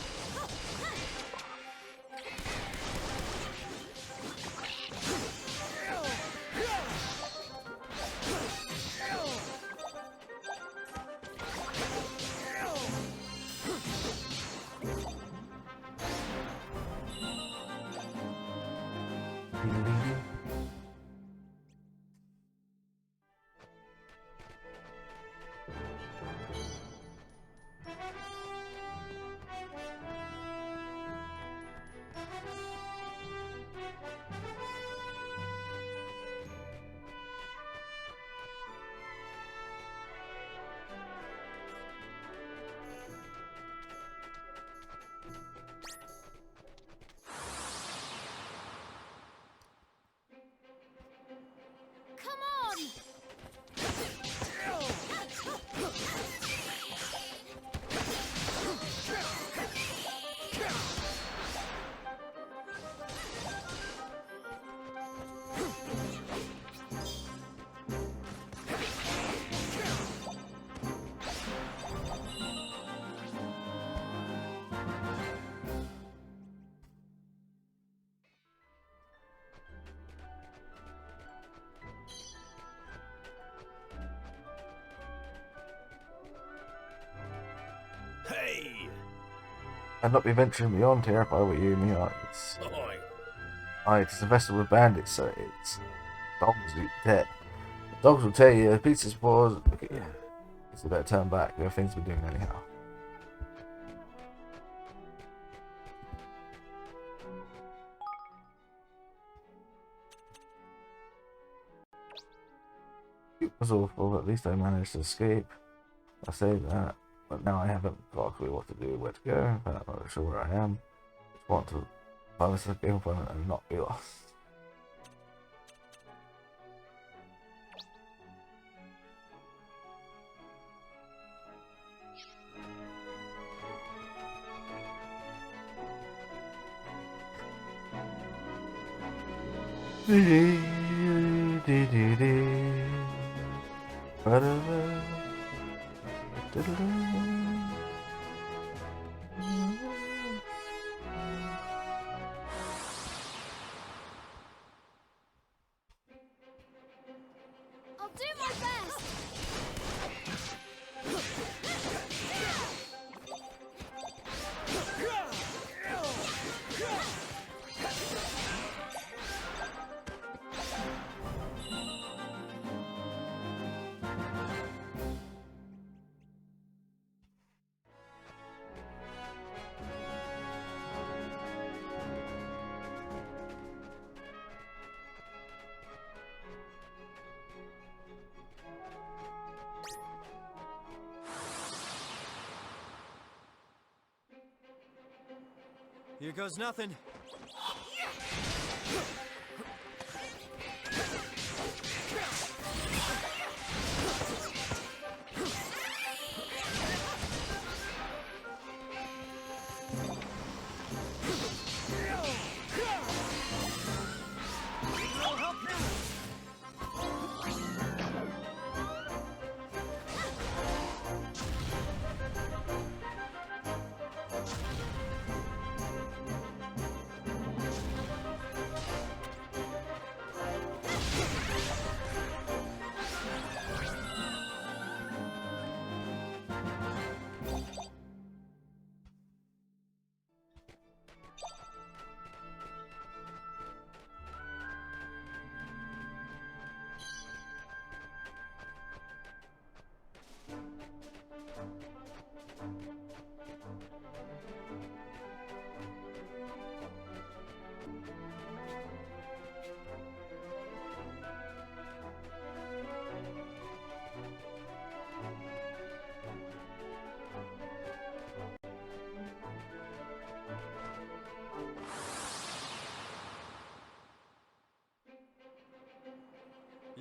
Hey! I'd not be venturing beyond here if I were you, me. It's a vessel with bandits, so it's dogs eat dead. Dogs will tell you, pieces paws. Okay, yeah. It's better turn back. There are things we're doing anyhow. It was awful, but at least I managed to escape. I say that, but now I haven't got a clue what to do, where to go. I'm not sure where I am. Just want to find myself and not be lost. I'll do my best. Here goes nothing.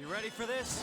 You ready for this?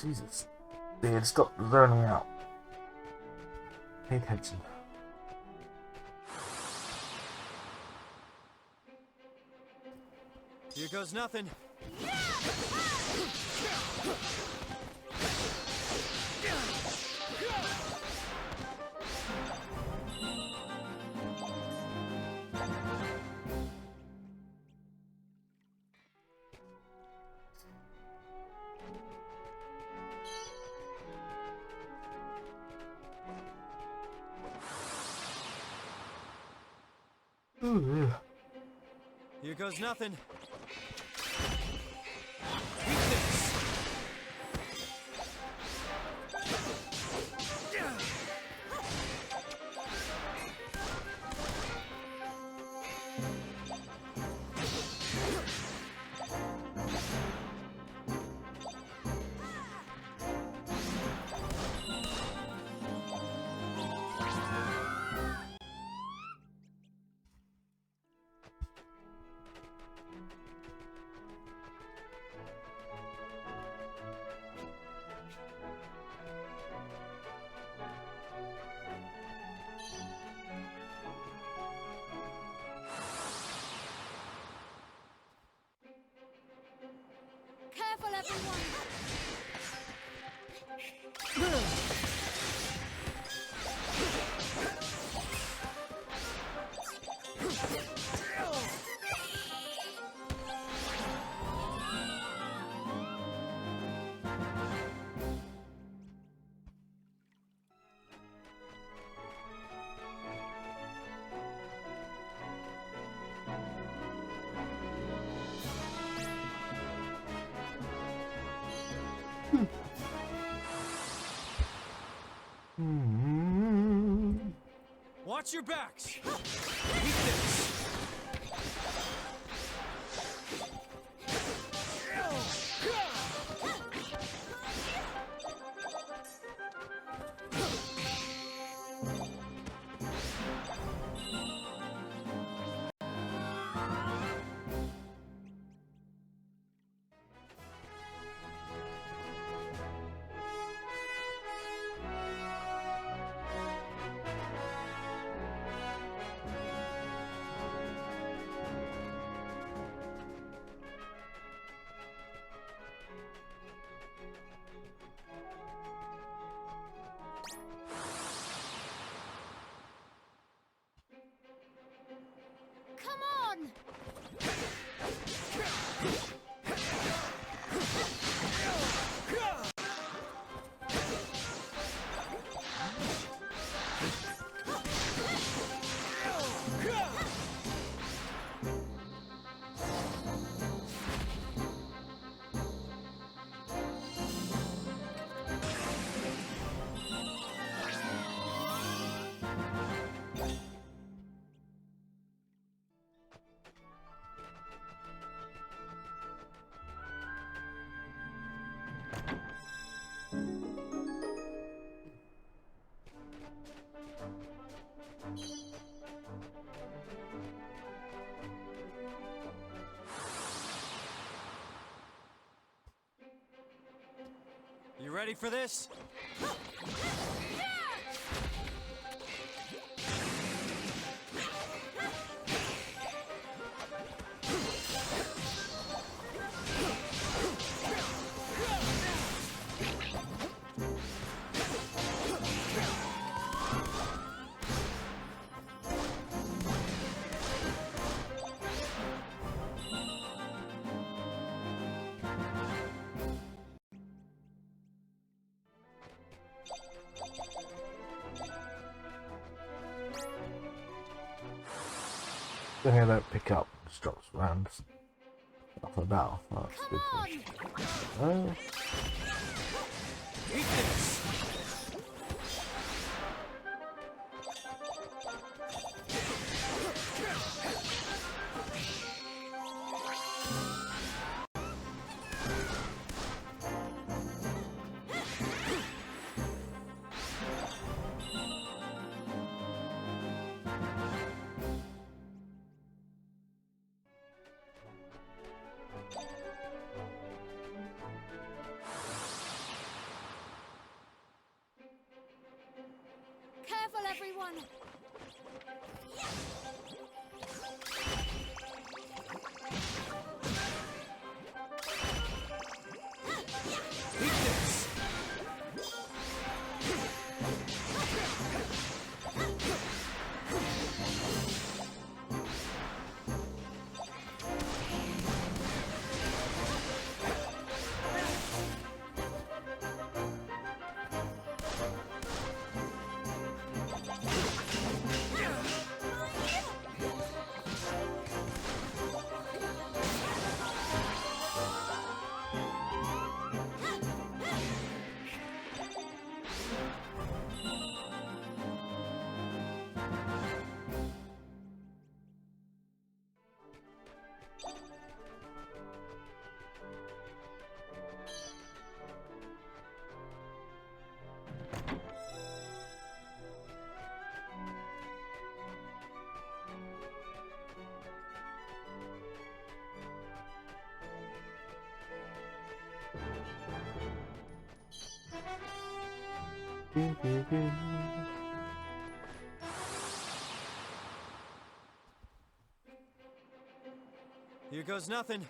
Jesus. They had stopped zoning out. Pay attention. Here goes nothing. Ooh. Here goes nothing. Careful, everyone! Watch your backs! Eat this! ready for this? The thing I don't pick up just drops around off the battle. Oh, that's Come good. on! Oh. Eat this! Careful, everyone! Eat this! Here goes nothing.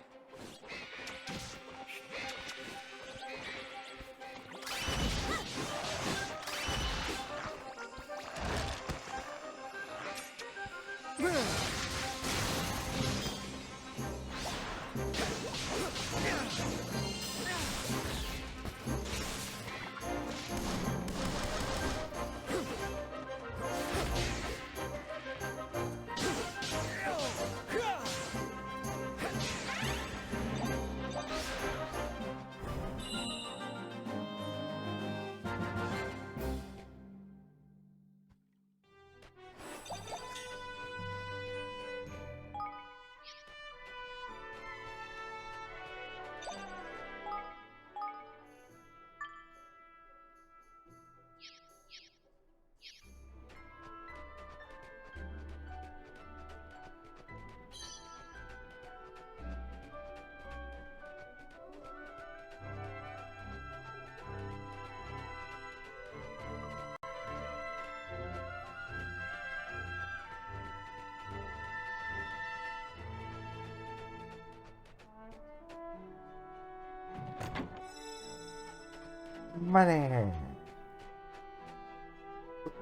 Money.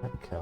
Okay.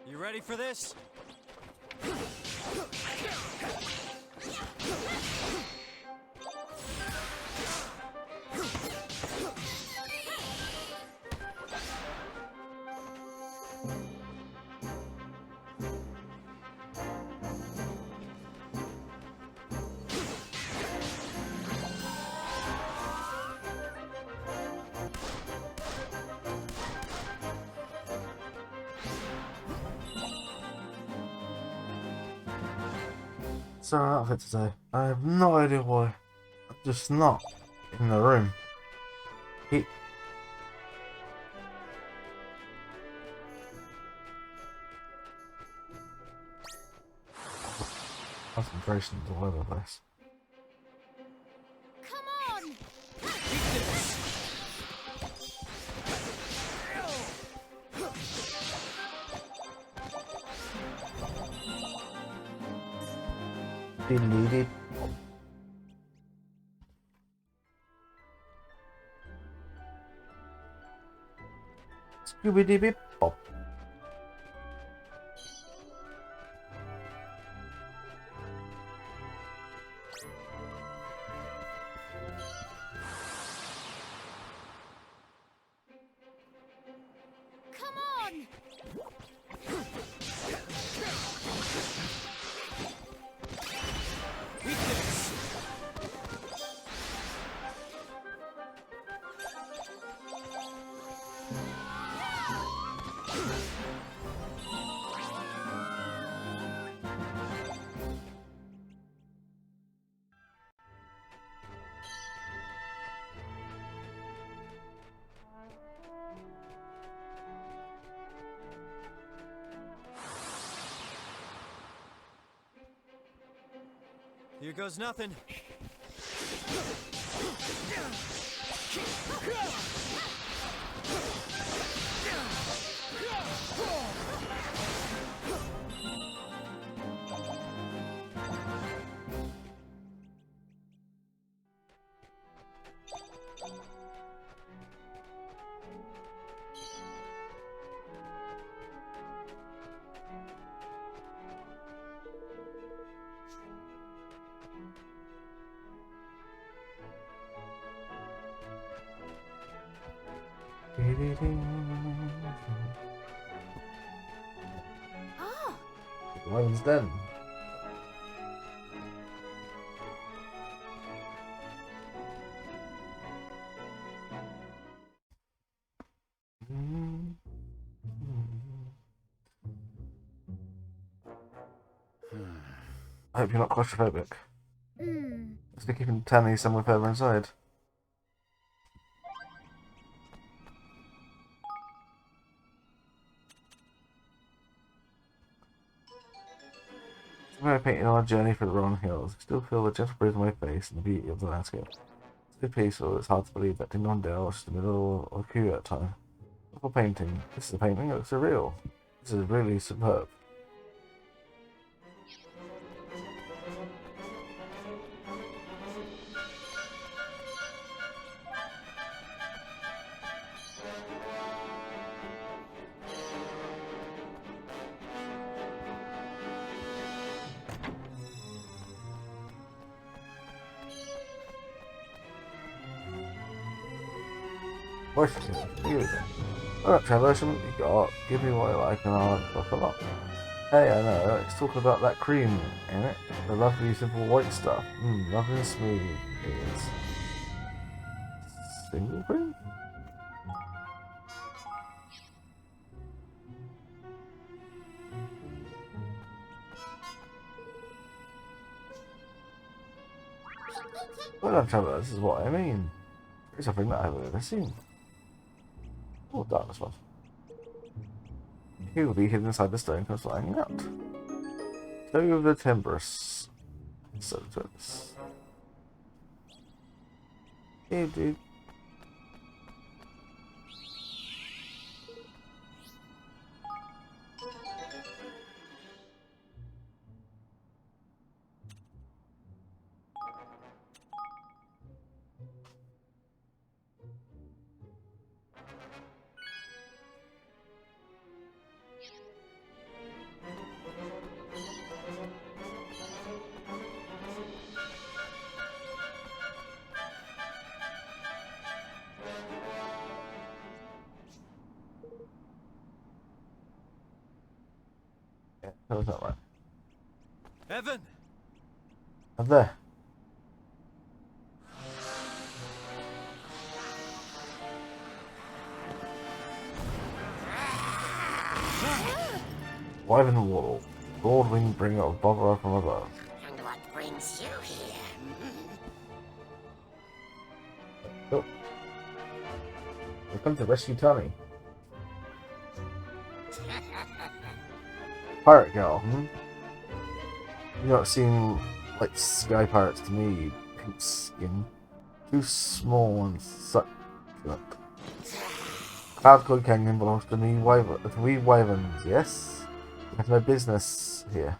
You ready for this? So outfit today. I have no idea why. I'm just not in the room. Concentration is all over the place. Come on! Deleted. Scooby Doo Bip Bop. Come on! Here goes nothing. Ah! The weapon's done. I hope you're not claustrophobic. Let's be keeping Tanny somewhere further inside. When I painted on our journey through the rolling hills, I still feel the gentle breeze on my face and the beauty of the landscape. It's so peaceful, it's hard to believe that Ding Dong Dell was just in the middle of a coup at that time. Look at painting. This is a painting, it looks surreal. This is really superb. Voice here we go. Alright, Trevor, what you got? Give me what you like and I'll look a lot. Hey, I know, let's talk about that cream, ain't it? The lovely, simple white stuff. Lovely and smooth it is. Single cream? Well done, Trevor, this is what I mean. There's something that I've never seen. Oh, darkness one. He will be hidden inside the stone comes flying out. Toe of the Timbrous. So this. Hey, dude. Yeah, that was not right. Evan! Up there. Wyvern Wall. Broad wing bring of bother from above. And what brings you here? Oh. We've come to rescue Tommy. Pirate girl, hmm? You don't seem like sky pirates to me, pink skin. Too small and succulent. Cloud Canyon belongs to me, wyverns, yes? I have no business here.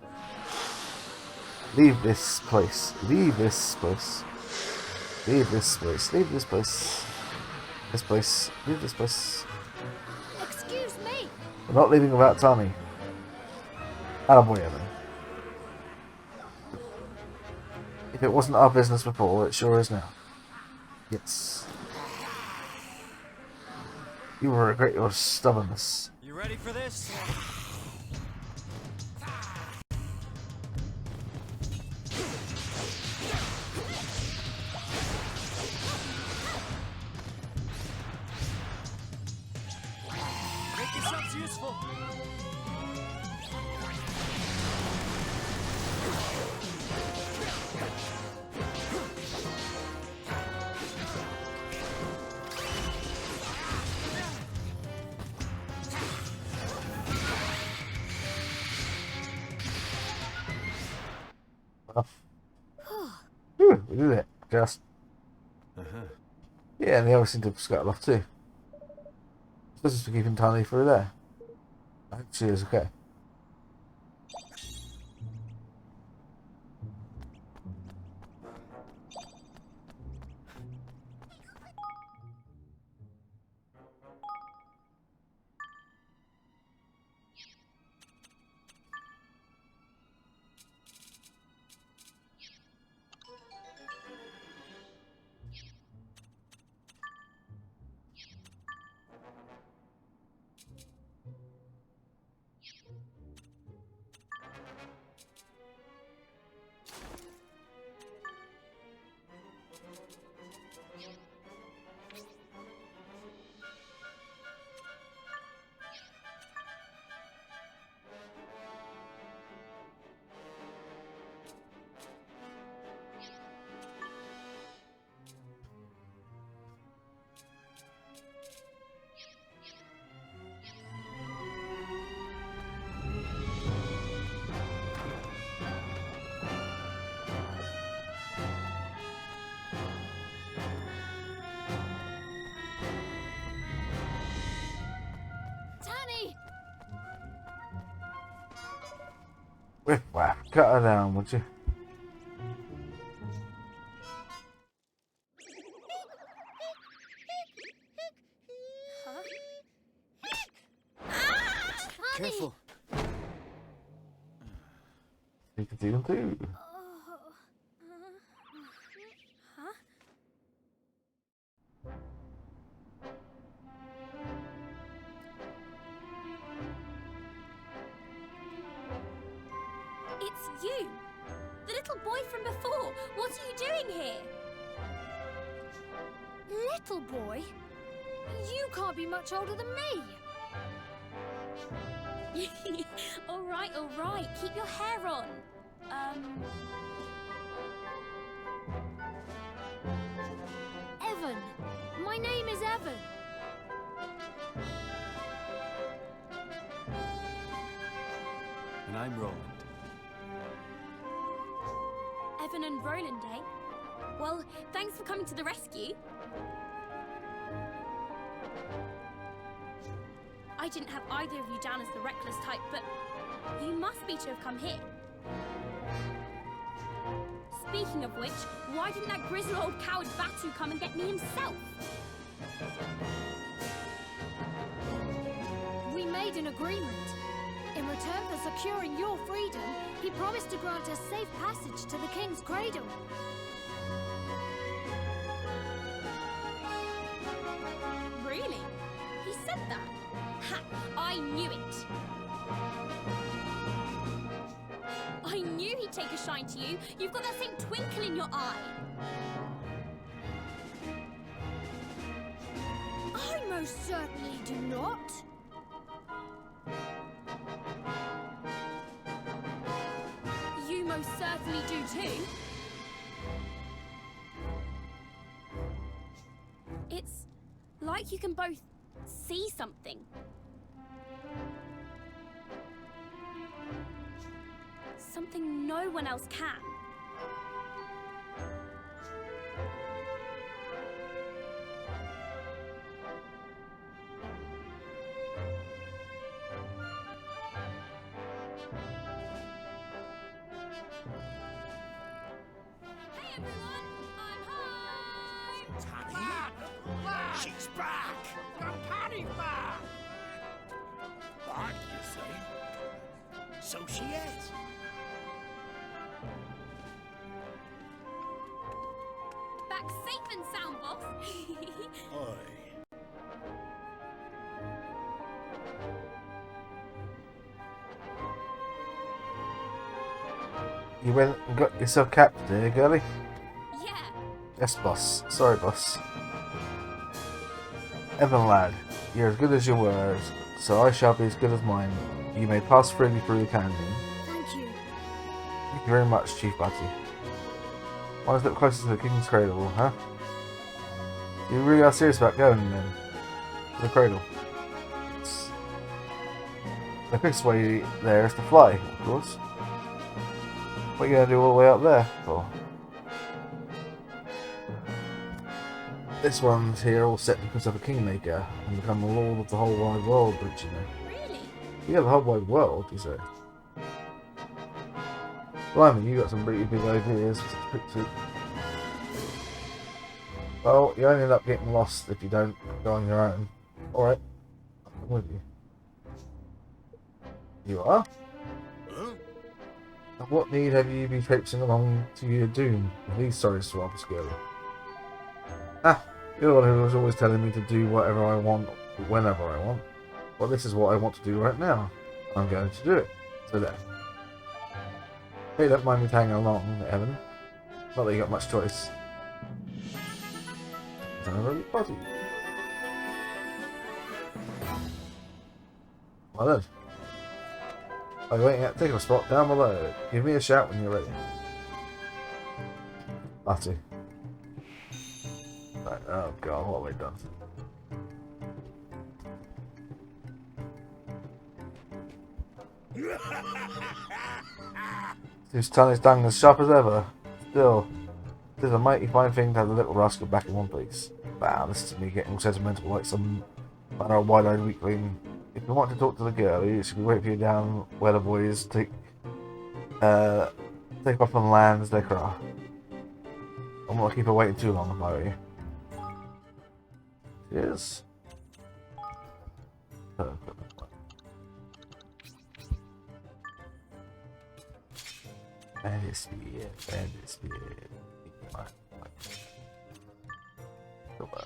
Leave this place. Leave this place. Leave this place. Leave this place. This place. Leave this place. Excuse me. We're not leaving without Tommy. Attaboy, Evan. If it wasn't our business before, it sure is now. Yes. You will regret your stubbornness. You ready for this? Make yourselves useful. Whew, we did it. Just. Yeah, and they always seem to have scuttled off too. This is for keeping Tiny through there. I hope she is okay. Whiff whack, cut her down, would you? Careful. You can see them too. Huh? It's you! The little boy from before! What are you doing here? Little boy? You can't be much older than me. Alright, alright. Keep your hair on. Evan, My name is Evan. And I'm Roland. Evan and Roland, eh? Well, thanks for coming to the rescue. I didn't have either of you down as the reckless type, but you must be to have come here. Speaking of which, why didn't that grizzled old coward Batu come and get me himself? We made an agreement. In return for securing your freedom, he promised to grant us safe passage to the King's Cradle. Really? He said that? Ha! I knew it! I knew he'd take a shine to you. You've got that same twinkle in your eye. I most certainly do not. You most certainly do too. It's like you can both see something. Something no one else can. Hey everyone, I'm home! Tanny? She's back! Tanny's back! Back, you say? So she is. Back safe and sound, boss. Oi. You went and got yourself captured, did you, girlie? Yeah. Yes, boss. Sorry, boss. Evan, lad, you're as good as your word, so I shall be as good as mine. You may pass freely through the canyon. Thank you. Thank you very much, Chief Batu. Why is it closer to the King's Cradle, huh? You really are serious about going then? To the cradle? The quickest way there is to fly, of course. What are you going to do all the way up there for? This one's here all set because of a kingmaker and become the lord of the whole wide world, don't you know? Really? Yeah, the whole wide world, you say? Blimey, you got some pretty big ideas. Well, you only end up getting lost if you don't go on your own. Alright, I'm with you. You are? Huh? And what need have you been traipsing along to your doom with these sorry swabs, girl? Ah, you're the one who was always telling me to do whatever I want, whenever I want. Well, this is what I want to do right now. I'm going to do it. So there. Hey, don't mind me tagging along, Evan. Not that you got much choice. It's an early party. Well then. Are you waiting at take a spot down below? Give me a shout when you're ready. Batu. Right, oh god, what have I done? His tongue is done as sharp as ever. Still, it is a mighty fine thing to have the little rascal back in one piece. Wow, this is me getting all sentimental like some manner of wide-eyed weakling. If you want to talk to the girl, you should wait for you down where the boys take off and land as they cry. I'm not keep her waiting too long, if I were you. Cheers. Bandit speed. Come on.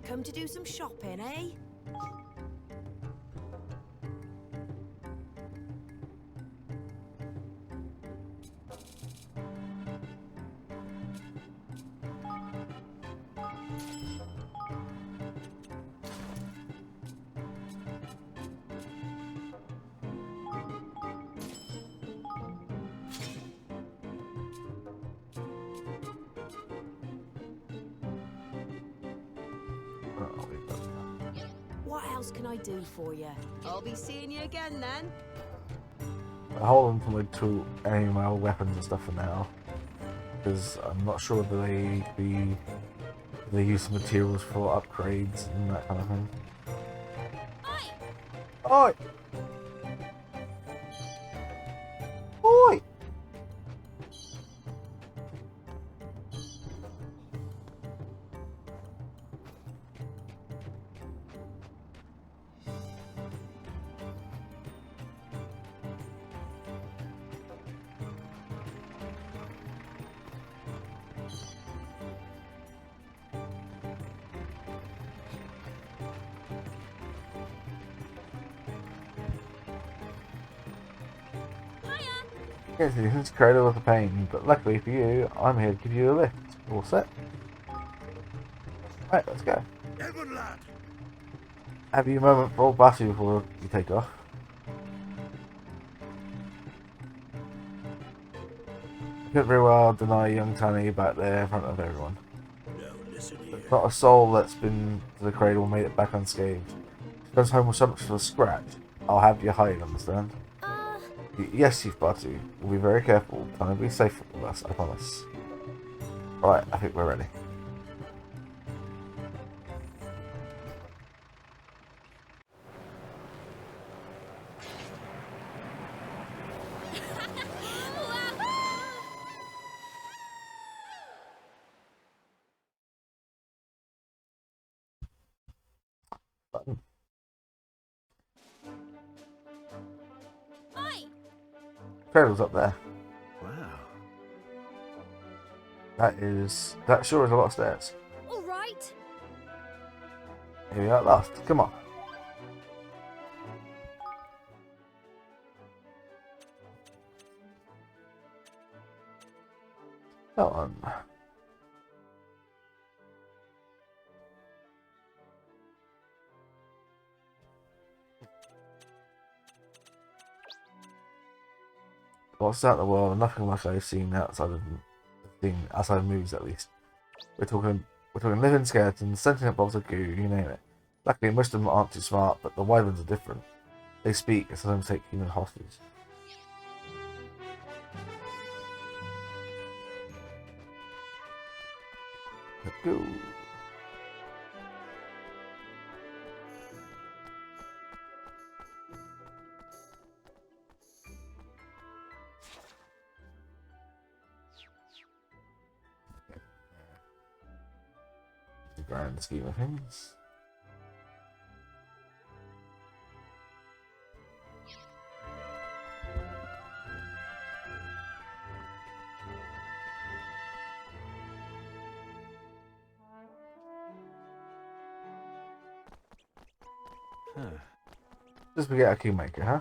Come to do some shopping, eh? What else can I do for you? I'll be seeing you again then. I hold on to my tool, any of my old weapons and stuff for now, because I'm not sure whether they use some materials for upgrades and that kind of thing. Oi! Oi! Yes, it's cradle with a pain, but luckily for you, I'm here to give you a lift. All set? Right, let's go. Evan, lad! Have you a moment for old Batty before you take off? I couldn't very well deny young Tanny back there in front of everyone. Now listen here. Not a soul that's been to the cradle made it back unscathed. She goes home with so much of a scratch. I'll have you hide, understand? Yes, Chief Batu. We'll be very careful. Try and be safe with us, I promise. Alright, I think we're ready. Button. Cradle's up there. Wow. That sure is a lot of stairs. All right. Here we are at last. Come on. Come on. What's out in the world? Nothing like I've seen outside of movies, at least. We're talking living skeletons, sentient blobs of goo, you name it. Luckily, most of them aren't too smart, but the wyverns are different. They speak and sometimes take human hostage. Let's go. The grand scheme of things. Just forget our kingmaker, huh?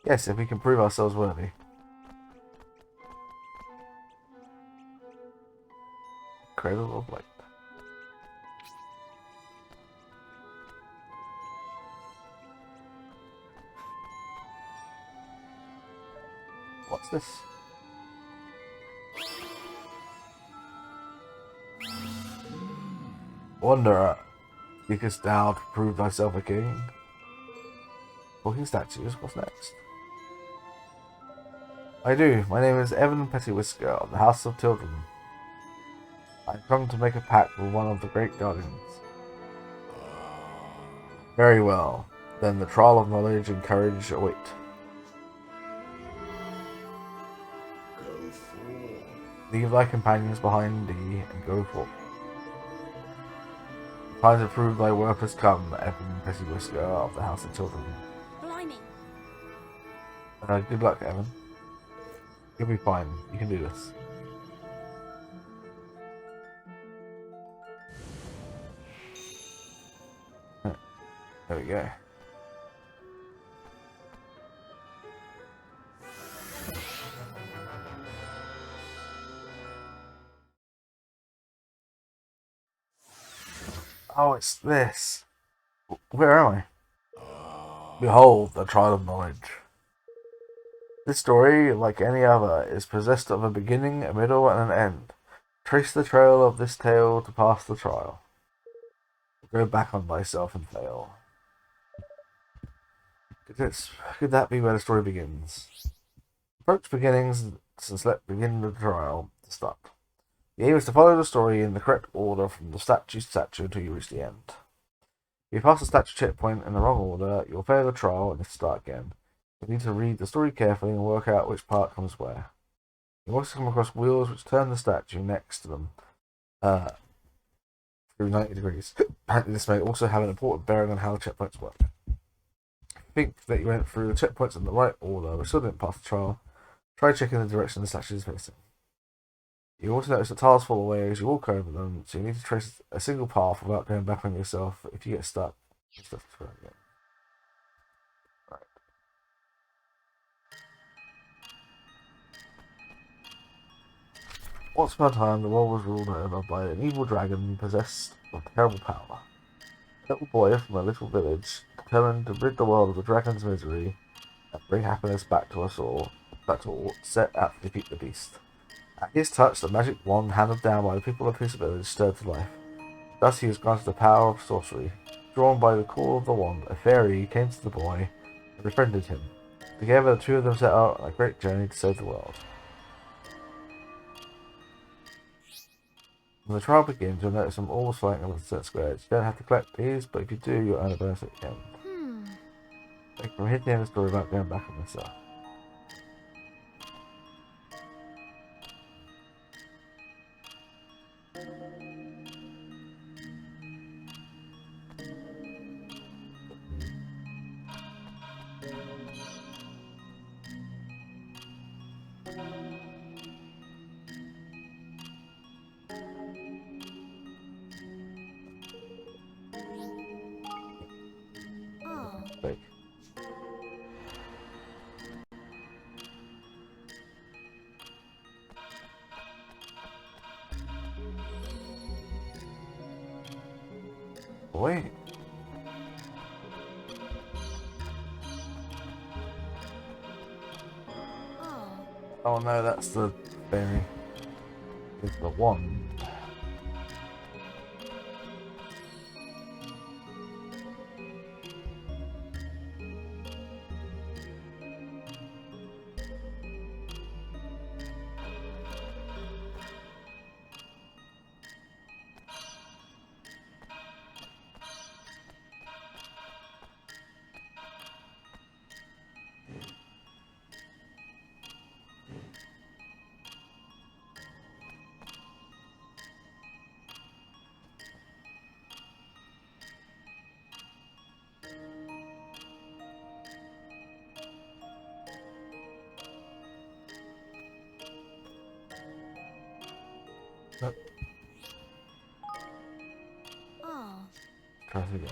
Yes, if we can prove ourselves worthy. Cradle of light. What's this? Wanderer, seekest thou to prove thyself a king? Walking statues, what's next? I do. My name is Evan Pettywhisker of the House of Children. I've come to make a pact with one of the great guardians. Very well. Then the trial of knowledge and courage await. Go forth. Leave thy companions behind thee and go forth. The time to prove thy worth has come, Evan Pettywhisker of the House of Children. Blimey. Good luck, Evan. You'll be fine. You can do this. we go. Oh, it's this. Where am I? Behold, the trial of knowledge. This story, like any other, is possessed of a beginning, a middle, and an end. Trace the trail of this tale to pass the trial. Go back on thyself and fail. Could that be where the story begins? Approach beginnings, since let begin the trial to start. The aim is to follow the story in the correct order from the statue to statue until you reach the end. If you pass the statue checkpoint in the wrong order, you'll fail the trial and have to start again. You need to read the story carefully and work out which part comes where. You also come across wheels which turn the statue next to them through 90 degrees. Apparently this may also have an important bearing on how the checkpoints work. If you think that you went through the checkpoints in the right order but still didn't pass the trial, try checking the direction the statue is facing. You also notice that tiles fall away as you walk over them, so you need to trace a single path without going back on yourself. If you get stuck, you're stuck again. Right. Once upon a time, the world was ruled over by an evil dragon possessed of terrible power. A little boy from a little village, determined to rid the world of the dragon's misery and bring happiness back to us all, set out to defeat the beast. At his touch, the magic wand handed down by the people of his village stirred to life. Thus he was granted the power of sorcery. Drawn by the call of the wand, a fairy came to the boy and befriended him. Together, the two of them set out on a great journey to save the world. When the trial begins, you'll notice some orbs flying over the set squares. You don't have to collect these, but if you do, you'll earn a bonus at the end. From here to the end of the story without going back on myself. Like, wait. Oh no, that's the fairy. It's the wand. Try it again.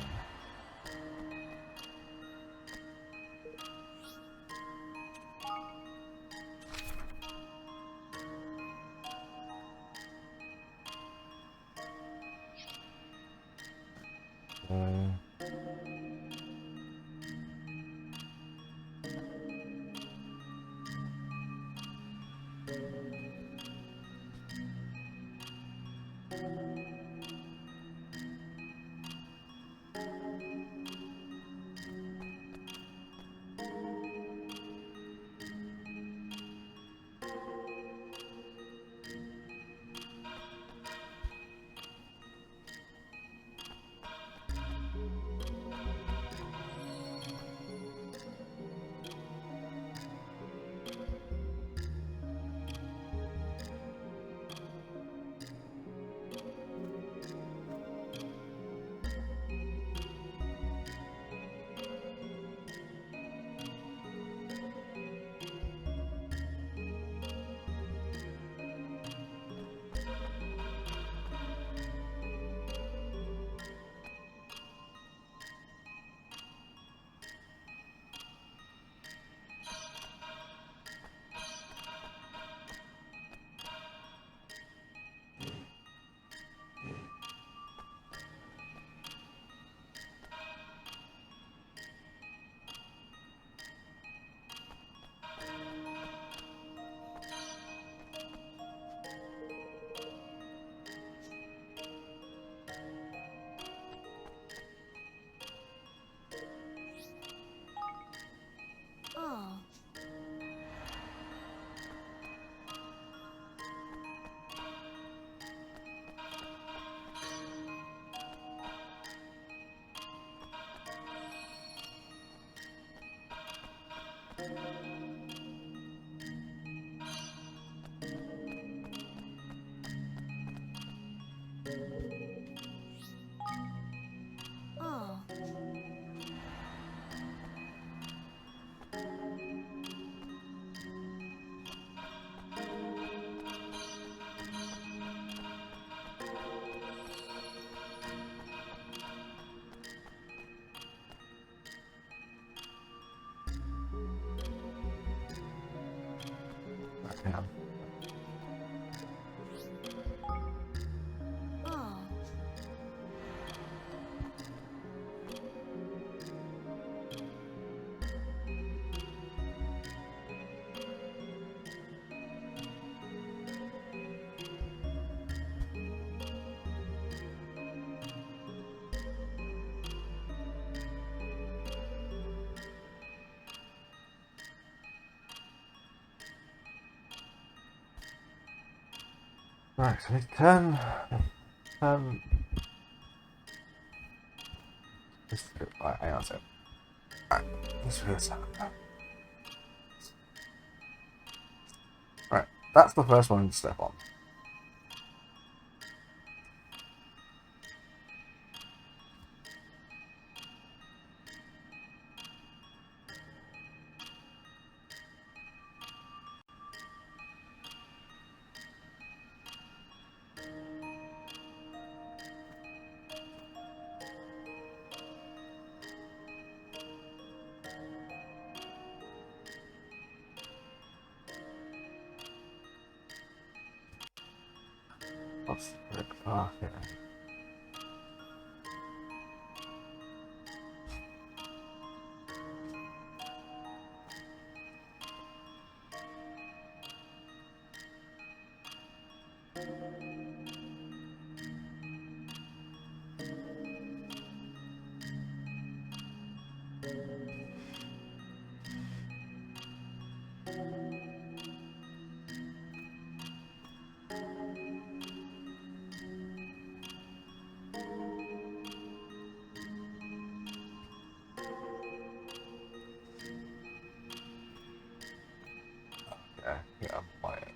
hang on. Oh. Right, so it's 10. Right, hang on a second. Right, let's do this. Right, that's the first one to step on. What's the brick path here? Okay, yeah, I'm playing.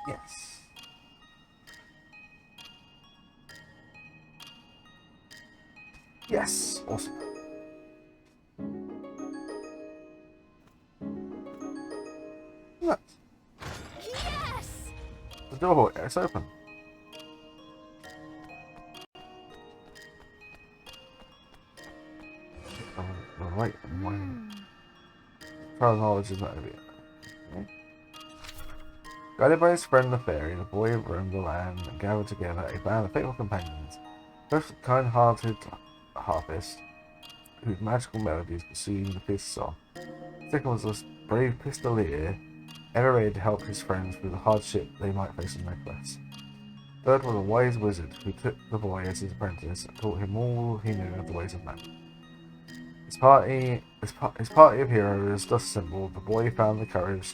Yes. Yes, awesome. Look, Yes! the door, it's open. Oh, wait, trial knowledge is not going to be it. Okay. Guided by his friend the fairy, the boy roamed the land and gathered together a band of faithful companions. First, the kind-hearted harpist, whose magical melodies could sing the fierce song. Second was a brave pistolier, ever ready to help his friends through the hardship they might face on their quest. Third was a wise wizard, who took the boy as his apprentice and taught him all he knew of the ways of man. His party of heroes thus assembled, the boy found the courage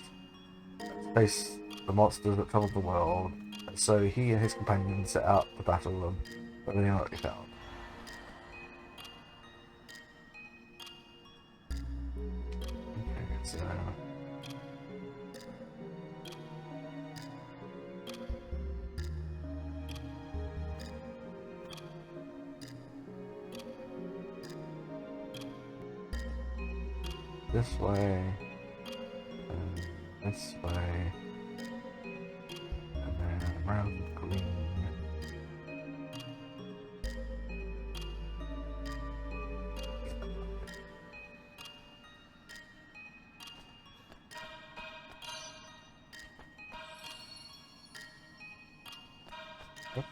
to face the monsters that troubled the world, and so he and his companions set out to battle them, but they are not to be found. Okay, so this way, and this way, and then around green. Oops.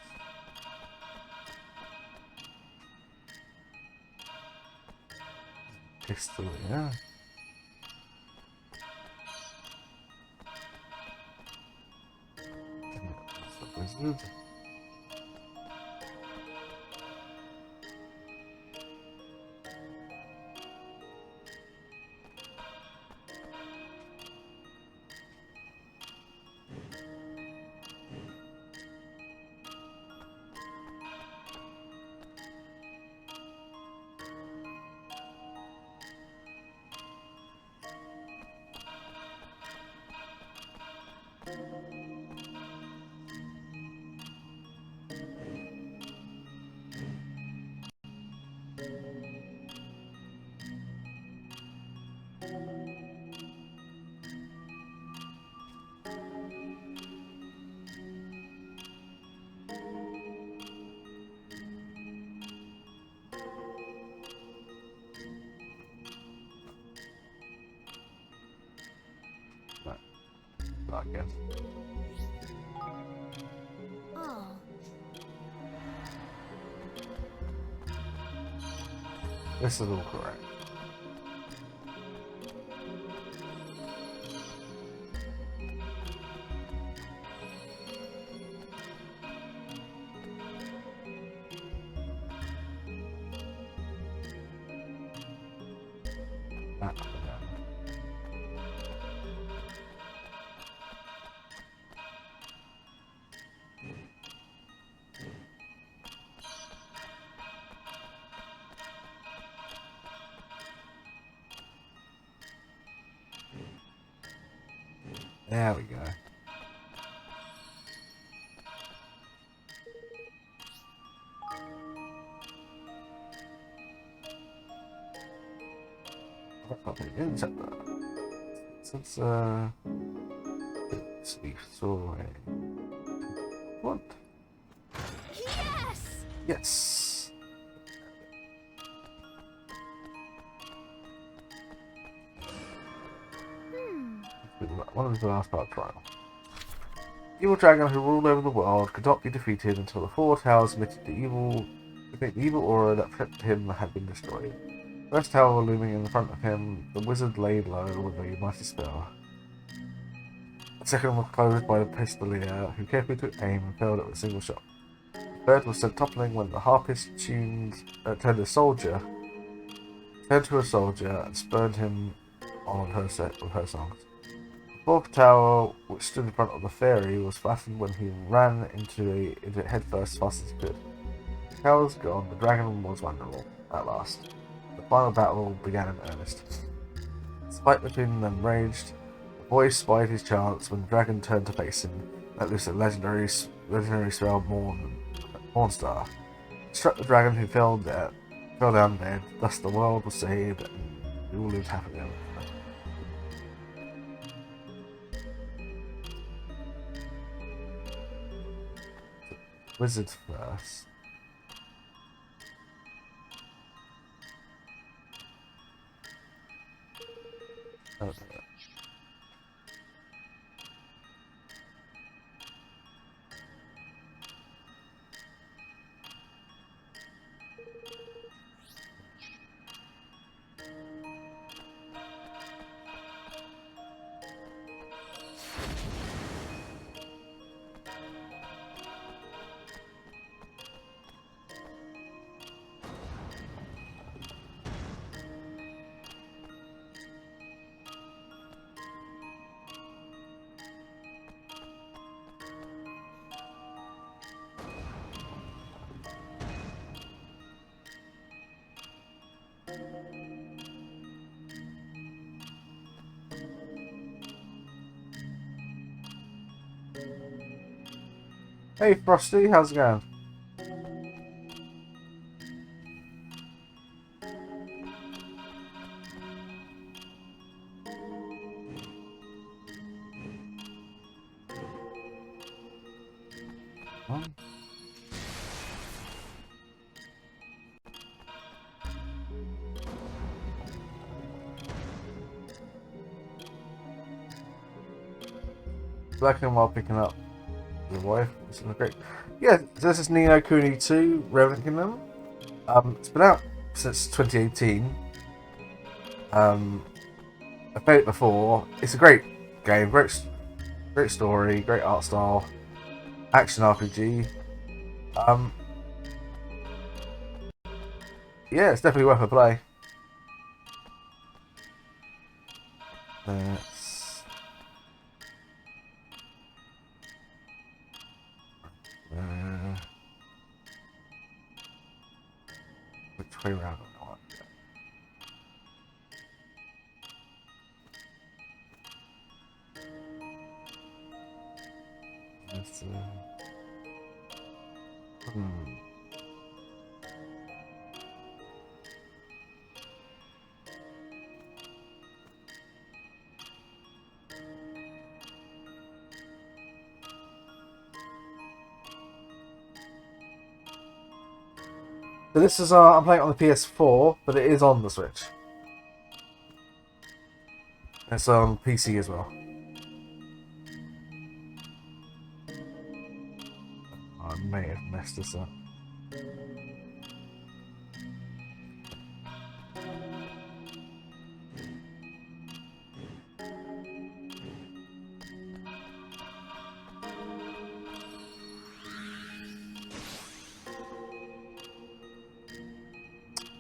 Pistol, yeah. That's the wizard. again. Oh. This is all correct. There we go. Since sleep story. What? Yes! Yes. One of the last part trial. The evil dragon who ruled over the world could not be defeated until the four towers admitted the evil aura that protected him had been destroyed. The first tower looming in front of him, the wizard laid low with a mighty spell. The second was closed by the pistolier, who carefully took aim and failed it with a single shot. The third was sent toppling when the harpist turned to a soldier and spurned him on her set with her songs. The fourth tower, which stood in front of the fairy, was flattened when he ran into it headfirst as fast as he could. The tower was gone, the dragon was vulnerable, at last. The final battle began in earnest. The fight between them raged. The boy spied his chance when the dragon turned to face him, let loose a legendary spell Mornstar. It struck the dragon, who fell down dead. Thus the world was saved and we all lived happily ever after. Wizard first. Okay. Hey Frosty, how's it going? Huh? Blacking while picking up your wife. This is great. Yeah, so this is Kuni II, Revenant Kingdom. It's been out since 2018. I played it before. It's a great game, great story, great art style, action RPG. Yeah, it's definitely worth a play. Which way around? So this is I'm playing it on the PS4, but it is on the Switch. It's on PC as well. I may have messed this up.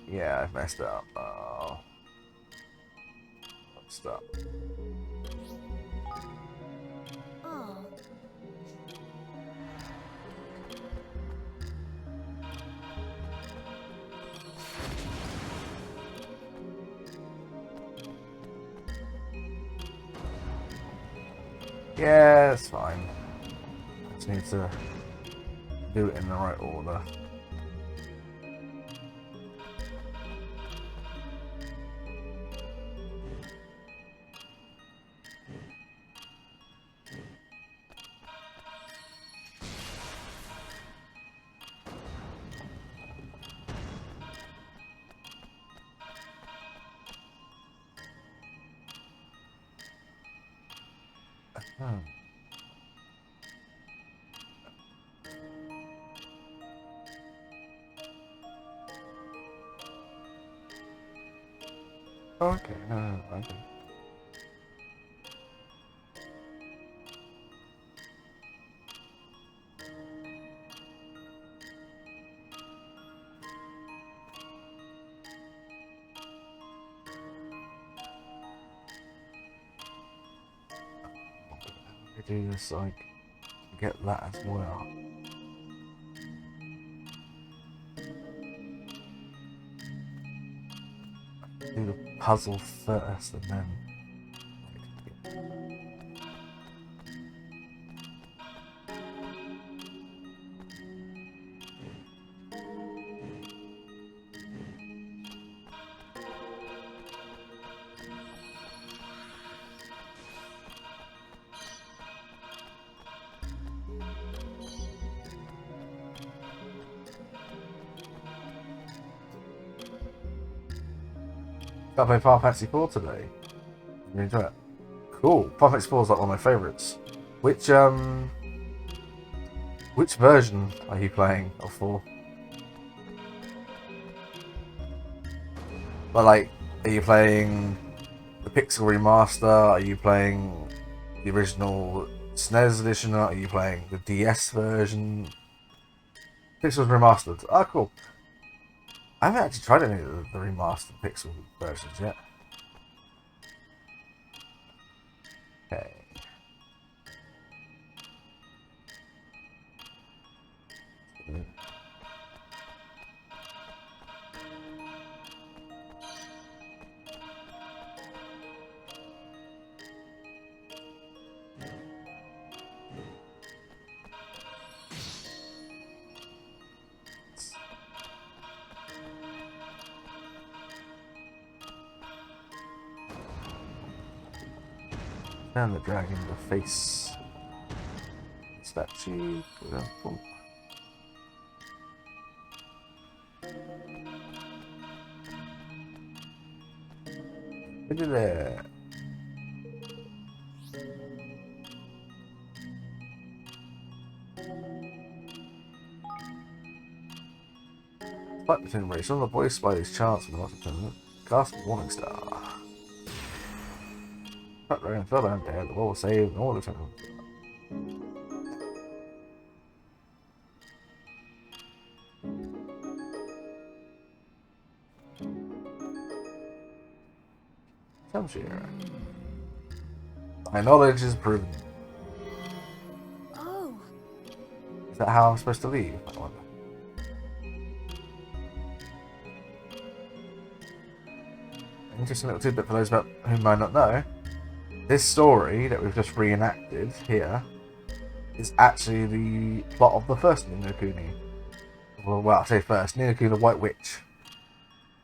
Yeah, I've messed up. Oh. Stop. Oh. Yeah, it's fine. I just need to do it in the right order. Okay, okay. I do this so I can get that as well. Do the puzzle first and then. Got to play Final Fantasy 4 today. You enjoy it? Cool. Final Fantasy 4 is like one of my favourites. Which version are you playing of 4? But like, are you playing the Pixel remaster? Are you playing the original SNES edition? Are you playing the DS version? Pixel's remastered. Ah, cool. I haven't actually tried any of the remastered Pixel versions yet. Okay. And the dragon, the face statue. Boom. Look at that. Fight between race. Some of the boys spy these charts from the last tournament. Cast warning star. Cut right and fell down dead. The wall was saved and all the time. Some share. My knowledge is proven. Oh. Is that how I'm supposed to leave? I wonder. Interesting little tidbit for those about who might not know. This story that we've just reenacted here is actually the plot of the first Ni no Kuni. Well, I say first, Ni no Kuni the White Witch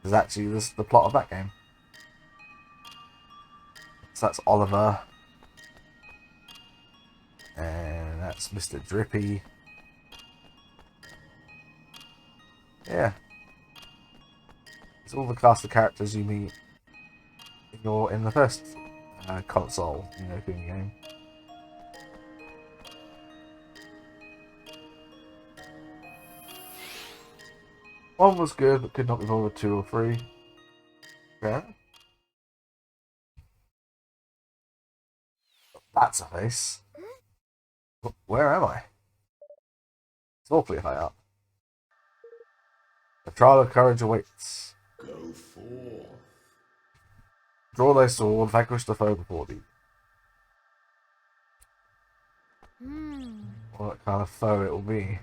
is actually the plot of that game. So that's Oliver. And that's Mr. Drippy. Yeah. It's all the cast of characters you meet in the first console Ni no Kuni game. One was good, but could not be more than 2 or 3. Yeah. That's a face. Where am I? It's awfully high up. The trial of courage awaits. Go forth. Draw thy sword, vanquish the foe before thee. What kind of foe it will be.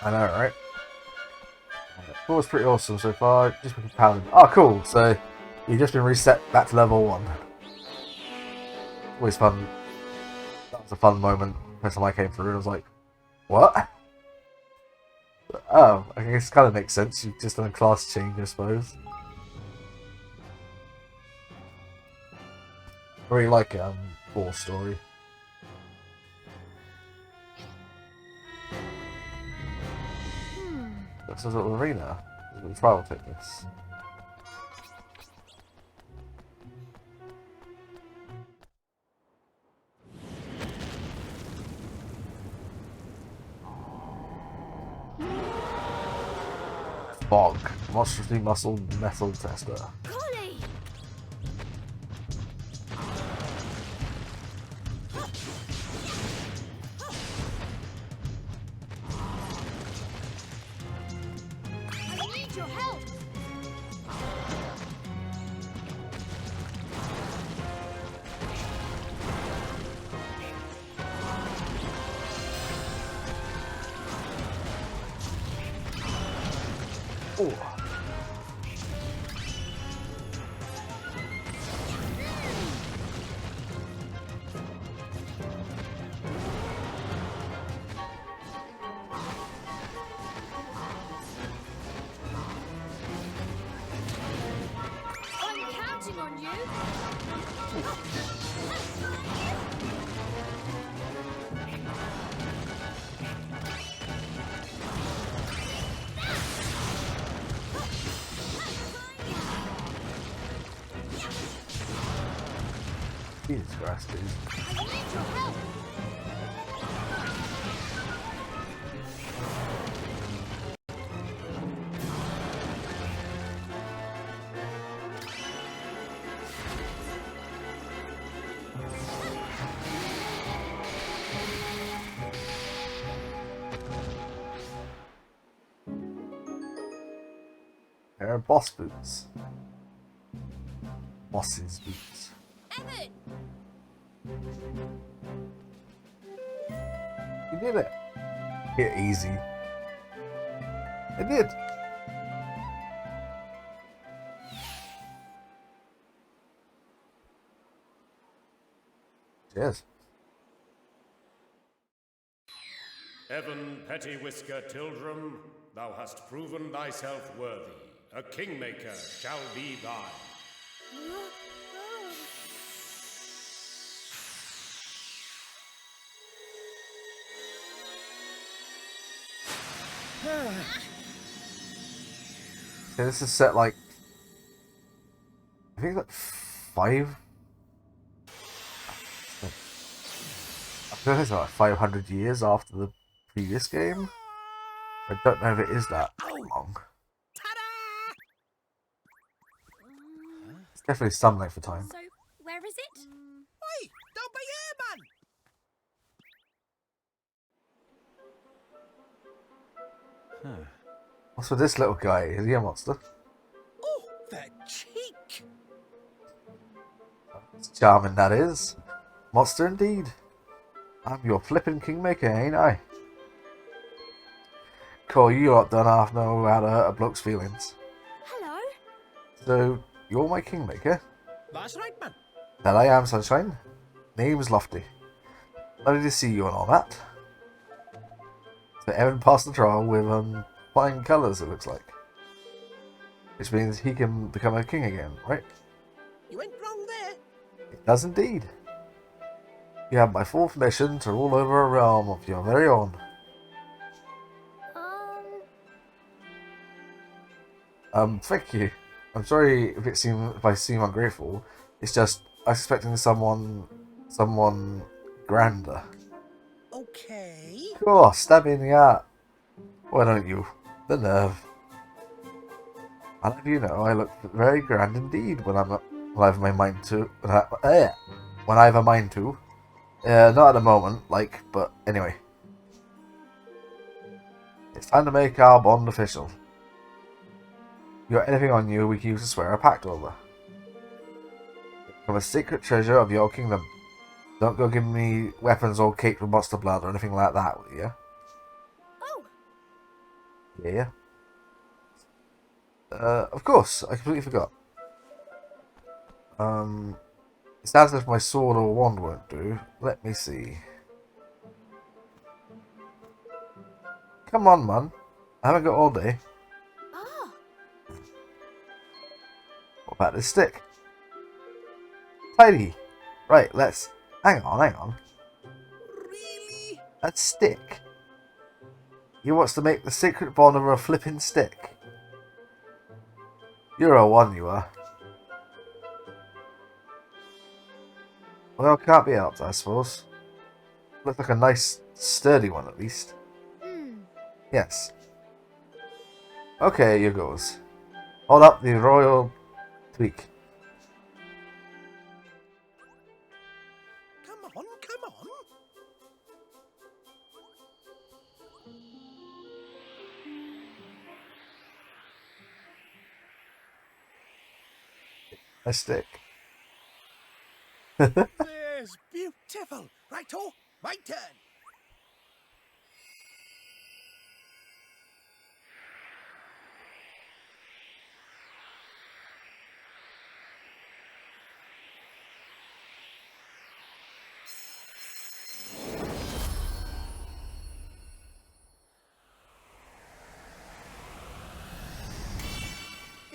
I know, right? That was pretty awesome so far. Just became paladin. Oh, cool. So you've just been reset back to level 1. Always fun. That was a fun moment. First time I came through, I was like, "What?" Oh, I guess it kind of makes sense. You've just done a class change, I suppose. I really like War Story. That's a little arena. A little trial fitness. Fog. Monstrously muscled metal tester. Golly! I need your help! Oh. I'm counting on you! Jesus Christ, dude. I need your help! There are boss boots. Boss's boots. Evan! You did it. Hit easy. I did. Cheers. Evan Petty Whisker Tildrum, thou hast proven thyself worthy. A kingmaker shall be thine. Okay, this is set like I think like 5. I feel like it's like 500 years after the previous game. I don't know if it is that long. It's definitely some length of time. So, where is it? Oi! Don't be here, man! Huh. What's with this little guy? Is he a monster? Oh, that cheek! It's charming, that is. Monster indeed. I'm your flippin' kingmaker, ain't I? Cool, you lot don't half know how to hurt a bloke's feelings. Hello? So, you're my kingmaker? That's right, man. That I am, sunshine. Name's Lofty. Lovely to see you and all that. So Evan passed the trial with flying colours, it looks like. Which means he can become a king again, right? You went wrong there. It does indeed. You have my full permission to rule over a realm of your very own. Thank you. I'm sorry if I seem ungrateful. It's just I was expecting someone grander. Okay. Oh, stab me in the heart. Why don't you? The nerve. I'll have you know I look very grand indeed when I have my mind to. When I have a mind to. Not at the moment, but anyway. It's time to make our bond official. You got anything on you we can use to swear a pact over? From a secret treasure of your kingdom. Don't go giving me weapons all caked with monster blood or anything like that, will you? Oh. Yeah. Of course, I completely forgot. It sounds as if my sword or wand won't do. Let me see. Come on, man. I haven't got all day. Ah. What about this stick? Tidy. Right, let's... Hang on. Really? A stick? He wants to make the secret bond over a flipping stick. You're a one, you are. Well, can't be helped, I suppose. Looks like a nice, sturdy one, at least. Yes. Okay, here goes. Hold up the royal tweak. Come on. A stick. There's beautiful. Righto, my turn.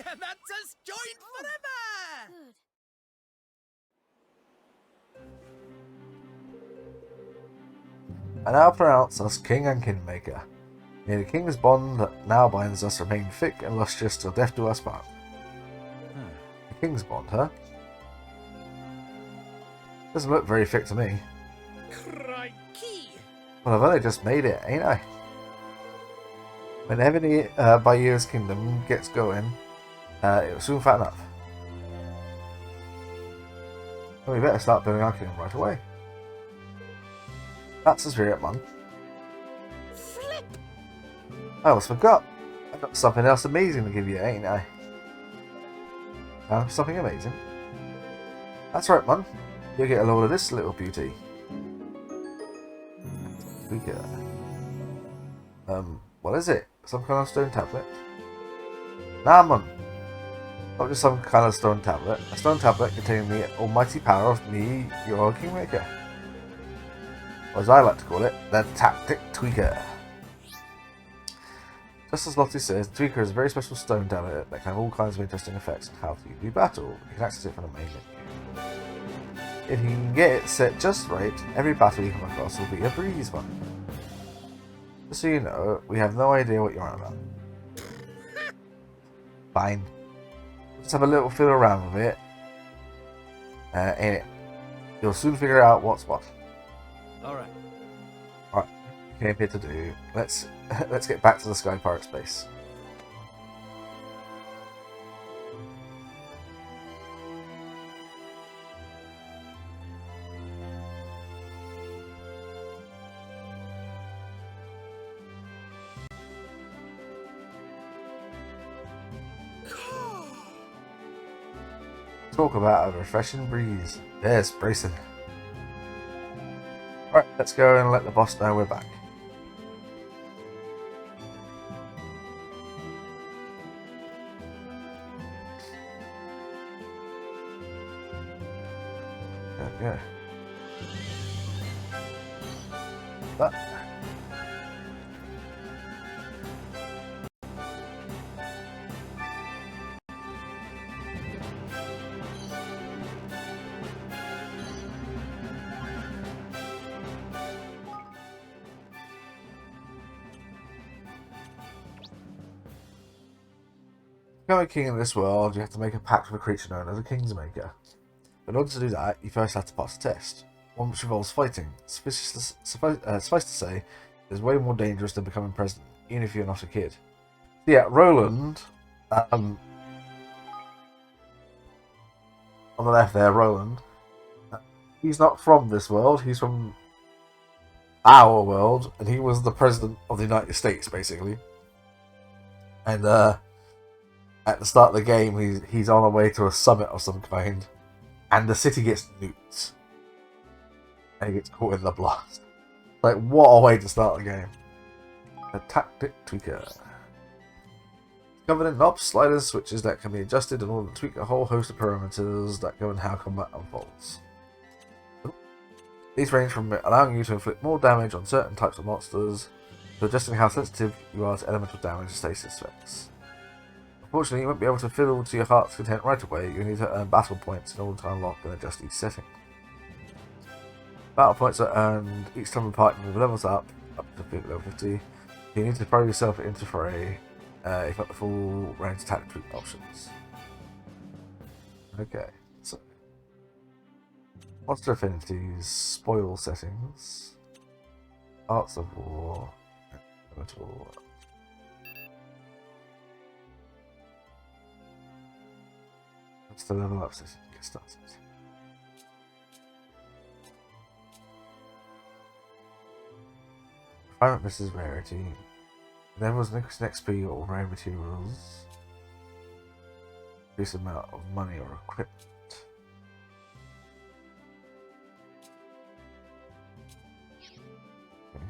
That's us joined forever. I now pronounce us king and kingmaker. May the king's bond that now binds us remain thick and lustrous till death do us part. The king's bond, huh? Doesn't look very thick to me. Crikey! Well, I've only just made it, ain't I? When Ebony Bayir's kingdom gets going, it'll soon fatten up. Well, we better start building our kingdom right away. That's the spirit, man. Flip! I almost forgot. I've got something else amazing to give you, ain't I? Something amazing? That's right, man. You'll get a load of this little beauty. What is it? Some kind of stone tablet? Nah, man. Not just some kind of stone tablet. A stone tablet containing the almighty power of me, your kingmaker. Or as I like to call it, the Tactic Tweaker. Just as Lottie says, the Tweaker is a very special stone tablet that can have all kinds of interesting effects on how you do battle. You can access it from the main menu. If you can get it set just right, every battle you come across will be a breeze one. Just so you know, we have no idea what you're on about. Fine. Just have a little fiddle around with it. And you'll soon figure out what's what. Alright. Alright, we came here to do. Let's get back to the Sky Pirate Space. Talk about a refreshing breeze. Yes, bracing. Alright, let's go and let the boss know we're back. There we go. That. To become a king in this world, you have to make a pact with a creature known as a Kingsmaker. In order to do that, you first have to pass a test, one which involves fighting. Suffice to say, it is way more dangerous than becoming president, even if you're not a kid. Yeah, Roland, on the left there, Roland, he's not from this world, he's from our world, and he was the president of the United States, basically. And at the start of the game, he's on the way to a summit of some kind, and the city gets nuked, and he gets caught in the blast. Like, what a way to start the game. A tactic tweaker. Covered in knobs, sliders, switches that can be adjusted in order to tweak a whole host of parameters that govern how combat unfolds. These range from allowing you to inflict more damage on certain types of monsters, to adjusting how sensitive you are to elemental damage and stasis effects. Unfortunately, you won't be able to fiddle to your heart's content right away. You need to earn battle points in order to unlock and adjust each setting. Battle points are earned each time a party move levels up to level 50. You need to throw yourself into fray if you got the full range attack options. Okay, so monster affinities, spoil settings, arts of war, elemental. That's the level up session to get started. Refinement versus rarity. There was an increase in XP or rare materials. Increase amount of money or equipment. Okay.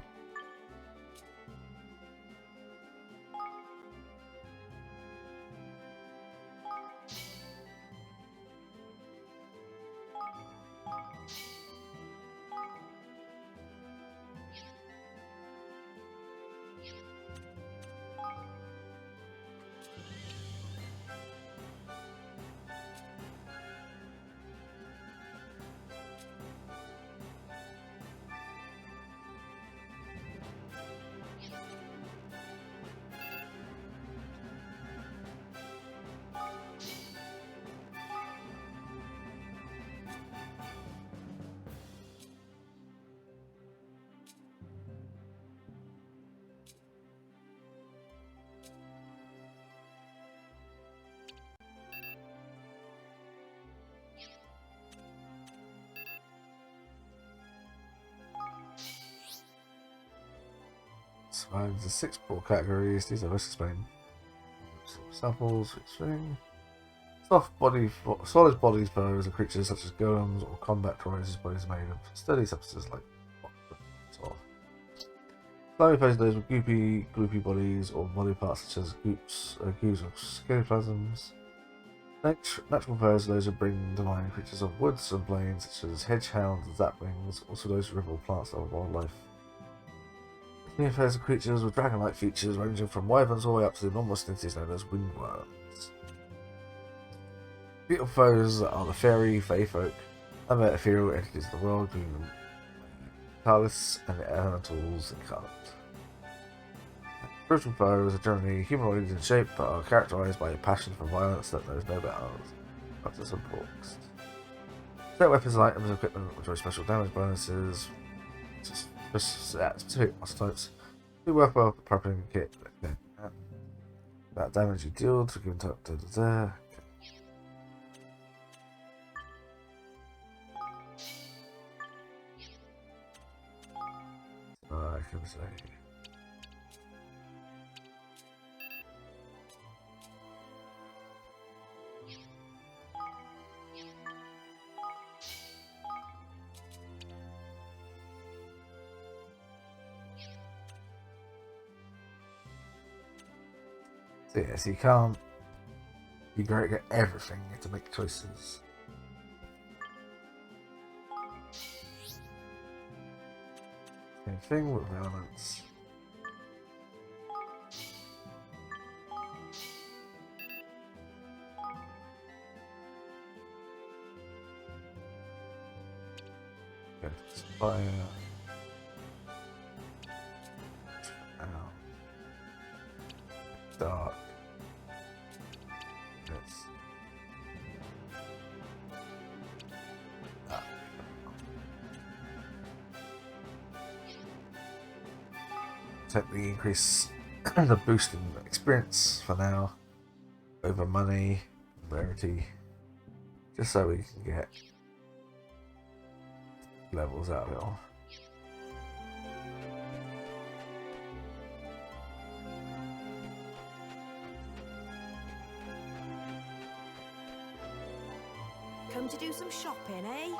So there's 6 broad categories. These are let's explain. Samples, explain. Solid bodies foes are creatures such as golems or combat droids whose bodies are made of sturdy substances like rock. Slimy foes are those with gloopy bodies or body parts such as goops or skeletoplasms. Natural foes are those who bring to mind creatures of woods and plains such as hedgehounds and zaplings, also those who revel plants and wildlife. New foes are creatures with dragon-like features ranging from wyverns all the way up to the enormous entities known as windworms. Beautiful foes are the fairy, fae folk, other ethereal entities of the world, including Talis and the elementals incarnate. Spiritual foes are generally humanoid in shape but are characterized by a passion for violence that knows no bounds, such as some porks. Set weapons and items and equipment enjoy special damage bonuses, specific monster types. Do work well with prepping a kit. That damage you deal to give to there. I can say. So yes, you can't. You gotta get everything. You have to make choices. Anything with violence. Fire. Ow. Dark. Yes. Take the increase, the boost in experience for now, over money, rarity, just so we can get levels out of it all. Come to do some shopping, eh?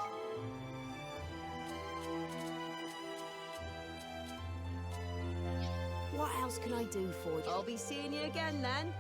What else can I do for you? I'll be seeing you again then.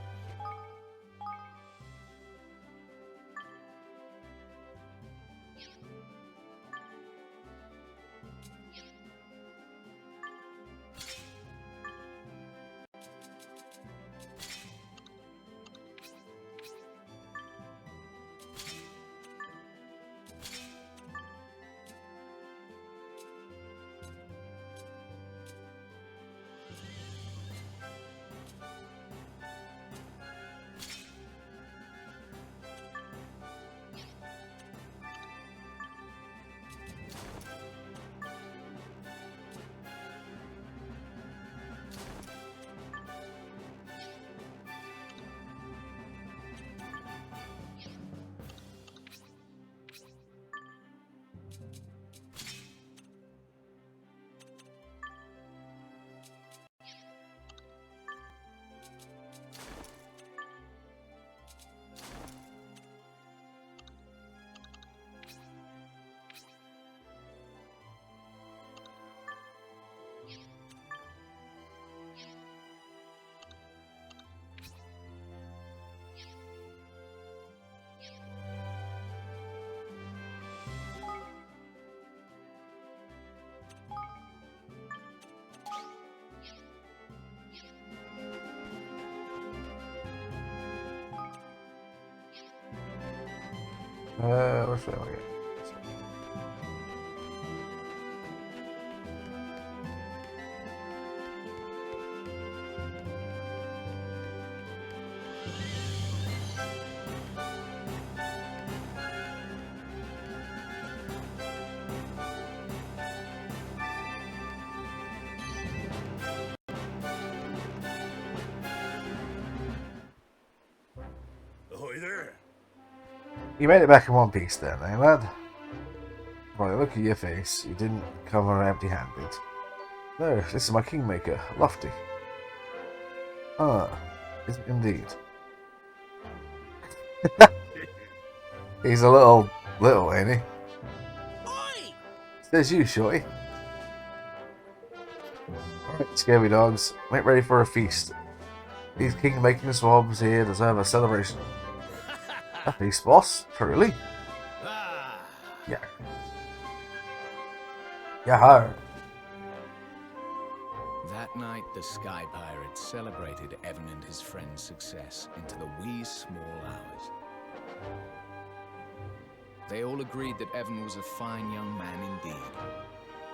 Where should I get? Ahoy there. You made it back in one piece then, eh, lad? By the look of your face, you didn't come around empty-handed. No, this is my kingmaker, Lofty. Ah, is it indeed? He's a little, ain't he? Oi! There's you, shorty. Alright, scary dogs, make ready for a feast. These king-making swabs here deserve a celebration. A feast, boss? Truly? Yeah. Yahoo! That night, the Sky Pirates celebrated Evan and his friend's success into the wee small hours. They all agreed that Evan was a fine young man indeed,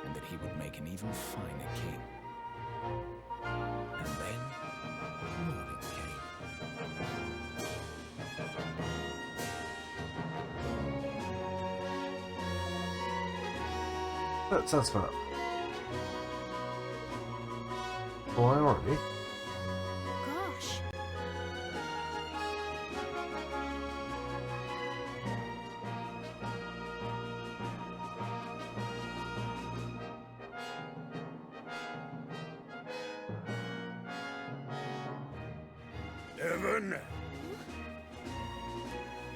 and that he would make an even finer king. And then, morning came. That sounds fun. Born already? Gosh. Evan?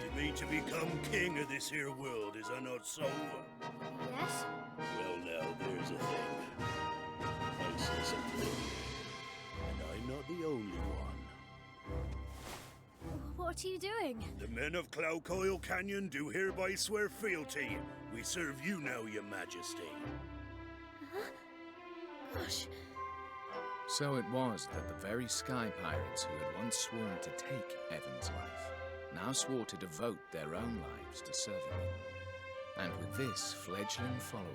You mean to become king of this here world, is that not so? Yes? Well, now, there's a thing. I see something. And I'm not the only one. What are you doing? The men of Cloudcoil Canyon do hereby swear fealty. We serve you now, your majesty. Gosh. So it was that the very sky pirates who had once sworn to take Evan's life now swore to devote their own lives to serving him. And with this fledgling following,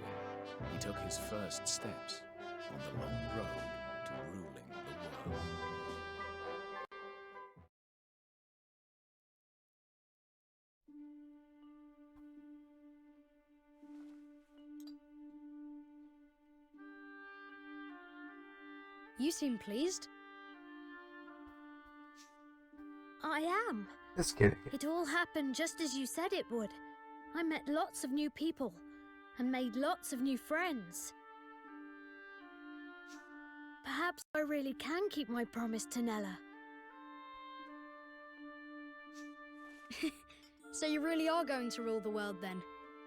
he took his first steps on the long road to ruling the world. You seem pleased. I am. Just kidding. It all happened just as you said it would. I met lots of new people and made lots of new friends. Perhaps I really can keep my promise to Nella. So you really are going to rule the world then?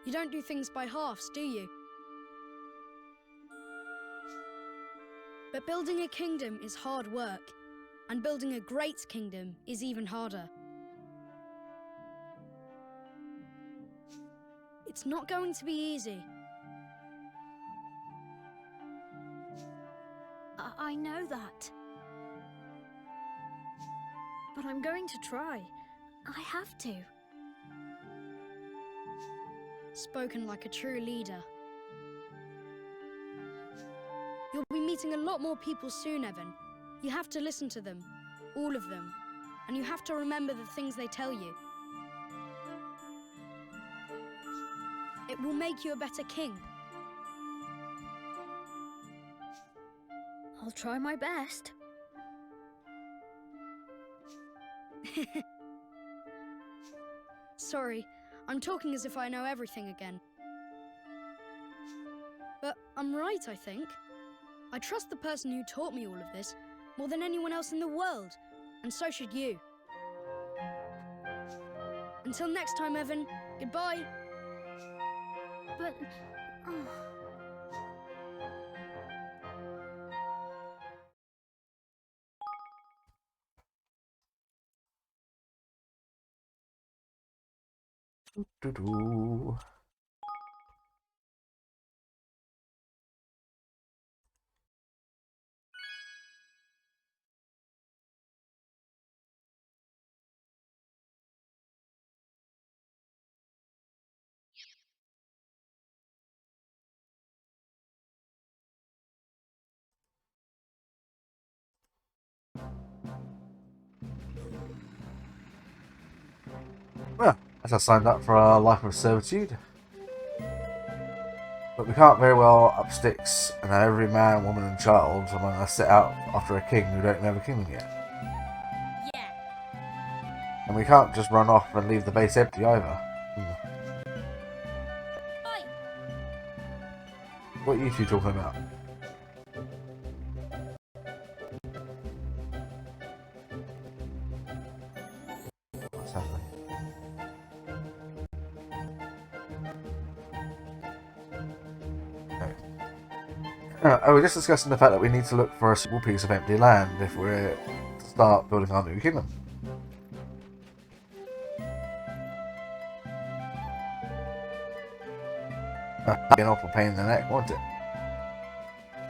You don't do things by halves, do you? But building a kingdom is hard work, and building a great kingdom is even harder. It's not going to be easy. I know that. But I'm going to try. I have to. Spoken like a true leader. You'll be meeting a lot more people soon, Evan. You have to listen to them, all of them, and you have to remember the things they tell you. It will make you a better king. I'll try my best. Sorry, I'm talking as if I know everything again. But I'm right, I think. I trust the person who taught me all of this more than anyone else in the world, and so should you. Until next time, Evan, goodbye. But... Doo-doo. Well, as I signed up for a life of servitude. But we can't very well up sticks and have every man, woman and child among us set out after a king who don't have a kingdom yet. Yeah. And we can't just run off and leave the base empty either. Oi. What are you two talking about? What's happening? We're just discussing the fact that we need to look for a small piece of empty land if we're to start building our new kingdom. Be an awful pain in the neck, won't it?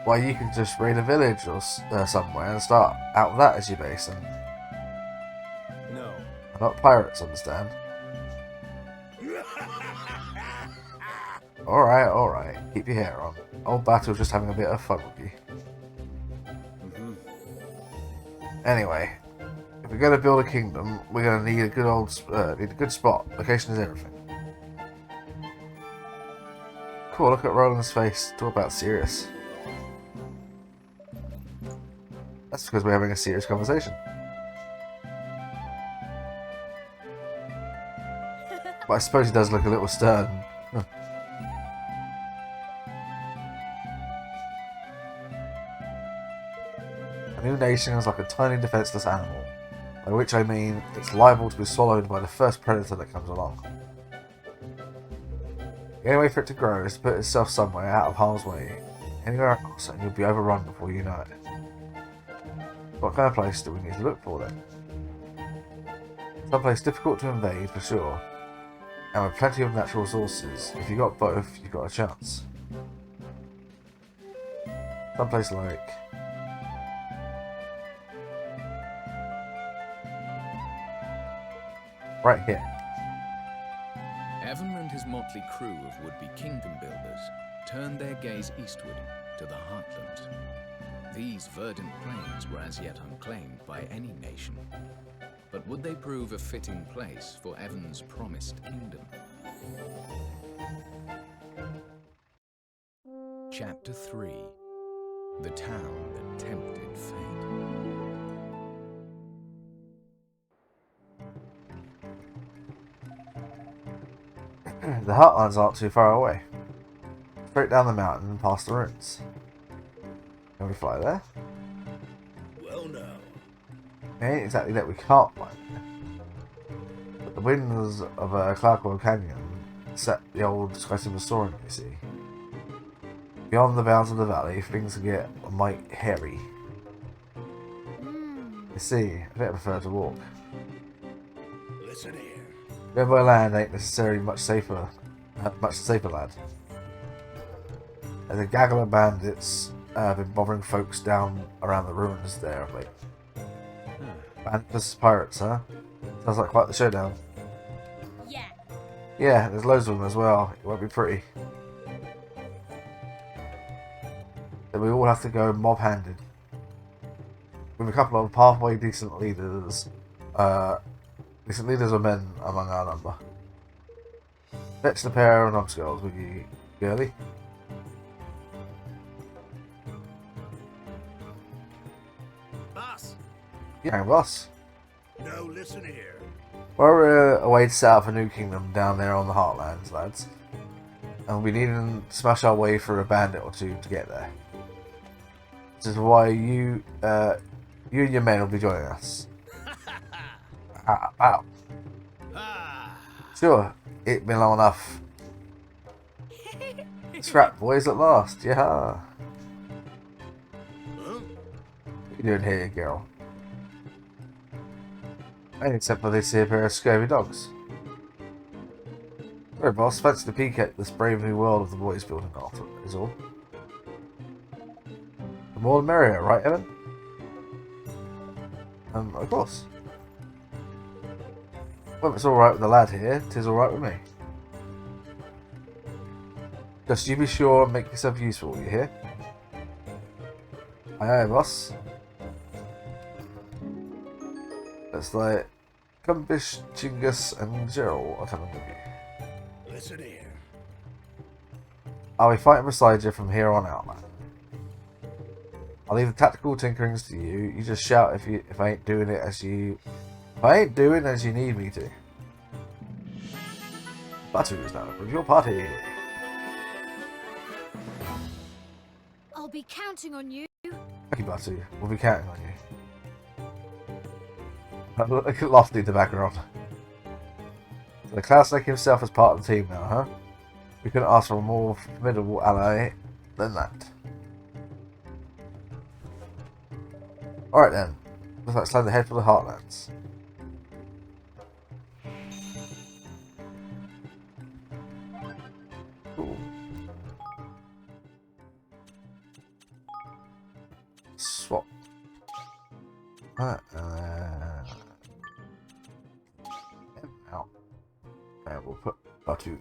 Why, you can just raid a village or somewhere and start out with that as your base, and No. not pirates, understand? Alright, keep your hair on. Old Battle's just having a bit of fun with you. Anyway, if we're going to build a kingdom, we're going to need a good spot. Location is everything. Cool, look at Roland's face. Talk about serious. That's because we're having a serious conversation. But I suppose he does look a little stern. A new nation is like a tiny defenseless animal, by which I mean it's liable to be swallowed by the first predator that comes along. The only way for it to grow is to put itself somewhere out of harm's way, anywhere else, and you'll be overrun before you know it. What kind of place do we need to look for then? Someplace difficult to invade for sure, and with plenty of natural resources. If you got both, you've got a chance. Someplace like... right here. Evan and his motley crew of would-be kingdom builders turned their gaze eastward to the Heartlands. These verdant plains were as yet unclaimed by any nation. But would they prove a fitting place for Evan's promised kingdom? Chapter 3. The Town That Tempted Fate. The Heartlands aren't too far away. Straight down the mountain and past the ruins. Can we fly there? Well, now. It ain't exactly that we can't fly there. But the winds of Clarkwell Canyon set the old skyscraper soaring, you see. Beyond the bounds of the valley, things get a mite hairy. You see, I think I prefer to walk. Listen here. Going by land ain't necessarily much safer, lad. There's a gaggle of bandits been bothering folks down around the ruins there of late. Bandits versus pirates, huh? Sounds like quite the showdown. Yeah. Yeah, there's loads of them as well. It won't be pretty. Then we all have to go mob-handed. With a couple of halfway decent leaders. Decent leaders are men among our number. Fetch the pair of numbskulls, will you, girlie? Boss. Yeah, boss. No, listen here. We're away to set up a new kingdom down there on the Heartlands, lads. And we need to smash our way through a bandit or two to get there. This is why you and your men will be joining us. Ow. Sure, it's been long enough. Scrap boys at last, yeah. Huh? What you doing here, girl? Ain't except for this here pair of scurvy dogs. Sorry, boss, fancy the peek at this brave new world of the boys building off, is all. The more the merrier, right, Evan? Of course. Well, if it's alright with the lad here, 'tis alright with me. Just you be sure and make yourself useful, you hear? Aye, boss. It's like Cumbish, Chingus, and Gerald are coming with you. Listen here. I'll be fighting beside you from here on out, man. I'll leave the tactical tinkerings to you. You just shout if I ain't doing it as you... If I ain't doing as you need me to. Batu is now with your party. I'll be counting on you. Thank you, Batu. We'll be counting on you. Look at Lofty in the background. So the Klaus Lake himself is part of the team now, huh? We couldn't ask for a more formidable ally than that. Alright then. Let's time to head for the Heartlands. Cool. Swap. Out. And we'll put Batu in.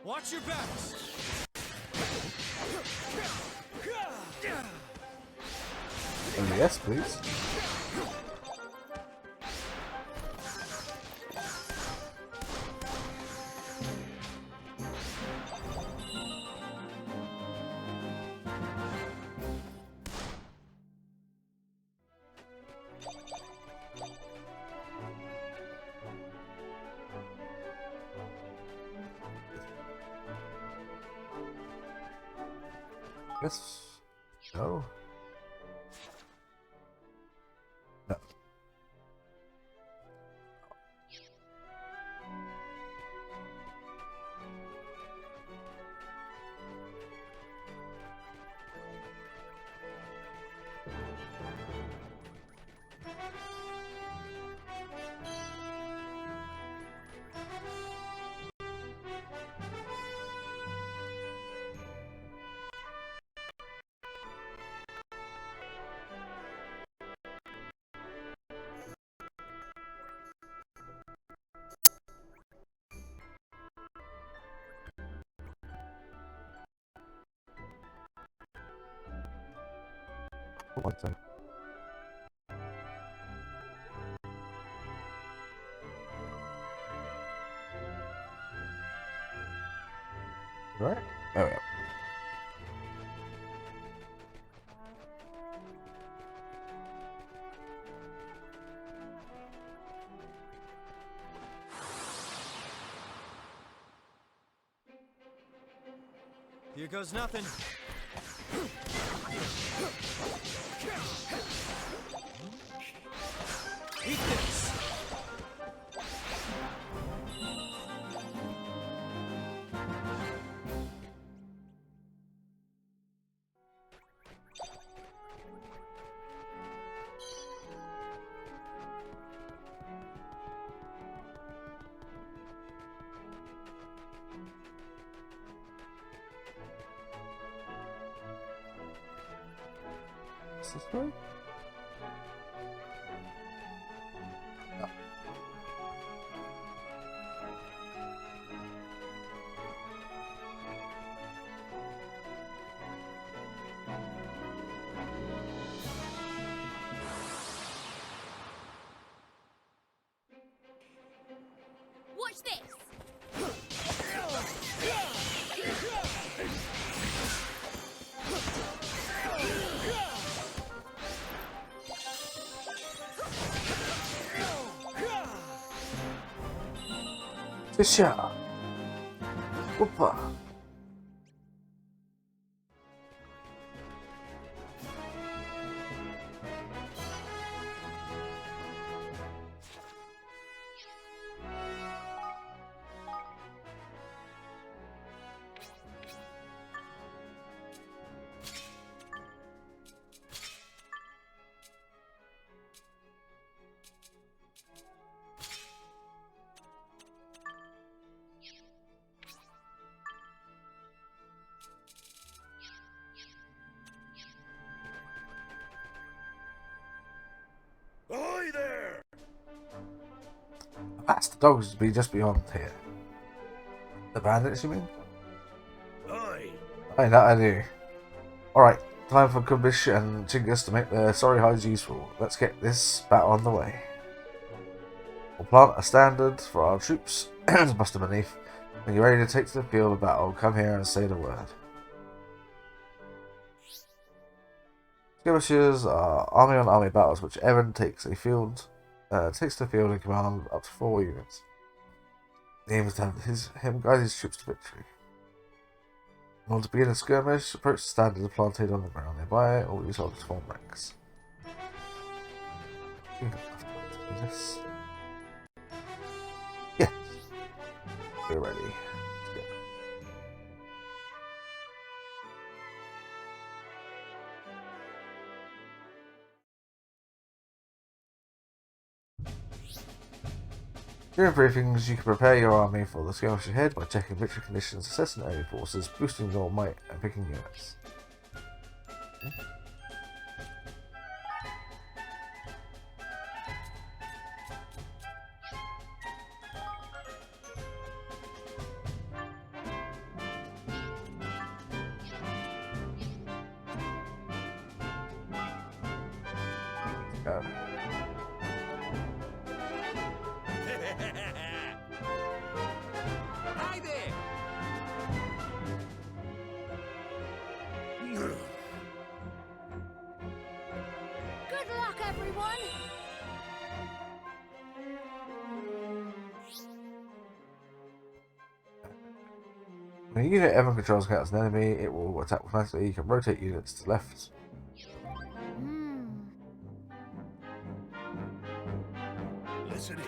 Watch your backs! Yes, please. Yes. No. No. One thing. Right? Oh yeah. Here goes nothing. Eat this! Is this right? No. Watch this. Fisher. Whoopa. Ahoy there! That's the dogs to be just beyond here. The bandits, you mean? Aye. Aye, that I do. Alright, time for Kubish and Chingus to make their sorry hides useful. Let's get this battle on the way. We'll plant a standard for our troops to muster beneath. When you're ready to take to the field of battle, come here and say the word. Skirmishes are army-on-army battles which Evan takes the field in command of up to 4 units. The aim is to have him guide his troops to victory. In order to begin a skirmish, approach the standard planted on the ground nearby, or use soldiers to form ranks. This. Yeah. We're ready. Let's go. During briefings, you can prepare your army for the skirmish ahead by checking victory conditions, assessing enemy forces, boosting your might, and picking units. Go. Hi there! Good luck, everyone! When a unit ever controls against an enemy, it will attack automatically. You can rotate units to the left. Listen here.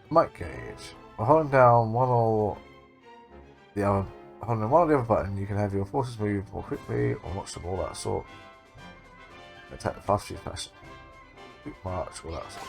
Might gauge. By holding down one or the other, holding one or the other button, you can have your forces move more quickly or watch them all that sort. Attack the fast food fashion. Quick march, all that sort.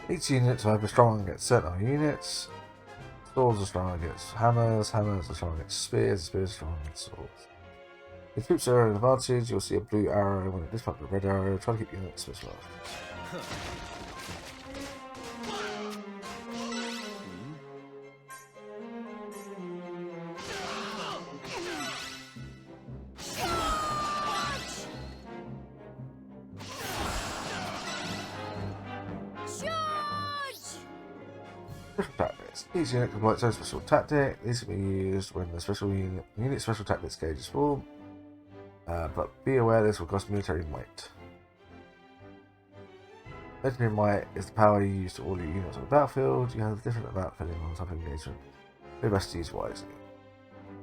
Each unit is either strong against certain units. Swords are strong against hammers, hammers are strong against spears, spears are strong against swords. If troops are at an advantage, you'll see a blue arrow. When it dismounts a red arrow, try to keep units specialized. Special tactics. Each unit can employ its own special tactic. These can be used when the unit special tactics gauge is full. But be aware this will cost military might. Legendary might is the power you use to all your units on the battlefield. You have a different amount depending on the type of engagement. Be best to use wisely.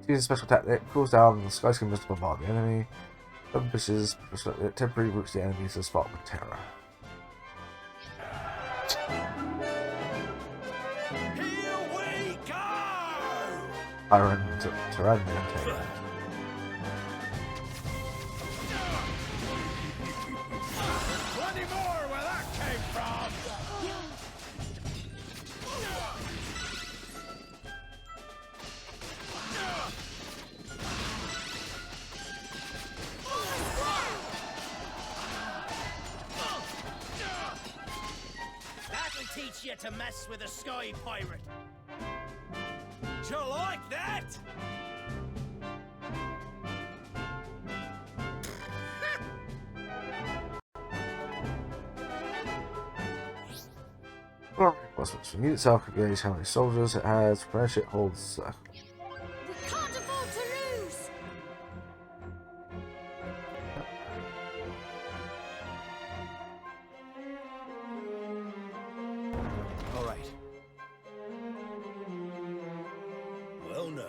To use a special tactic, cools down the sky skimmers to bombard the enemy. Open bushes temporarily routes the enemy to the spot with terror. Tyrant maintain. 20 more where that came from! That'll teach you to mess with a sky pirate. Do you like that? Reinforcements from unit itself can gauge how many soldiers it has. Furnish it holds. We can't afford to lose! All right. Well, now.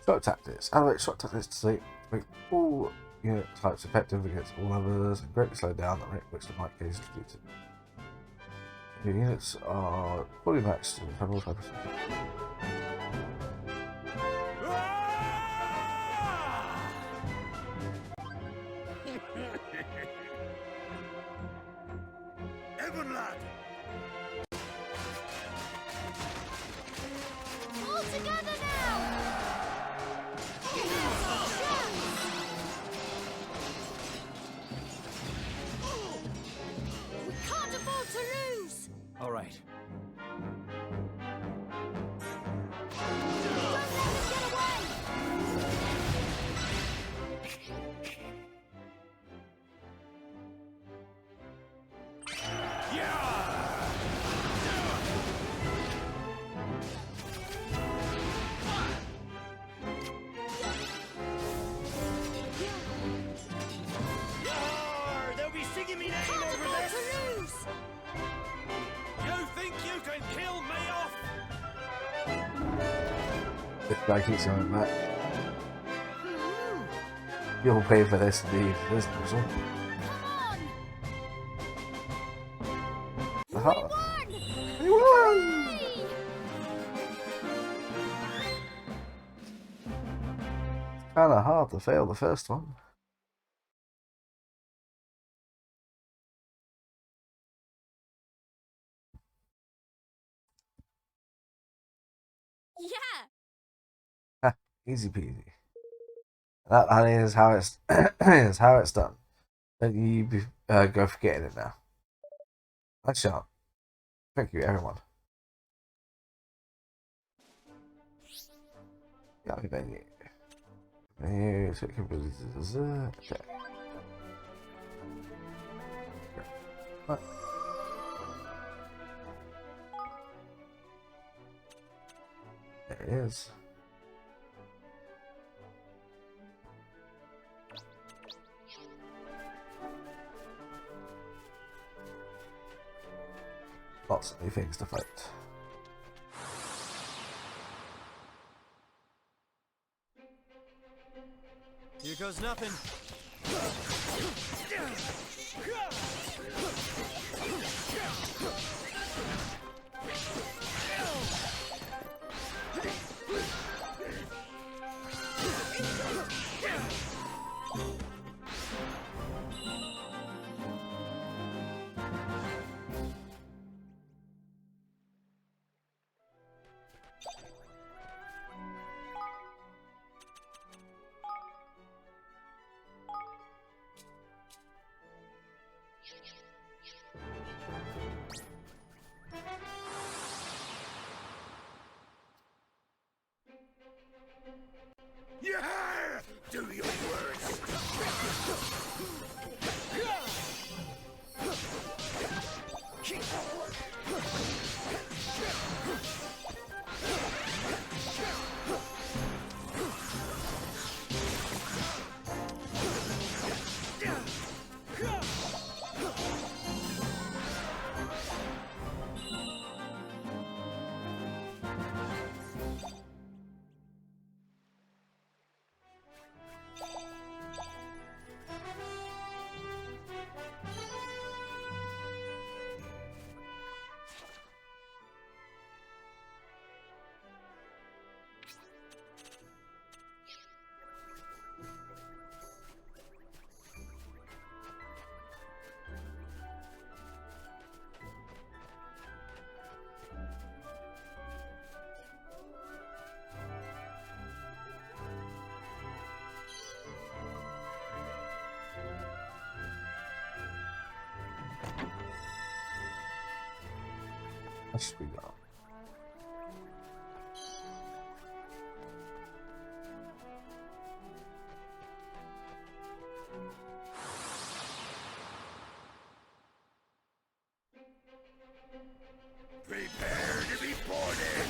Shock tactics. Elevate shock tactics to make all unit types effective against all others and greatly slow down the rate at which the might case is defeated. Your units are fully matched to the federal type of Evan lad! All together now! We can't afford to lose! All right. Don't let them get away! They'll be singing me name Can't over afford this! to lose! You think you can kill me off? This guy keeps going back. You'll pay for this indeed. This puzzle. Come on! Aha! We We won! won! Kinda hard to fail the first one. Yeah. Easy peasy. That, honey, is how it's is how it's done. Don't you go forgetting it now. I shan't. Thank you, everyone. Yeah, menu. Menu. Okay. What? There it is. Lots of new things to fight. Here goes nothing. Yeah! Do your worst! That should be gone. Prepare to be boarded!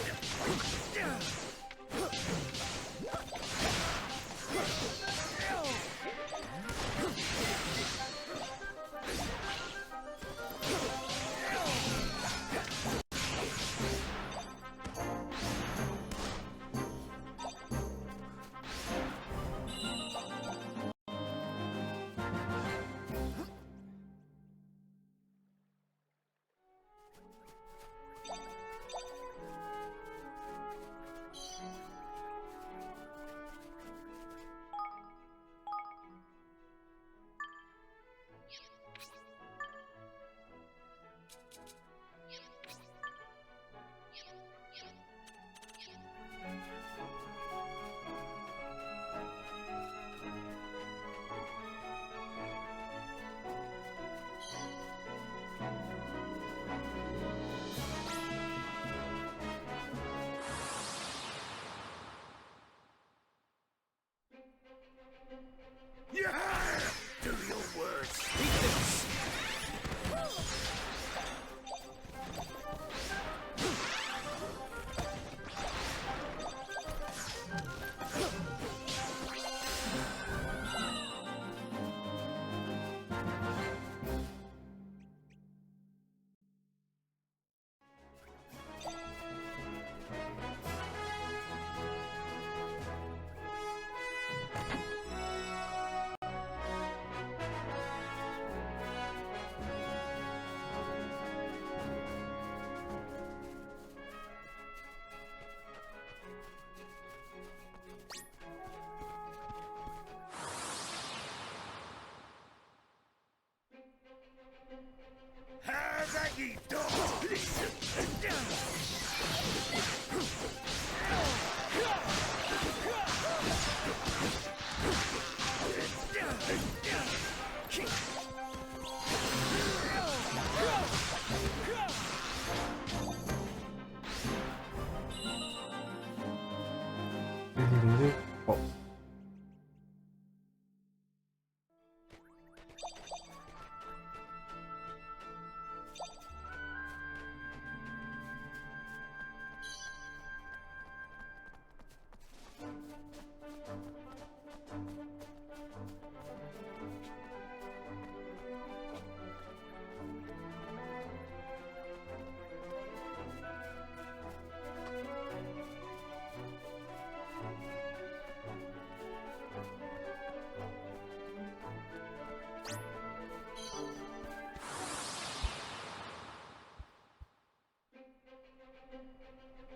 Oh.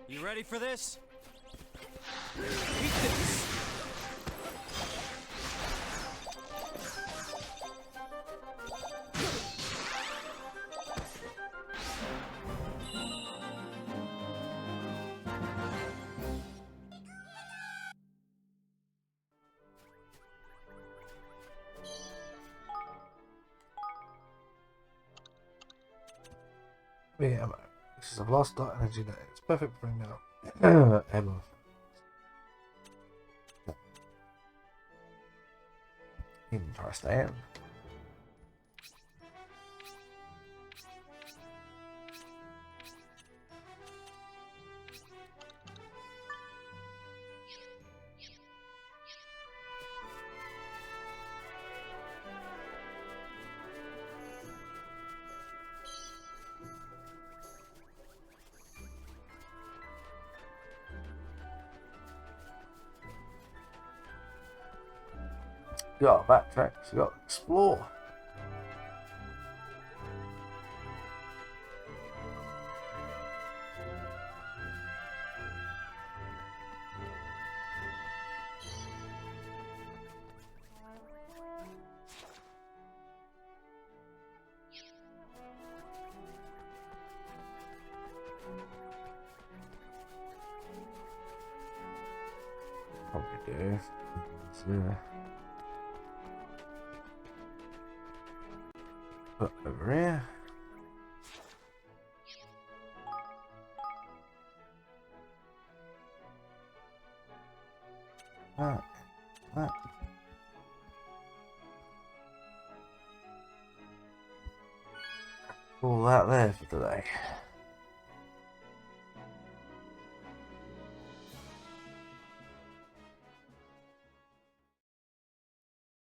You ready for this? Eat this! Yeah, this is a lost dot energy net. It's perfect for bringing out ammo. Interesting. You got backtrack, so you got to explore. Probably do. So, put over here. That. All that there for today.